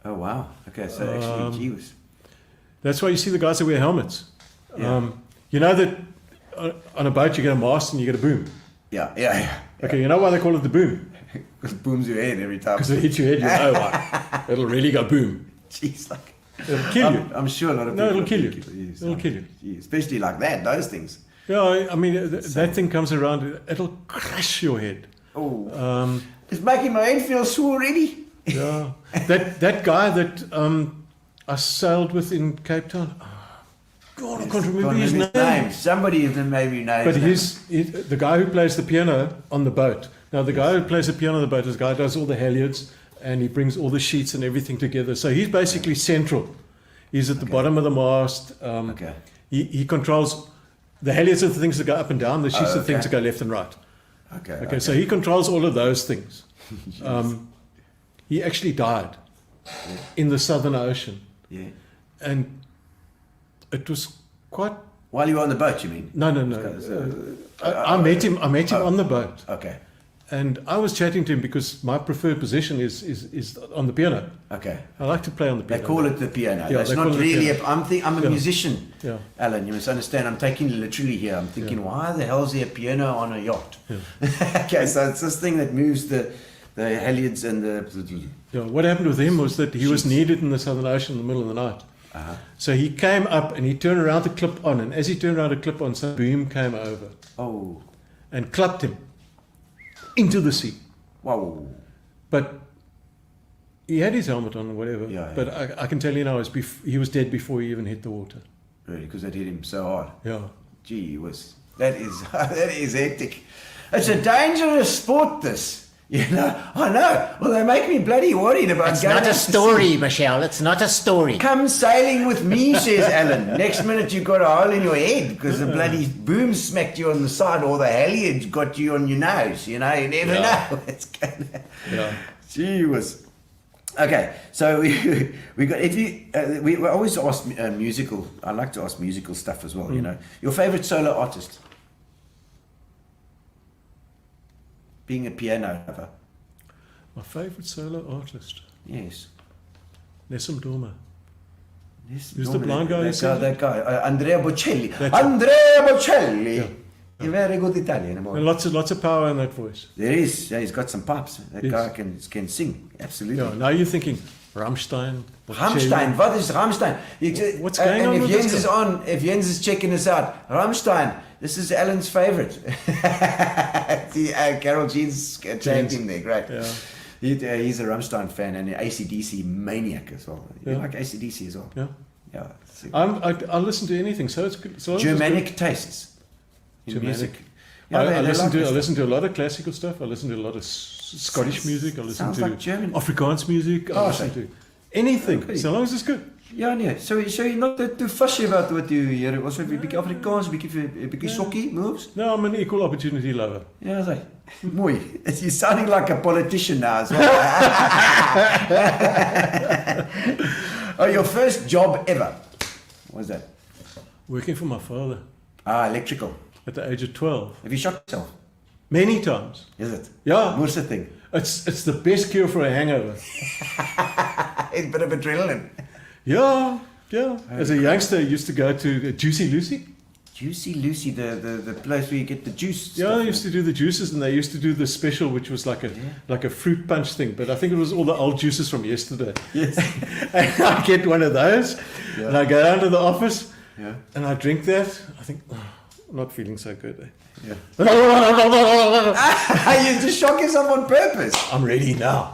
oh wow. Okay, so actually, gee whiz.
That's why you see the guys that wear helmets.
Yeah.
You know that on a boat you get a mast and you get a boom.
Yeah.
Okay, you know why they call it the boom?
Because it booms your head every time.
Because it hits your head, you know why. It'll really go boom.
Jeez, like.
It'll kill you.
I'm sure a lot of
No,
people.
it'll kill you.
Yes,
It'll kill you.
Gee, especially like that, those things.
Yeah, I mean, that thing comes around, it'll crush your head.
Oh. It's making my head feel sore already.
Yeah. that guy that I sailed with in Cape Town, God, I can't remember his name.
Somebody then maybe knows.
But
that.
the guy who plays the piano on the boat. Now, the guy who plays the piano on the boat is the guy who does all the halyards and he brings all the sheets and everything together. So he's basically central. He's at the bottom of the mast.
Okay.
He controls the halyards are the things that go up and down. The sheets are the things that go left and right.
Okay.
So he controls all of those things. He actually died in the Southern Ocean.
Yeah.
And it was quite
While you were on the boat, you mean?
No. I met him on the boat.
Okay.
And I was chatting to him because my preferred position is on the piano.
Okay.
I like to play on the
They
piano.
call it the piano.
Yeah,
That's
they
not
call it the
really.
piano.
I'm a musician,
Yeah.
Alan. You must understand. I'm taking it literally here. I'm thinking, why the hell is there a piano on a yacht? Okay, so it's this thing that moves the halyards and the.
Yeah, what happened with him was that he was needed in the Southern Ocean in the middle of the night. So he came up and he turned around to clip on, and as he turned around to clip on, some boom came over
Oh,
and clapped him into the sea.
wow.
But he had his helmet on or whatever.
Yeah, yeah.
But I can tell you now, he was dead before he even hit the water.
Really, because that hit him so hard.
Yeah.
Gee whiz. That is hectic. It's a dangerous sport, this. You know, I know. Well, they make me bloody worried about
It's
going
not a
out to
story,
sea.
Michelle. It's not a story.
Come sailing with me, says Alan. Next minute you've got a hole in your head because the bloody boom smacked you on the side or the halyards got you on your nose. You know, you never know what's going to
Yeah.
Gee whiz. Okay, so we got if you we always ask musical. I like to ask musical stuff as well. You know, your favorite solo artist. Being a piano lover.
My favourite solo artist,
Yes.
Nessim Dorma.
Yes,
Who's the blind guy who sings
That guy, Andrea Bocelli.
That's it.
Andrea Bocelli.
Yeah.
You're very good Italian.
And lots of power in that voice.
There is. Yeah, he's got some pipes. That
Yes.
guy can sing. Absolutely.
Yeah. Now you're thinking Rammstein.
Rammstein, what is Rammstein?
What's going on
and
with
if
this
Jens
guy?
is on, if Jens is checking us out, Rammstein, this is Alan's favorite. See, Carol Jeans tagged him there, great.
Yeah.
He's a Rammstein fan and an ACDC maniac as well. You
Yeah.
like ACDC as well?
Yeah.
Yeah.
I listen to anything, so it's good. So
Germanic tastes in
Germanic.
music.
I
they
listen
like
to
this
I
stuff.
listen to a lot of classical stuff. I listen to a lot of Scottish music. I listen
sounds
to
like German.
Afrikaans music. I
Oh,
listen
okay.
to anything,
Okay.
so long as it's good.
Ja nee, so you're not too fussy about what you hear. Also 'n bietjie Afrikaans, 'n bietjie sokkie moves.
No, I'm an equal opportunity lover.
Ja, sê. Mooi. You're sounding like a politician now as well. Oh, your first job ever. What was that?
Working for my father
Electrical.
at the age of 12.
Have you shot yourself?
Many times.
Is it?
Yeah.
Moorse thing.
It's the best cure for a hangover.
A bit of adrenaline.
Yeah. As a youngster, I used to go to Juicy Lucy.
Juicy Lucy, the place where you get the juice.
Yeah, I used to do the juices, and they used to do the special, which was like a fruit punch thing. But I think it was all the old juices from yesterday.
Yes.
And I get one of those, and I go down to the office,
Yeah.
and I drink that. I think, I'm not feeling so good.
Yeah. You just shock yourself on purpose.
I'm ready now.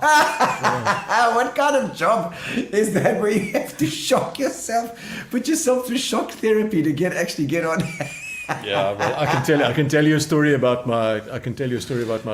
What kind of job is that where you have to shock yourself, put yourself through shock therapy to actually get on?
Yeah, well, I can tell you a story about my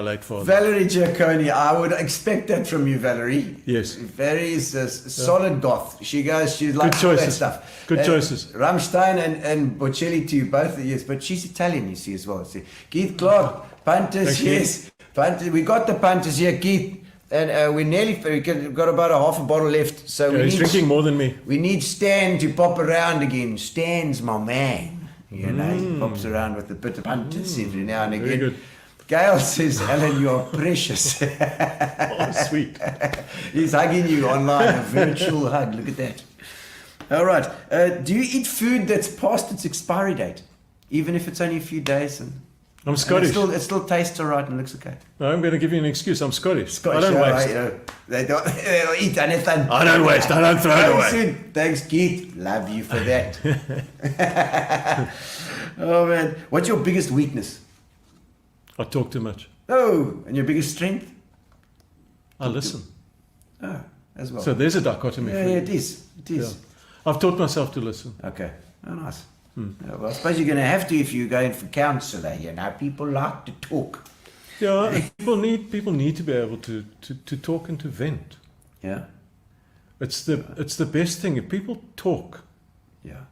late father.
Valerie Giacconi, I would expect that from you, Valerie.
Yes.
Valerie is a solid goth. She likes all that
choices.
stuff.
Good choices.
Rammstein and Bocelli too, both, yes, but she's Italian, you see, as well. See. Keith Clark, punters,
Thank you.
yes. Punters, we got the punters here, Keith. And we've got about a half a bottle left. So
Yeah, he's drinking more than me.
we need Stan to pop around again. Stan's my man. You know, he pops around with a bit of punters every now and again.
Very good.
Gail says, Alan, you are precious.
Oh, sweet.
He's hugging you online, a virtual hug. Look at that. All right. Do you eat food that's past its expiry date? Even if it's only a few days?
I'm Scottish.
It still tastes all right and looks okay.
No, I'm going to give you an excuse. I'm Scottish. I
Scottish,
don't
all
waste.
right, they'll eat anything.
I don't waste. I don't throw it away.
Soon. Thanks, Keith. Love you for that. Oh, man. What's your biggest weakness?
I talk too much.
Oh, and your biggest strength?
I listen.
Oh, as well.
So there's a dichotomy.
yeah,
for you.
it is. It is.
Yeah. I've taught myself to listen.
Okay. Oh, nice. Yeah, well, I suppose you're going to have to if you're going for counsellor. You know, people like to talk.
Yeah, and people need to be able to talk and to vent.
Yeah.
It's the best thing. If people talk,
Yeah.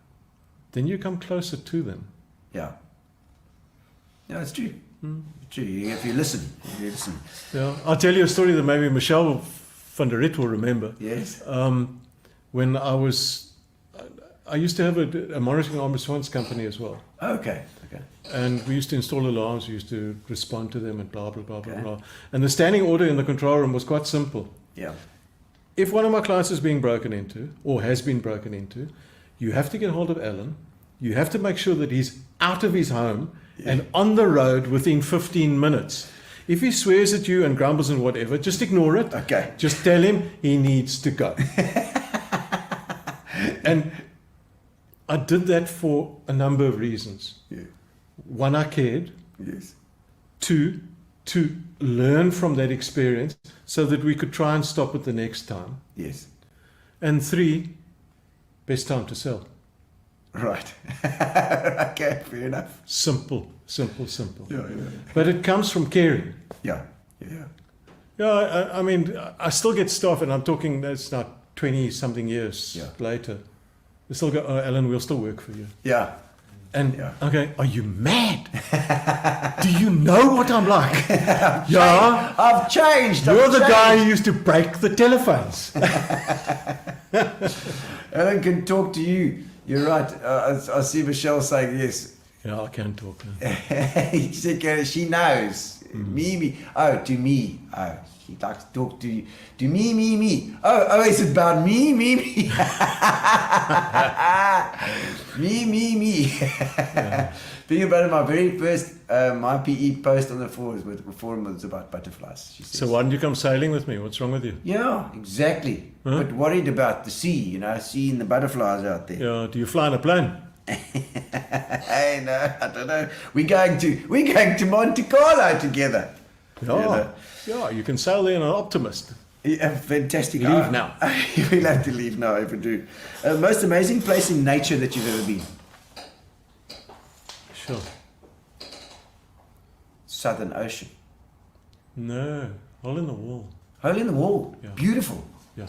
then you come closer to them.
Yeah. Yeah, it's true. It's true. If you listen.
Yeah, I'll tell you a story that maybe Michelle van der Rit will remember.
Yes.
When I was I used to have a monitoring armed response company as well.
Okay.
And we used to install alarms, we used to respond to them and blah, blah, blah,
Okay.
blah, blah. And the standing order in the control room was quite simple.
Yeah.
If one of my clients is being broken into, or has been broken into, you have to get hold of Alan. You have to make sure that he's out of his home and on the road within 15 minutes. If he swears at you and grumbles and whatever, just ignore it.
Okay.
Just tell him he needs to go. And I did that for a number of reasons.
Yeah.
One, I cared.
Yes.
Two, to learn from that experience so that we could try and stop it the next time.
Yes.
And three, best time to sell.
Right. Okay, fair enough.
Simple, simple, simple.
Yeah.
But it comes from caring.
Yeah.
Yeah, I mean, I still get stuff, and I'm talking, that's now 20-something years
Yeah.
later. They still go, oh, Alan, we'll still work for you.
Yeah.
And,
Yeah.
okay, are you mad? Do you know what I'm like? Yeah.
I've changed.
You're the guy who used to break the telephones.
Alan can talk to you. You're right. I see Michelle saying yes.
Yeah, I can talk. Now.
He said she knows. Me. Oh, to me. Oh, she likes to talk to you. To me. Oh, is it about me? Me. me.
Yeah.
Being about it, my very first MyPE post on the forum was about butterflies. She says.
So why didn't you come sailing with me? What's wrong with you?
Yeah, exactly.
Huh?
But worried about the sea, seeing the butterflies out there.
Yeah, do you fly in a plane?
Hey, no, I don't know. We're going to Monte Carlo together.
Yeah, you can sail there in an Optimist.
Yeah, fantastic.
Leave now.
We'll have to leave now if we do. Most amazing place in nature that you've ever been?
Sure.
Southern Ocean.
No, hole in the wall.
Hole in the wall.
Yeah.
Beautiful.
Yeah,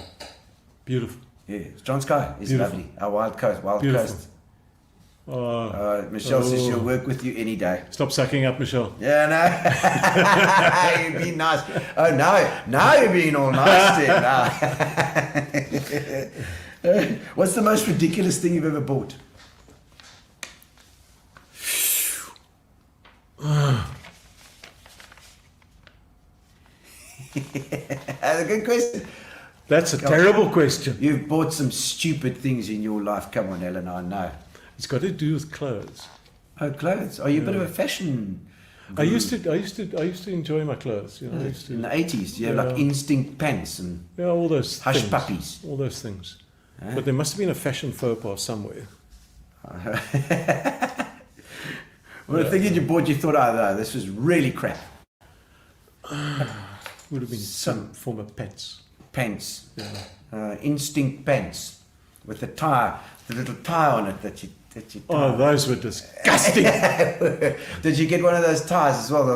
beautiful.
Yeah, John Sky is
Beautiful.
lovely. Our wild coast.
Beautiful.
Michelle says she'll work with you any day.
Stop sucking up, Michelle.
Yeah, no. You've been nice. Oh, no. Now you're being all nice then. What's the most ridiculous thing you've ever bought? That's a good question.
That's a terrible question.
You've bought some stupid things in your life. Come on, Ellen, I know.
It's got to do with clothes.
Oh, clothes. Are you a bit of a fashion?
I used to enjoy my clothes. I used to,
In the 80s, you have like
Yeah.
instinct pants and
all those
hush
things,
puppies.
all those things. But there must have been a fashion faux pas somewhere.
Well, the thing that you bought, you thought, oh, no, this was really crap.
Would have been some form of pants.
Pants.
Yeah.
Instinct pants with the little tie on it that you
Oh, those were disgusting.
Did you get one of those ties as well?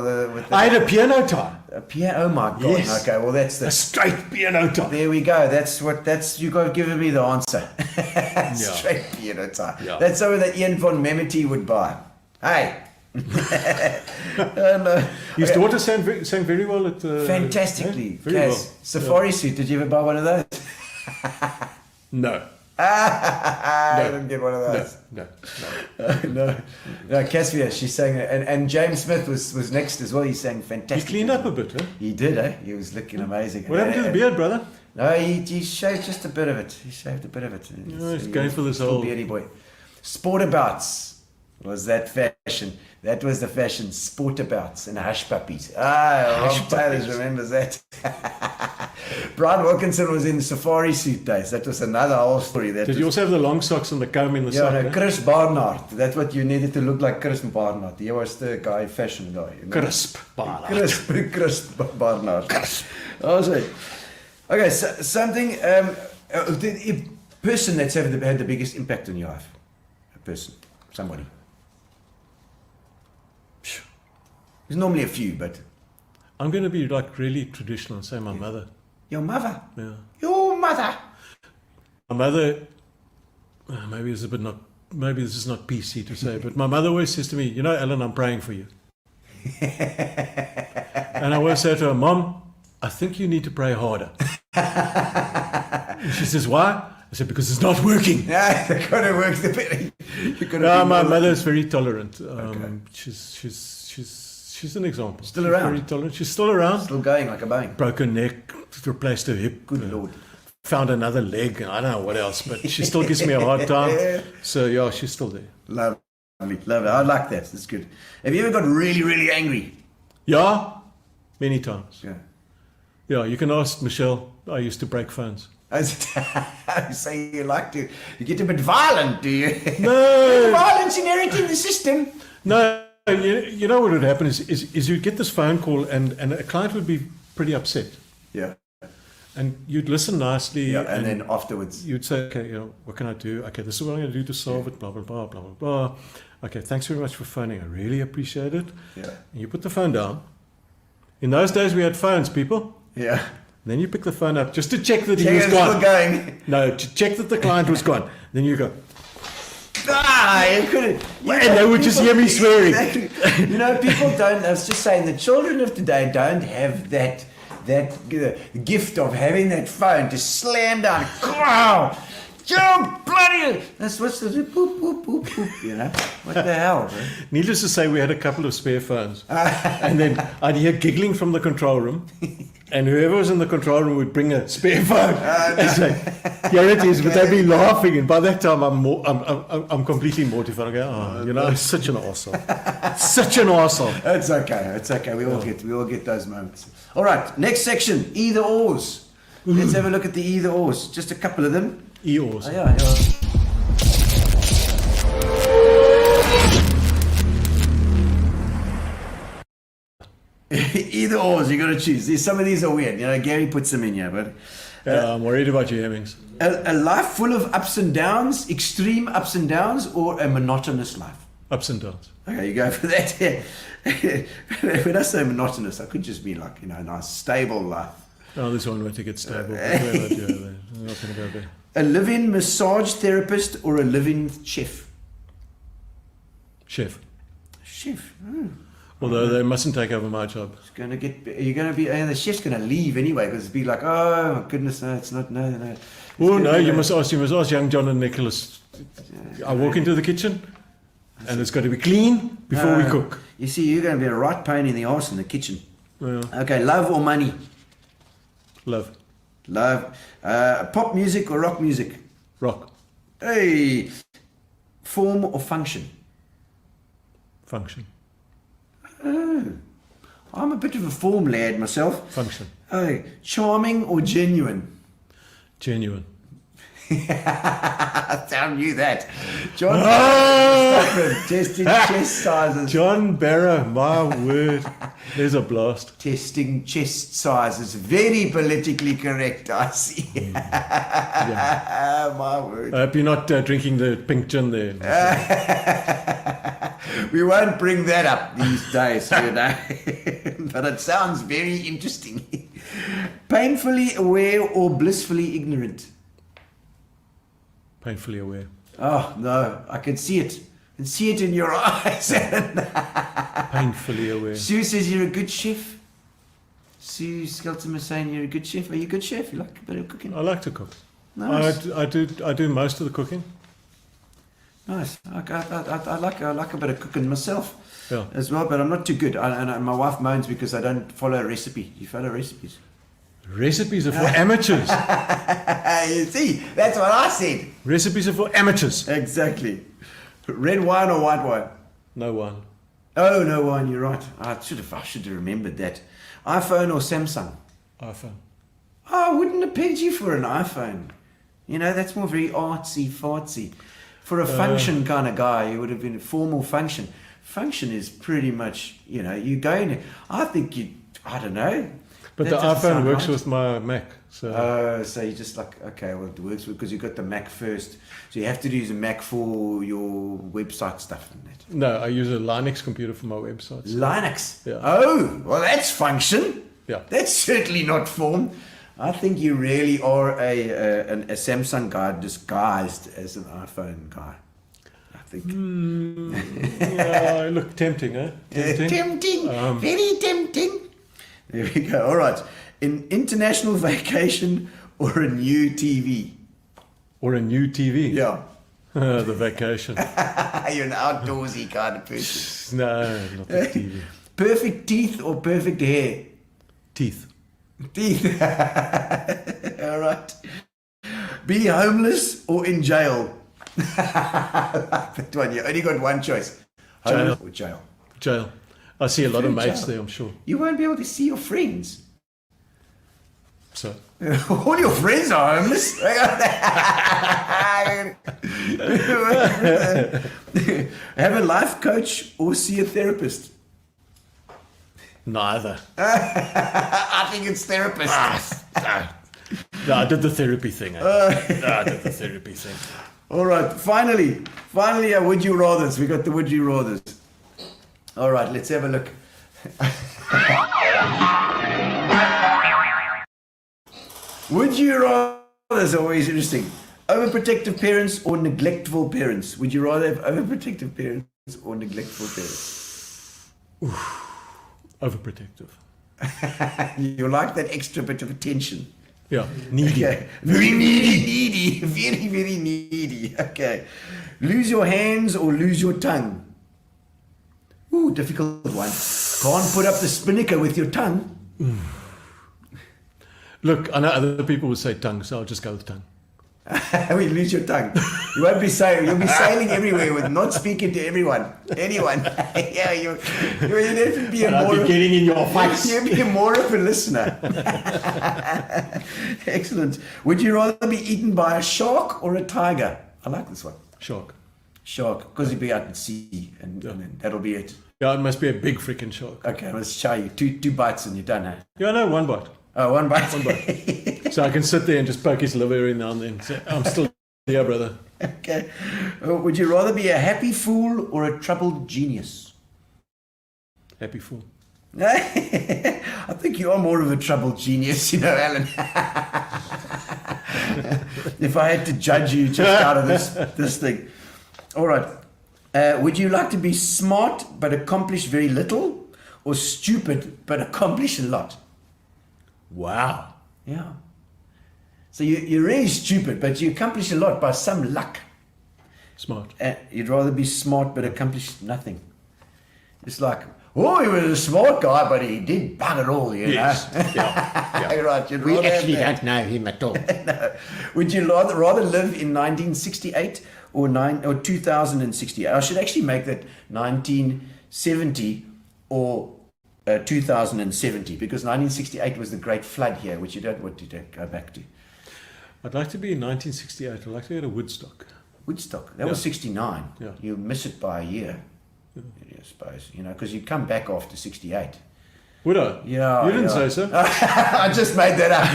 I had a piano tie.
A piano. Oh my god.
Yes.
Okay, well that's
A straight piano tie.
there we go. That's you got given me the answer. Straight piano tie.
Yeah.
That's something that Ian von Memety would buy. Hey.
His daughter sang very well at
Fantastically.
very
Kaz,
well.
Safari suit. Did you ever buy one of those?
No.
I didn't get one of those. No, Caspia, she sang it. And James Smith was next as well. He sang
He
fantastic.
cleaned up a bit, huh?
He did, eh? He was looking amazing.
What happened to the beard, brother?
No, he shaved just a bit of it. He
he's going for this
Still
whole-
beardy boy. Sportabouts was that fashion. That was the fashion. Sportabouts and hush puppies. Rob Taylor remembers that. Brian Wilkinson was in safari suit days. That was another whole story.
Did you also have the long socks and the comb in the
Yeah,
sock?
no, Chris Barnard. That's what you needed to look like, Chris Barnard. He was the guy, fashion guy.
Crisp Barnard.
Chris Barnard. Also, okay, so something. The person that's had the biggest impact on your life. A person, somebody. There's normally a few, but
I'm going to be like really traditional and say my mother.
your mother.
Yeah.
Your mother.
My mother, maybe this is not PC to say, but my mother always says to me, Alan, I'm praying for you. And I always say to her, Mom, I think you need to pray harder. And she says, why? I said, because it's not working.
Yeah, it kind of works.
My mother is very tolerant. She's an example.
Still around?
Very tolerant. She's still around.
Still going like a bang.
Broke her neck, replaced her hip.
Good Lord.
Found another leg, and I don't know what else, but she still gives me a hard time. So yeah, she's still there.
Lovely. I like that. That's good. Have you ever got really, really angry?
Yeah, many times.
Yeah.
Yeah, you can ask Michelle. I used to break phones.
So you like to, you get a bit violent, do you?
No.
Violence inherent in the system.
No, you know what would happen is you'd get this phone call and a client would be pretty upset.
Yeah.
And you'd listen nicely.
Yeah, and then afterwards.
You'd say, okay, what can I do? Okay, this is what I'm going to do to solve it, blah, blah, blah, blah, blah, blah. Okay, thanks very much for phoning. I really appreciate it.
Yeah.
And you put the phone down. In those days, we had phones, people.
Yeah.
Then you pick the phone up just to check that he was
Still
gone.
going.
No, to check that the client was gone. Then you go,
you couldn't.
and they would just hear me swearing.
You know, people don't. I was just saying, the children of today don't have that gift of having that phone to slam down. Wow, you bloody! That's what's the boop boop boop boop. You know what the hell? Bro?
Needless to say, we had a couple of spare phones, and then I'd hear giggling from the control room. And whoever was in the control room would bring a spare phone and say, "Here it is." But they'd be laughing, and by that time, I'm completely mortified. I go, I'm such an arsehole. Such an arsehole.
It's okay. It's okay. We all get those moments. All right. Next section: either ors. Let's have a look at the either ors. Just a couple of them.
Eeyores.
Yeah. Either ors, you got to choose. Some of these are weird. You know, Gary puts them in here, but
I'm worried about your Hemmings.
a life full of ups and downs, extreme ups and downs, or a monotonous life.
Ups and downs.
Okay, you go for that. When I say monotonous, I could just be like, a nice stable life.
Oh, this one went to get stable. I'm not going to go there.
A live-in massage therapist or a live-in chef?
Chef.
Chef.
Although they mustn't take over my job.
The chef's gonna leave anyway because it'd be like, oh my goodness, no, it's not, no.
Oh no, you must ask young John and Nicholas. I walk into the kitchen and it's got to be clean before we cook.
You see, you're going to be a right pain in the arse in the kitchen.
Yeah.
Okay, love or money?
Love.
Pop music or rock music?
Rock.
Hey, form or function?
Function.
Oh, I'm a bit of a form lad myself.
Function.
Oh, charming or genuine?
Genuine.
I knew that. John, testing chest sizes.
John Barrow, my word. There's a blast.
Testing chest sizes. Very politically correct, I see.
Yeah.
My word.
I hope you're not drinking the pink gin there.
We won't bring that up these days, but it sounds very interesting. Painfully aware or blissfully ignorant?
Painfully aware.
Oh, no, I can see it. I can see it in your eyes.
Painfully aware.
Sue says you're a good chef. Sue Skelton is saying you're a good chef. Are you a good chef? You like a bit of cooking?
I like to cook.
Nice.
I do most of the cooking.
Nice. I like a bit of cooking myself as well, but I'm not too good. And my wife moans because I don't follow a recipe. You follow recipes?
Recipes are for amateurs.
You see, that's what I said.
Recipes are for amateurs.
Exactly. Red wine or white wine?
No wine.
Oh, no wine. You're right. I should have remembered that. iPhone or Samsung?
iPhone.
Oh, I wouldn't have pegged you for an iPhone. That's more very artsy, fartsy. For a function kind of guy, you would have been a formal function. Function is pretty much, you go in. I think I don't know.
But the iPhone works with my Mac. So
so you just like, okay, well, it works because you got the Mac first. So you have to use a Mac for your website stuff and that.
No, I use a Linux computer for my websites.
Linux?
Yeah.
Oh, well, that's function.
Yeah.
That's certainly not form. I think you really are a Samsung guy disguised as an iPhone guy. I think.
Yeah, look, tempting, eh?
Tempting. Very tempting. There we go. All right. An international vacation or a new TV?
Or a new TV.
Yeah.
The vacation.
You're an outdoorsy kind of person.
No, not the TV.
Perfect teeth or perfect hair?
Teeth.
Teeth. All right. Be homeless or in jail? I like that one. You only got one choice. Homeless or jail.
Jail. I see a lot of mates
Jail.
there, I'm sure.
You won't be able to see your friends.
So,
All your friends are homeless. Have a life coach or see a therapist?
neither.
I think it's therapist.
No, I did the therapy thing. I did the therapy thing.
All right, finally, would you rathers? We got the would you rathers. All right, let's have a look. Would you rather? That's always interesting. Overprotective parents or neglectful parents? Would you rather have overprotective parents or neglectful parents?
Overprotective.
You like that extra bit of attention.
Yeah, needy.
Okay. Very needy. Very, very needy. Okay. Lose your hands or lose your tongue? Ooh, difficult one. Can't put up the spinnaker with your tongue.
Look, I know other people would say tongue, so I'll just go with tongue.
We lose your tongue. You won't be sailing. You'll be sailing everywhere with not speaking to anyone. Yeah, you'd have to be
I'll be getting in your face.
You'd be more of a listener. Excellent. Would you rather be eaten by a shark or a tiger? I like this one.
Shark.
Shark, because you'd be out at sea, and then that'll be it.
Yeah, it must be a big freaking shark.
Okay, let's try you. Two bites and you're done, huh?
Yeah, no, one bite.
Oh, one bite.
One bite. So I can sit there and just poke his liver every now and then. Say, I'm still here, brother.
Okay. Would you rather be a happy fool or a troubled genius?
Happy fool.
I think you are more of a troubled genius, Alan. If I had to judge you just out of this thing. All right. Would you like to be smart but accomplish very little, or stupid but accomplish a lot?
Wow.
Yeah. So you're really stupid, but you accomplish a lot by some luck.
Smart.
You'd rather be smart but accomplish nothing. It's like, oh, he was a smart guy, but he did bugger all,
Yes.
know?
Yeah.
Right, you'd
We
rather have
actually
that.
don't know him at all.
No. Would you rather live in 1968 or 2068? I should actually make that 1970 or 2070, because 1968 was the Great Flood here, which you don't want to go back to.
I'd like to be in 1968. I'd like to go to Woodstock.
Woodstock, that was 69.
Yeah.
You miss it by a year, I suppose, because you come back after 68.
Would I?
Yeah.
You didn't say so.
I just made that up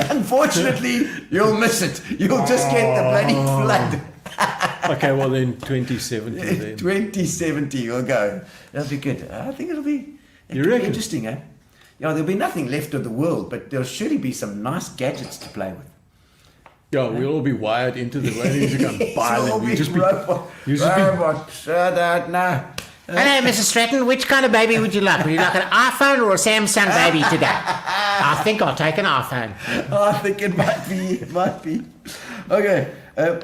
now. Unfortunately, you'll miss it. You'll just get the bloody flood.
Okay, well then 2070 then.
2070 will go. That'll be good. I think it'll be interesting, eh? Yeah, there'll be nothing left of the world, but there'll surely be some nice gadgets to play with.
Yeah, we'll all be wired into the radio to go and buy them.
You'll be robot. Shut out now.
Hello, Mrs. Stratton. Which kind of baby would you like? Would you like an iPhone or a Samsung baby today? I think I'll take an iPhone.
I think it might be. Okay.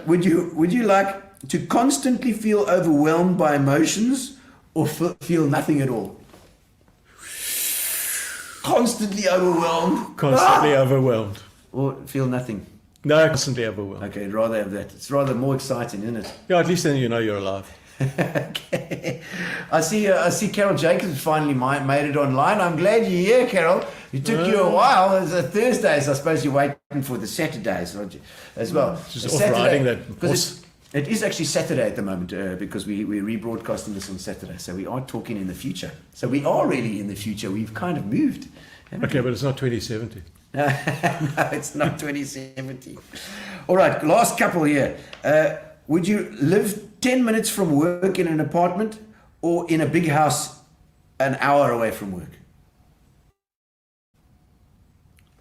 Would you like to constantly feel overwhelmed by emotions or feel nothing at all? Constantly overwhelmed.
Constantly overwhelmed.
Or feel nothing.
No, constantly overwhelmed.
Okay, I'd rather have that. It's rather more exciting, isn't it?
Yeah, at least then you know you're alive.
Okay. I see Carol Jacobs finally made it online. I'm glad you're here, Carol. It took you a while. It's a Thursdays. I suppose you're waiting for the Saturdays as well.
Just off riding that horse.
It is actually Saturday at the moment because we're rebroadcasting this on Saturday. So we are talking in the future. So we are really in the future. We've kind of moved.
Okay, but it's not 2070.
No, it's not 2070. All right, last couple here. Would you live 10 minutes from work in an apartment or in a big house an hour away from work?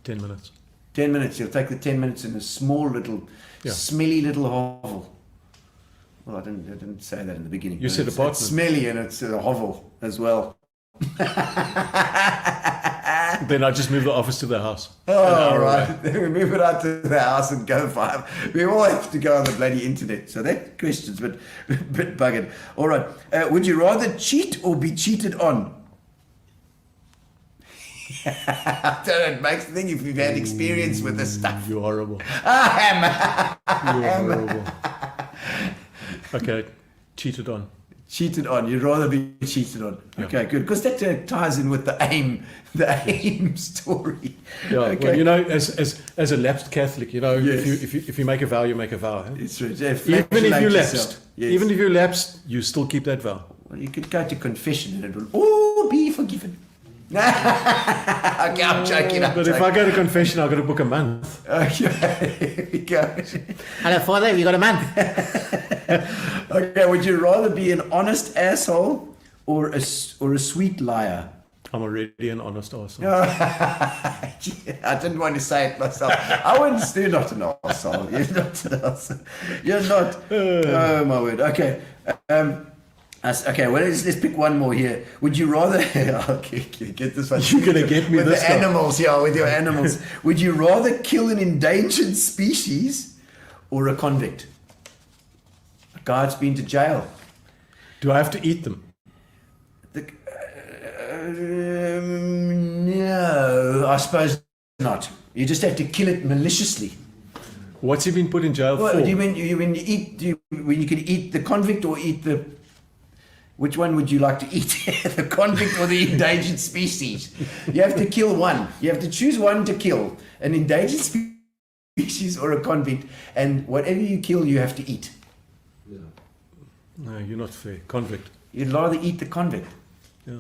10 minutes.
10 minutes. You'll take the 10 minutes in a small little, smelly little hovel. Well, I didn't say that in the beginning.
You said apartment.
It's smelly and it's a hovel as well.
Then I just move the office to the house.
Oh, right. Then we move it out to the house and go 5. We all have to go on the bloody internet. So that question's a bit buggered. All right. Would you rather cheat or be cheated on? I don't know, it makes me think if you've had experience with this stuff.
You're horrible.
I am.
You're horrible. Okay, cheated on.
Cheated on. You'd rather be cheated on. Okay, good. Because that ties in with the aim story.
Yeah,
Okay.
well, you know, as a lapsed Catholic, you know,
Yes.
if you make a vow, you make a vow. Eh?
It's true. Yeah,
Even if
flagellate
you
yourself.
lapsed,
Yes.
even if you lapsed, you still keep that vow.
Well, you could go to confession and it will all be forgiven. Okay, I'm joking.
But if I go to confession, I've got to book a month.
Okay, here we go.
Hello, Father, have you got a month?
Okay, would you rather be an honest asshole or a sweet liar?
I'm already an honest arsehole.
I didn't want to say it myself. I wouldn't. You're not an arsehole. You're not an arsehole. You're not. Oh my word. Okay. Okay, well, let's pick one more here. Would you rather... Okay, get this one.
You're going to get me
with
this
the
time.
animals, yeah, with your animals. Would you rather kill an endangered species or a convict? A guy that's been to jail.
Do I have to eat them?
No, I suppose not. You just have to kill it maliciously.
What's he been put in jail
Well,
for?
do you mean when you can eat the convict or eat the... Which one would you like to eat? The convict or the endangered species? You have to kill one. You have to choose one to kill. An endangered species or a convict. And whatever you kill, you have to eat.
No, you're not fair. Convict.
You'd rather eat the convict.
Yeah.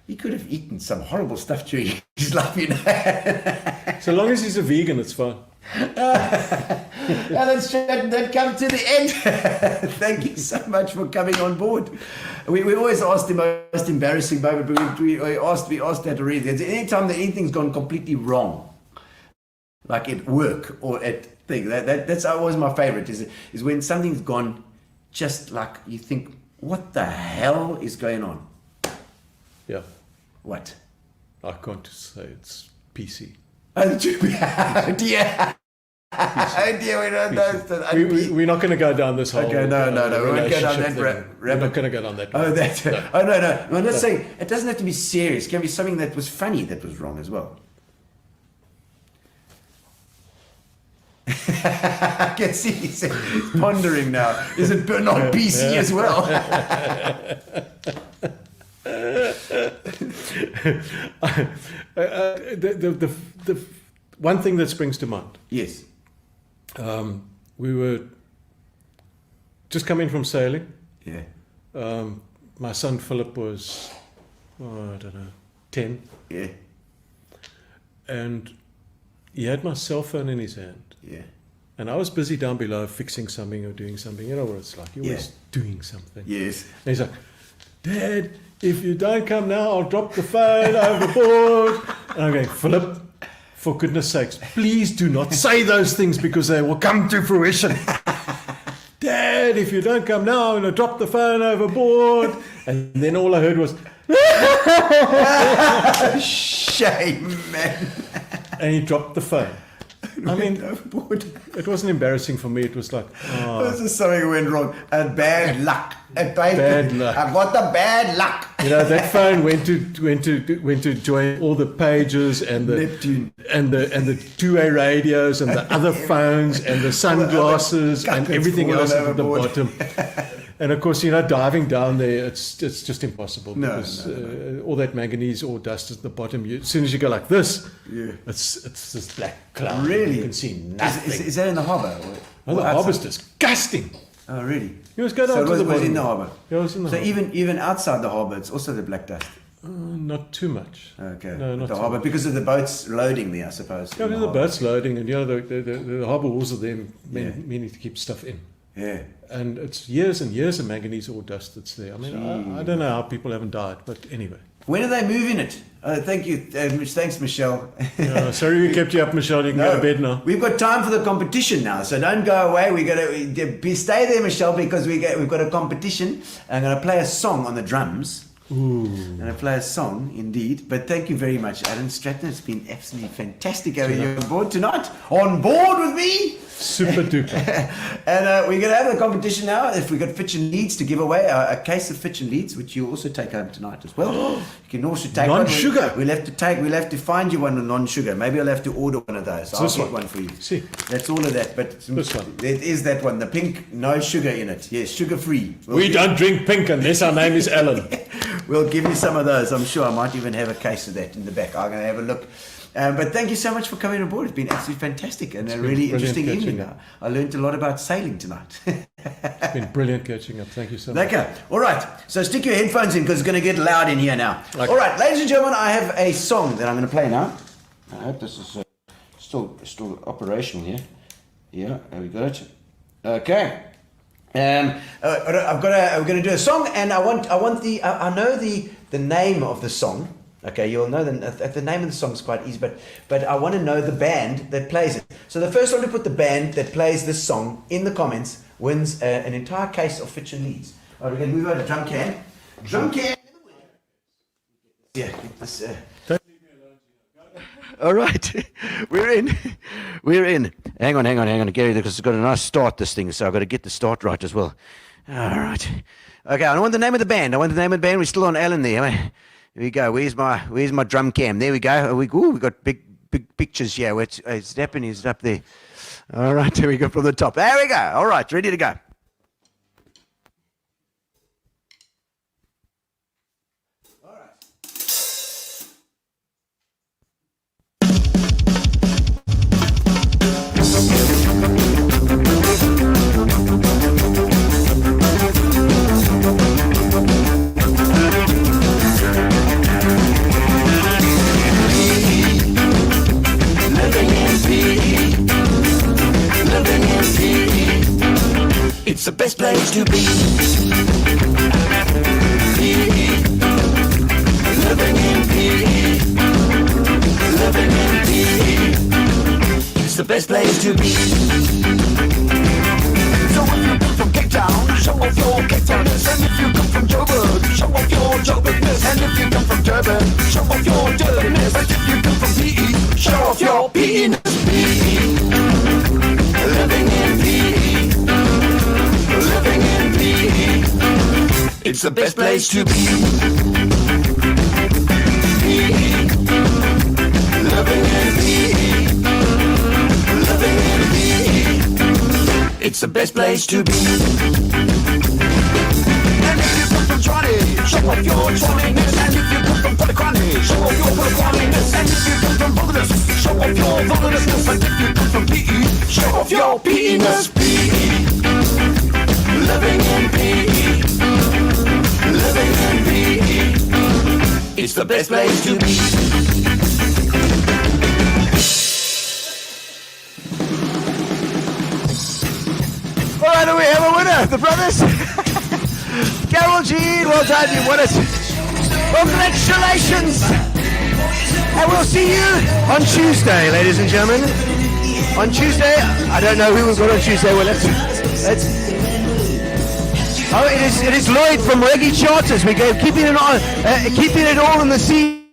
He could have eaten some horrible stuff during his life, you know.
So long as he's a vegan, it's fine.
Alan Straton, that come to the end. Thank you so much for coming on board. We always ask the most embarrassing moment, but we asked that already. Anytime that anything's gone completely wrong, like at work or at thing, that's always my favorite, is when something's gone just like you think, what the hell is going on?
Yeah.
What?
I can't say it's PC.
Oh dear. Oh dear, we don't know.
We're not going to go down this whole.
Okay, no. We won't go down
relationship
that
thing.
rabbit.
We're not going to go down that.
Oh,
road.
that.
No.
Oh, no. I'm not saying it doesn't have to be serious. It can be something that was funny that was wrong as well. I can see he's pondering now. Is it not PC as well?
The one thing that springs to mind.
Yes.
We were just coming from sailing.
Yeah.
My son Philip was, I don't know, 10.
Yeah.
And he had my cell phone in his hand.
Yeah.
And I was busy down below fixing something or doing something. You know what it's like. You're always doing something.
Yes.
And he's like, Dad, if you don't come now, I'll drop the phone overboard. And I'm going, Philip, for goodness sakes, please do not say those things because they will come to fruition. Dad, if you don't come now, I'm going to drop the phone overboard. And then all I heard was,
Shame, man.
and he dropped the phone. I mean,
Overboard.
it wasn't embarrassing for me. It was like,
This is something went wrong. And bad luck.
Bad luck.
I got the bad luck.
you know, that phone went to join all the pages and the
Neptune.
and the two-way radios and the other phones and the sunglasses and
Guckets
everything
falling
else at the
overboard.
bottom. And of course, you know, diving down there, it's just impossible
No,
because all that manganese ore dust is at the bottom. As soon as you go like this, it's this black cloud.
Really?
You can see nothing.
Is that in the harbour?
Oh, the harbour's disgusting.
Oh, really?
You must go down
So it
to
was,
the
was
bottom.
in the harbour.
Yeah, it was in the
So
harbour.
even outside the harbour, it's also the black dust.
Not too much.
Okay.
No, not
the
too
harbour
much.
because of the boats loading there, I suppose.
Yeah,
in
because
the
the boat's loading, and you know the harbour walls are there, meaning to keep stuff in.
Yeah.
And it's years and years of manganese ore dust that's there. I mean, I don't know how people haven't died, but anyway.
When are they moving it? Thank you. Thanks, Michelle.
Sorry we kept you up, Michelle. You can go to bed now.
We've got time for the competition now, so don't go away. We got to stay there, Michelle, because we've got a competition. I'm going to play a song on the drums, And I play a song, indeed. But thank you very much, Alan Straton. It's been absolutely fantastic having you on board tonight. On board with me!
Super duper.
And we're going to have a competition now. If we've got Fitch and Leeds to give away, a case of Fitch and Leeds, which you'll also take home tonight as well. You can also take
Non-sugar.
one. We'll have to find you one with non-sugar. Maybe I'll have to order one of those. I'll get one for you.
See.
That's all of that. But
This one.
It is that one. The pink, no sugar in it. Yes, sugar-free.
We don't drink pink unless our name is Alan.
We'll give you some of those. I'm sure I might even have a case of that in the back. I'm going to have a look. But thank you so much for coming on board. It's been absolutely fantastic and a really interesting evening. I learned a lot about sailing tonight.
It's been brilliant catching up. Thank you so much.
Okay. All right. So stick your headphones in because it's going to get loud in here now.
Okay.
All right, ladies and gentlemen, I have a song that I'm going to play now. I hope this is still operational here. Yeah, there we got it. Okay. We're going to do a song, and I know the name of the song. Okay, you'll know the name of the song is quite easy, but I want to know the band that plays it. So the first one to put the band that plays this song in the comments wins an entire case of Fitch and Leeds. All right, we're going to move on to drum can. Drum can. Yeah, get this. All right, we're in. Hang on, Gary, because it's got a nice start, this thing, so I've got to get the start right as well. All right. Okay, I want the name of the band. We're still on Alan there. Here we go. Where's my drum cam? There we go. We got big pictures here. It's happening. It's up there. All right, here we go from the top. There we go. All right, ready to go.
It's the best place to be. PE. Living in PE. Living in PE. It's the best place to be. So if you come from Cape Town, show off your Cape Townness. And if you come from Joburg, show off your Joburgness. And if you come from Durban, show off your Durbanness. And if you come from PE, show off your PE-ness. PE. Living in PE. Living in PE. It's the best place to be. PE. Living in PE. Living in PE. It's the best place to be. And if you come from Tronny, show off your Tronniness. And if you come from Polokwane, show off your Polokwaneness. And if you come from Vulgarness, show off your Vulgarness. And if you come from PE, show off your PE-ness. PE. Living in PE. Living in PE. It's the best place to be.
All right, and we have a winner, the brothers. Carol Jean, well done, you won it. Congratulations. And we'll see you on Tuesday, ladies and gentlemen. On Tuesday, I don't know who we've got on Tuesday. Well, let's oh, it is Lloyd from Reggae Charters. We go keeping it all in the sea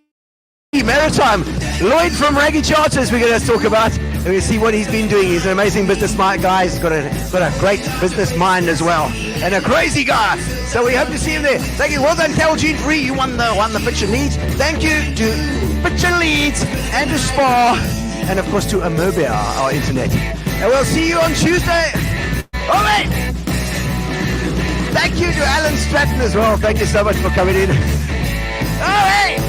maritime. Lloyd from Reggae Charters. We're going to talk about. And we'll see what he's been doing. He's an amazing business guy. He's got a great business mind as well, and a crazy guy. So we hope to see him there. Thank you. Well done, Carol Jean Free. You won the Fitch and Leeds. Thank you to Fitch and Leeds and to Spa, and of course to Amoeba, our internet. And we'll see you on Tuesday. All right. Thank you to Alan Straton as well. Thank you so much for coming in. All right.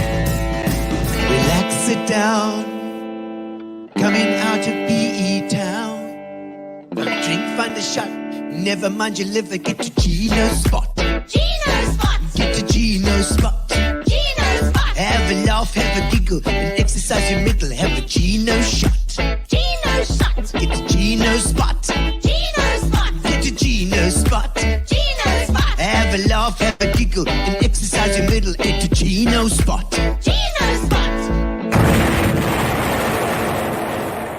Relax, sit down. Coming out of PE town. One drink, find a shot. Never mind your liver, get to Gino's spot.
Gino spot!
Get to Gino's spot.
Gino spot!
Have a laugh, have a giggle, and exercise your middle. Have a Gino shot.
Gino shot!
Get to Gino's spot.
Gino spot!
Get to Gino's spot.
Gino spot!
Have a laugh, have a giggle, and exercise your middle. Get to Gino's spot.
Gino